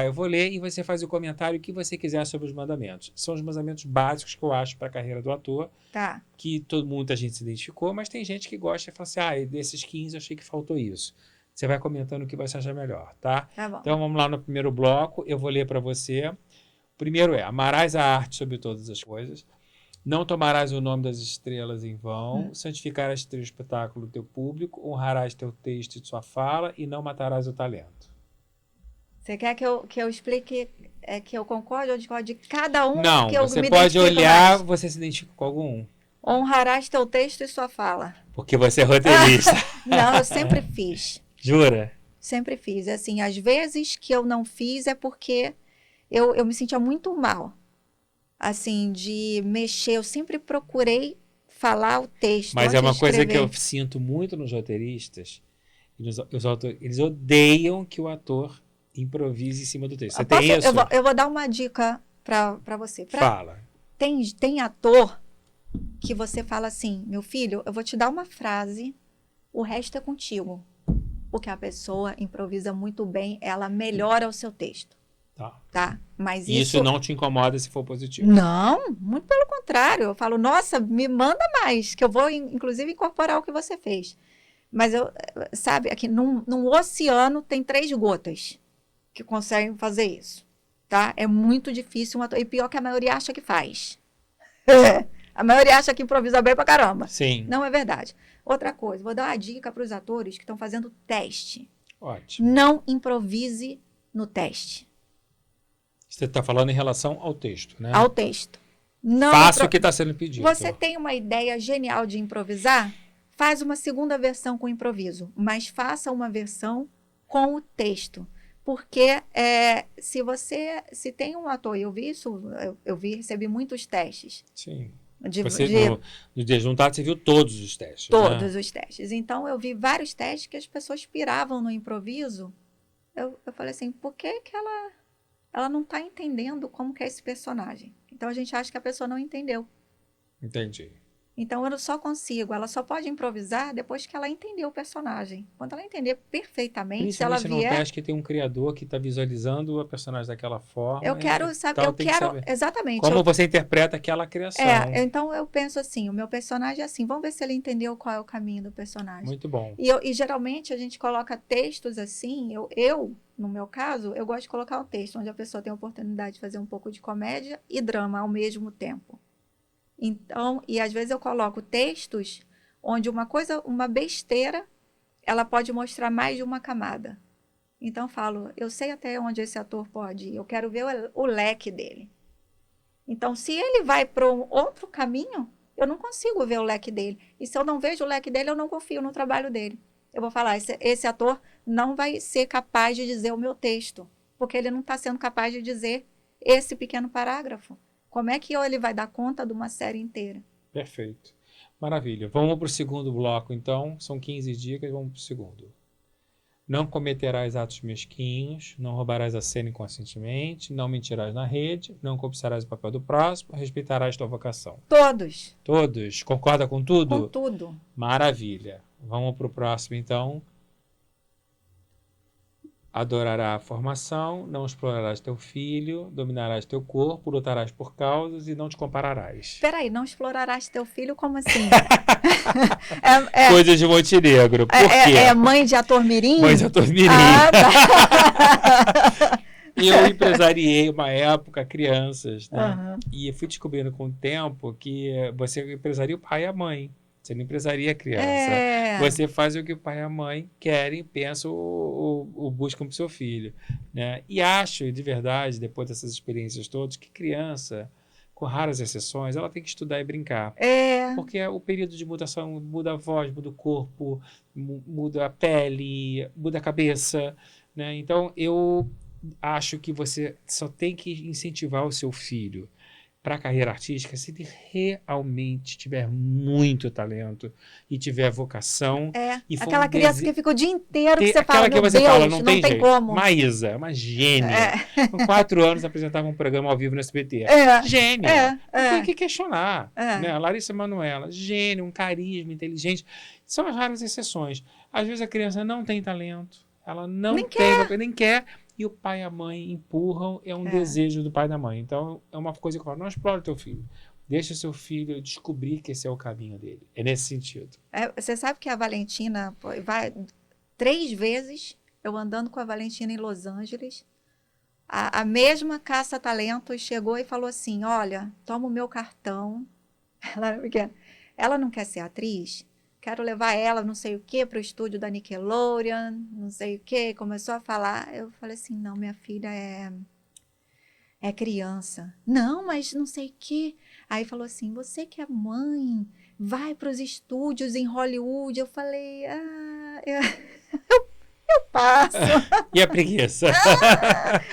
eu vou ler e você faz o comentário que você quiser sobre os mandamentos. São os mandamentos básicos que eu acho para a carreira do ator, que muita gente se identificou, mas tem gente que gosta e fala assim, desses 15 eu achei que faltou isso. Você vai comentando o que você achar melhor, tá? Tá bom. Então, vamos lá no primeiro bloco. Eu vou ler para você. O primeiro amarás a arte sobre todas as coisas. Não tomarás o nome das estrelas em vão. Santificarás teu espetáculo, teu público. Honrarás teu texto e sua fala. E não matarás o talento. Você quer que eu explique, que eu concorde ou discorde de cada um? Não, que eu você me pode olhar, mais? você se identifica com algum? Honrarás teu texto e sua fala. Porque você é roteirista. Não, eu sempre fiz. Jura? Sempre fiz. Assim, às vezes que eu não fiz é porque eu me sentia muito mal. Assim, de mexer. Eu sempre procurei falar o texto. Mas é uma coisa que eu sinto muito nos roteiristas. Eles odeiam que o ator improvise em cima do texto. Você tem isso? Eu vou dar uma dica para você. Fala. Tem ator que você fala assim, meu filho, eu vou te dar uma frase, o resto é contigo. Porque a pessoa improvisa muito bem, ela melhora o seu texto. Tá? Mas E isso não te incomoda se for positivo? Não, muito pelo contrário. Eu falo, nossa, me manda mais, que eu vou, inclusive, incorporar o que você fez. Mas, sabe, aqui num oceano tem 3 gotas que conseguem fazer isso, tá? É muito difícil, e pior que a maioria acha que faz. A maioria acha que improvisa bem pra caramba. Sim. Não é verdade. Outra coisa, vou dar uma dica para os atores que estão fazendo teste. Ótimo. Não improvise no teste. Você está falando em relação ao texto, né? Ao texto. Não Faça o que está sendo pedido. Você tem uma ideia genial de improvisar? Faz uma segunda versão com improviso, mas faça uma versão com o texto. Porque se tem um ator, eu vi isso, recebi muitos testes. Sim. No Desjuntado, você viu todos os testes, todos, né? Os testes. Então, eu vi vários testes que as pessoas piravam no improviso. Eu falei assim, por que ela não está entendendo como que é esse personagem? Então, a gente acha que a pessoa não entendeu. Entendi. Então, ela só pode improvisar depois que ela entendeu o personagem. Quando ela entender perfeitamente, se ela Principalmente num teste que tem um criador que está visualizando a personagem daquela forma. Eu quero saber, exatamente. Como você interpreta aquela criação. Então eu penso assim, o meu personagem é assim, vamos ver se ele entendeu qual é o caminho do personagem. Muito bom. E geralmente a gente coloca textos assim, no meu caso, eu gosto de colocar um texto onde a pessoa tem a oportunidade de fazer um pouco de comédia e drama ao mesmo tempo. Então, e às vezes eu coloco textos onde uma besteira, ela pode mostrar mais de uma camada. Então eu falo, eu sei até onde esse ator pode ir, eu quero ver o leque dele. Então, se ele vai para um outro caminho, eu não consigo ver o leque dele. E se eu não vejo o leque dele, eu não confio no trabalho dele. Eu vou falar, esse ator não vai ser capaz de dizer o meu texto, porque ele não está sendo capaz de dizer esse pequeno parágrafo. Como é que ele vai dar conta de uma série inteira? Perfeito. Maravilha. Vamos para o segundo bloco, então. São 15 dicas, vamos para o segundo. Não cometerás atos mesquinhos, não roubarás a cena inconscientemente, não mentirás na rede, não cobiçarás o papel do próximo, respeitarás tua vocação. Todos. Todos? Concorda com tudo? Com tudo. Maravilha. Vamos para o próximo, então. Adorará a formação, não explorarás teu filho, dominarás teu corpo, lutarás por causas e não te compararás. Peraí, não explorarás teu filho? Como assim? Coisas de Montenegro. Por quê? É mãe de ator mirim? Mãe de ator mirim. Tá. Eu empresariei uma época crianças, né? Uhum. E fui descobrindo com o tempo que você empresaria o pai e a mãe. Você não empresaria a criança. Você faz o que o pai e a mãe querem, pensam ou buscam para o seu filho. Né? E acho, de verdade, depois dessas experiências todas, que criança, com raras exceções, ela tem que estudar e brincar. Porque o período de mutação muda a voz, muda o corpo, muda a pele, muda a cabeça. Né? Então, eu acho que você só tem que incentivar o seu filho para a carreira artística se ele realmente tiver muito talento e tiver vocação. E aquela criança que fica o dia inteiro que você fala, aquela que você Deus, fala, não tem jeito. como. Maísa, é uma gênia. Com 4 anos apresentava um programa ao vivo no SBT. Gênia. Tem que questionar. Né? Larissa Manoela, gênio, um carisma, inteligente. São as raras exceções. Às vezes a criança não tem talento, ela nem quer. E o pai e a mãe empurram, é um desejo do pai e da mãe. Então, é uma coisa que eu falo, não explore o teu filho. Deixa o seu filho descobrir que esse é o caminho dele. É nesse sentido. Você sabe que a Valentina, 3 vezes, eu andando com a Valentina em Los Angeles, a mesma caça-talentos chegou e falou assim, olha, toma o meu cartão. Ela não quer ser atriz? Quero levar ela, não sei o quê, para o estúdio da Nickelodeon, não sei o quê. Começou a falar. Eu falei assim, não, minha filha é criança. Não, mas não sei o quê. Aí falou assim, você que é mãe, vai para os estúdios em Hollywood. Eu falei, eu passo. E a preguiça?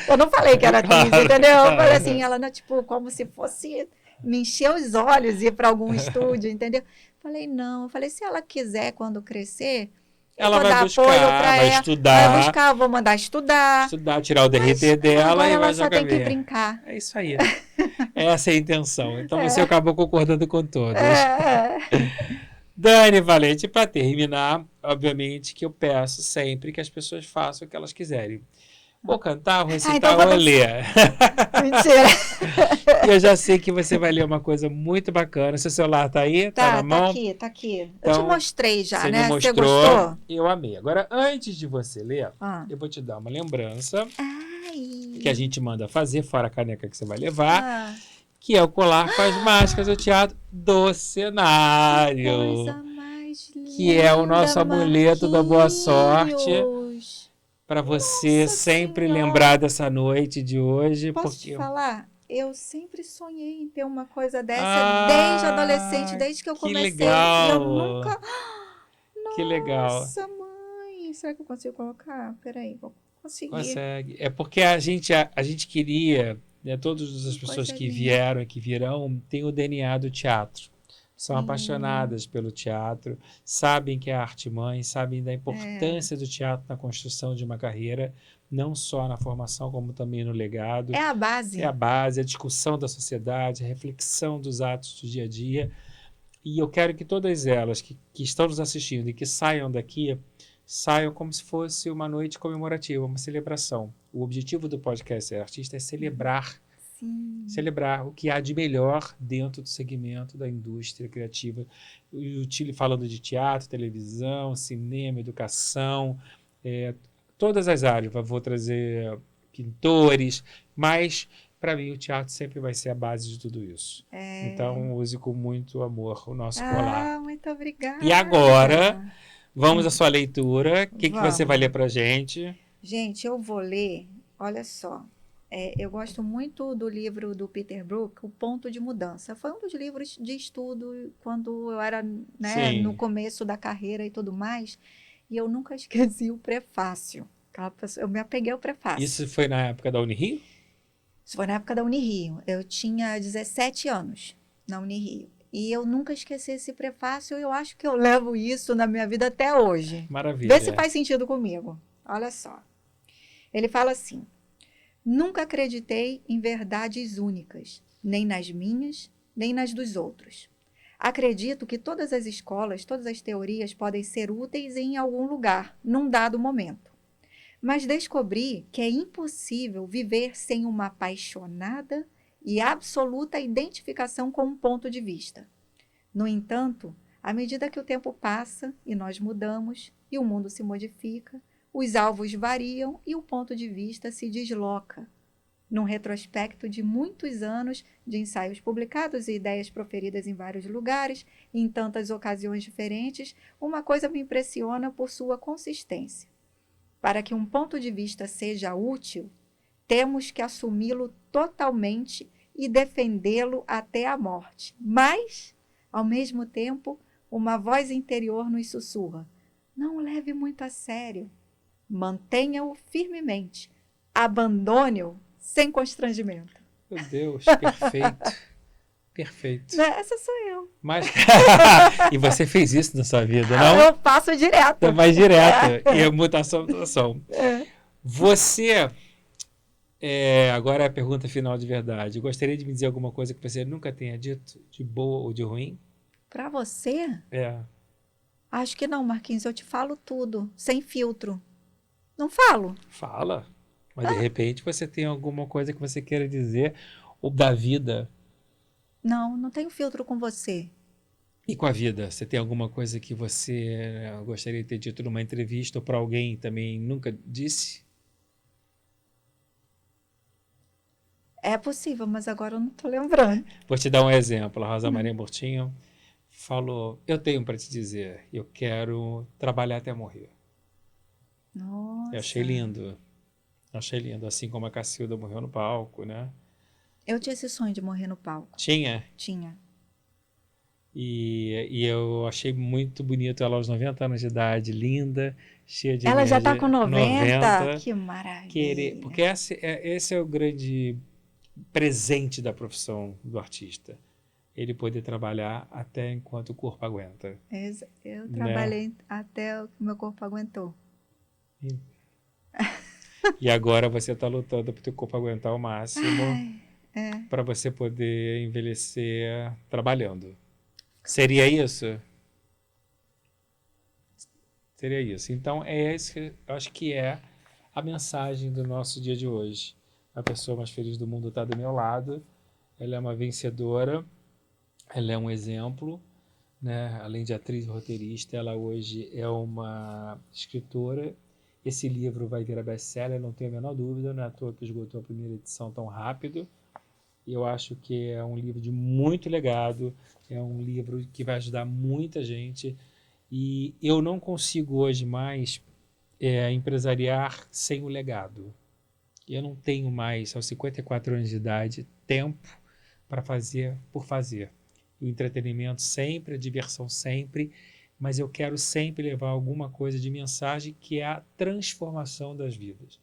Eu não falei que era atriz, entendeu? Eu falei assim, ela não, tipo, como se fosse me encher os olhos e ir para algum estúdio, entendeu? Falei, não. Eu falei, se ela quiser, quando crescer, ela vai buscar, vai estudar. Vai buscar, vou mandar estudar. Tirar o DRT dela agora e vai ela só tem que brincar. É isso aí. Essa é a intenção. Então você acabou concordando com todas. Dani Valente, para terminar, obviamente que eu peço sempre que as pessoas façam o que elas quiserem. Ou cantar, ou Ah, recitar, então ou vou ler. Mentira. E eu já sei que você vai ler uma coisa muito bacana. Seu celular tá aí? Tá na Tá mão? aqui, tá aqui. Eu te Então, mostrei já, você me né? Você mostrou, gostou? eu amei. Agora, antes de você ler, Ah. eu vou te dar uma lembrança Ai. que a gente manda fazer, fora a caneca que você vai levar, Ah, que é o colar com as máscaras do Teatro do Cenário, coisa mais linda, que é o nosso amuleto da boa sorte, Marquinhos. para você Nossa sempre Senhora. lembrar dessa noite de hoje. Posso porque te falar? Eu sempre sonhei em ter uma coisa dessa desde Ah, adolescente, desde que eu que comecei. E eu legal! nunca. Que legal! Nossa, mãe. Será que eu consigo colocar? Peraí, vou conseguir. Consegue. É porque a gente queria, né, todas as Que pessoas coisa que linda. vieram e que virão têm o DNA do teatro. São Sim. apaixonadas pelo teatro, sabem que é a arte-mãe, sabem da importância do teatro na construção de uma carreira, não só na formação, como também no legado. É a base. É a base, a discussão da sociedade, a reflexão dos atos do dia a dia. E eu quero que todas elas que estão nos assistindo e que saiam daqui, saiam como se fosse uma noite comemorativa, uma celebração. O objetivo do podcast Artista é celebrar Sim. celebrar o que há de melhor dentro do segmento da indústria criativa, falando de teatro, televisão, cinema, educação, todas as áreas. Vou trazer pintores, mas para mim o teatro sempre vai ser a base de tudo isso. Então use com muito amor o nosso colar. Muito obrigada. E agora, vamos à sua leitura. O que você vai ler para a gente? Gente, eu vou ler, olha só. Eu gosto muito do livro do Peter Brook, O Ponto de Mudança. Foi um dos livros de estudo quando eu era, né, no começo da carreira e tudo mais. E eu nunca esqueci o prefácio. Eu me apeguei ao prefácio. Isso foi na época da Unirio? Isso foi na época da Unirio. Eu tinha 17 anos na Unirio. E eu nunca esqueci esse prefácio. Eu acho que eu levo isso na minha vida até hoje. Maravilha. Vê se faz sentido comigo. Olha só. Ele fala assim: nunca acreditei em verdades únicas, nem nas minhas, nem nas dos outros. Acredito que todas as escolas, todas as teorias podem ser úteis em algum lugar, num dado momento. Mas descobri que é impossível viver sem uma apaixonada e absoluta identificação com um ponto de vista. No entanto, à medida que o tempo passa e nós mudamos e o mundo se modifica, os alvos variam e o ponto de vista se desloca. Num retrospecto de muitos anos de ensaios publicados e ideias proferidas em vários lugares, em tantas ocasiões diferentes, uma coisa me impressiona por sua consistência. Para que um ponto de vista seja útil, temos que assumi-lo totalmente e defendê-lo até a morte. Mas, ao mesmo tempo, uma voz interior nos sussurra: não o leve muito a sério. Mantenha-o firmemente. Abandone-o sem constrangimento. Meu Deus, perfeito. Perfeito. Essa sou eu. Mas... E você fez isso na sua vida, não? Eu faço direto. Mais direto. E mutação. Você... agora é a pergunta final de verdade. Gostaria de me dizer alguma coisa que você nunca tenha dito, de boa ou de ruim? Para você? É. Acho que não, Marquinhos. Eu te falo tudo, sem filtro. Não falo? Fala. Mas de repente você tem alguma coisa que você queira dizer, ou da vida. Não, não tenho filtro com você. E com a vida? Você tem alguma coisa que você gostaria de ter dito numa entrevista ou para alguém também nunca disse? É possível, mas agora eu não estou lembrando. Vou te dar um exemplo. A Rosa Maria Murtinho falou: eu tenho para te dizer, eu quero trabalhar até morrer. Nossa. Eu achei lindo. Achei lindo. Assim como a Cacilda morreu no palco, né? Eu tinha esse sonho de morrer no palco. Tinha? Tinha. E eu achei muito bonito ela aos 90 anos de idade, linda, cheia de Ela energia. já está com 90? Que maravilha. Porque esse é o grande presente da profissão do artista. Ele poder trabalhar até enquanto o corpo aguenta. Eu trabalhei até o que meu corpo aguentou. E agora você está lutando para o teu corpo aguentar o máximo para você poder envelhecer trabalhando. Seria isso? Seria isso. Então, eu acho que é a mensagem do nosso dia de hoje. A pessoa mais feliz do mundo está do meu lado, ela é uma vencedora, ela é um exemplo, né? Além de atriz e roteirista, ela hoje é uma escritora. Esse livro vai virar best-seller, não tenho a menor dúvida, não é à toa que esgotou a primeira edição tão rápido. Eu acho que é um livro de muito legado, é um livro que vai ajudar muita gente, e eu não consigo hoje mais empresariar sem o legado. Eu não tenho mais, aos 54 anos de idade, tempo para fazer por fazer. O entretenimento sempre, a diversão sempre, mas eu quero sempre levar alguma coisa de mensagem que é a transformação das vidas.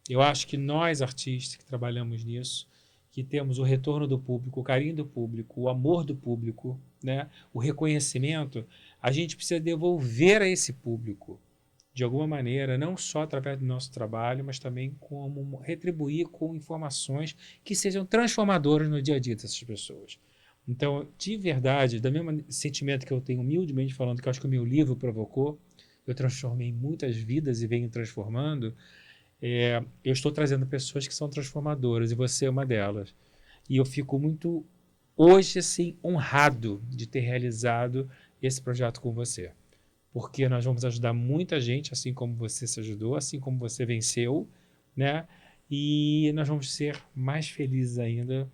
Eu acho que nós, artistas que trabalhamos nisso, que temos o retorno do público, o carinho do público, o amor do público, né, o reconhecimento, a gente precisa devolver a esse público, de alguma maneira, não só através do nosso trabalho, mas também como retribuir com informações que sejam transformadoras no dia a dia dessas pessoas. Então, de verdade, do mesmo sentimento que eu tenho humildemente falando, que eu acho que o meu livro provocou, eu transformei muitas vidas e venho transformando, eu estou trazendo pessoas que são transformadoras, e você é uma delas. E eu fico muito, hoje, assim, honrado de ter realizado esse projeto com você. Porque nós vamos ajudar muita gente, assim como você se ajudou, assim como você venceu, né? E nós vamos ser mais felizes ainda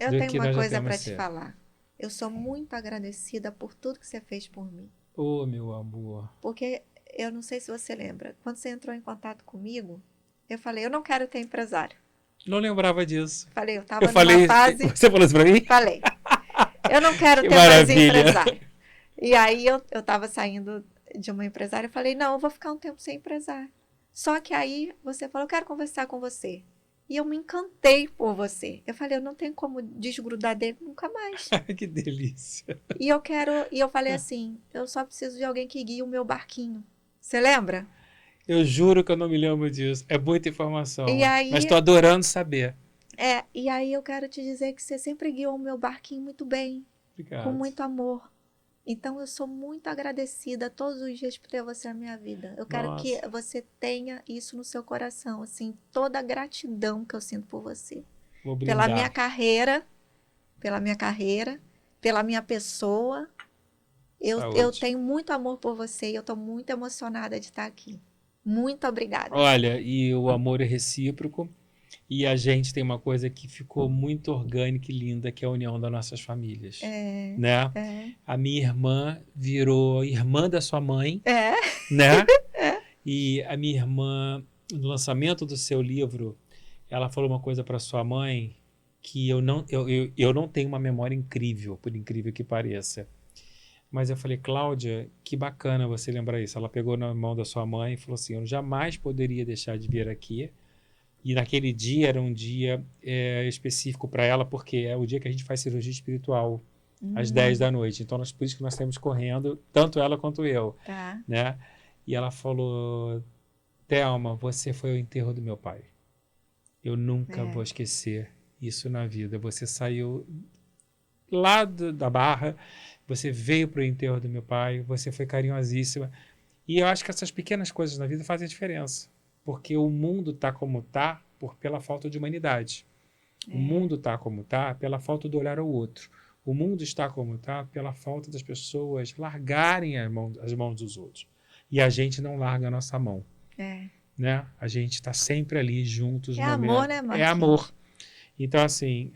Eu do tenho que uma nós já coisa temos para te sido. falar. Eu sou muito agradecida por tudo que você fez por mim. Oh, meu amor. Porque eu não sei se você lembra, quando você entrou em contato comigo, eu falei, eu não quero ter empresário. Não lembrava disso. Falei, eu Eu estava falei, numa fase... você falou isso pra mim? Falei, eu não quero Que ter mais maravilha. empresário. E aí eu estava saindo de uma empresária e falei, não, eu vou ficar um tempo sem empresário. Só que aí você falou, eu quero conversar com você. E eu me encantei por você. Eu falei, eu não tenho como desgrudar dele nunca mais. Que delícia. E eu falei assim, eu só preciso de alguém que guie o meu barquinho. Você lembra? Eu juro que eu não me lembro disso. É muita informação. E Mas aí, estou adorando saber. e aí eu quero te dizer que você sempre guiou o meu barquinho muito bem, com Obrigado. muito amor. Então eu sou muito agradecida todos os dias por ter você na minha vida. Eu quero Nossa. que você tenha isso no seu coração, assim, toda a gratidão que eu sinto por você. Vou Pela brindar. minha carreira, pela minha pessoa. Eu Saúde. tenho muito amor por você e eu estou muito emocionada de estar aqui. Muito obrigada. Olha, e o amor é recíproco. E a gente tem uma coisa que ficou muito orgânica e linda, que é a união das nossas famílias. Né? A minha irmã virou irmã da sua mãe, né? E a minha irmã, no lançamento do seu livro, ela falou uma coisa para sua mãe que eu não tenho uma memória incrível, por incrível que pareça. Mas eu falei, Cláudia, que bacana você lembrar isso. Ela pegou na mão da sua mãe e falou assim, eu jamais poderia deixar de vir aqui. E naquele dia era um dia específico para ela, porque é o dia que a gente faz cirurgia espiritual, às 10 da noite. Então, por isso que nós saímos correndo, tanto ela quanto eu. Tá. Né? E ela falou, Thelma, você foi ao enterro do meu pai. Eu nunca vou esquecer isso na vida. Você saiu lá da Barra, você veio para o enterro do meu pai, você foi carinhosíssima. E eu acho que essas pequenas coisas na vida fazem a diferença. Porque o mundo está como está pela falta de humanidade. O mundo está como está pela falta do olhar ao outro. O mundo está como está pela falta das pessoas largarem as mãos dos outros. E a gente não larga a nossa mão. Né? A gente está sempre ali juntos. É amor, né, Marquinhos? É amor. Então, assim,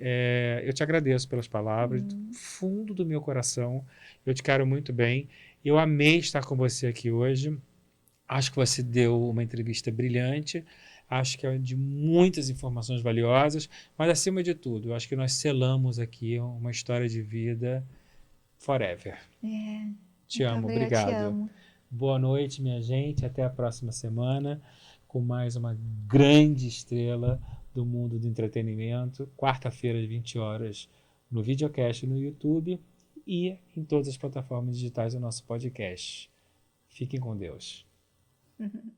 eu te agradeço pelas palavras, do fundo do meu coração. Eu te quero muito bem. Eu amei estar com você aqui hoje. Acho que você deu uma entrevista brilhante, acho que é de muitas informações valiosas, mas acima de tudo, acho que nós selamos aqui uma história de vida forever. Te amo, obrigado. Te amo. Boa noite, minha gente, até a próxima semana com mais uma grande estrela do mundo do entretenimento, quarta-feira às 20 horas no videocast no YouTube e em todas as plataformas digitais do nosso podcast. Fiquem com Deus. Uhum.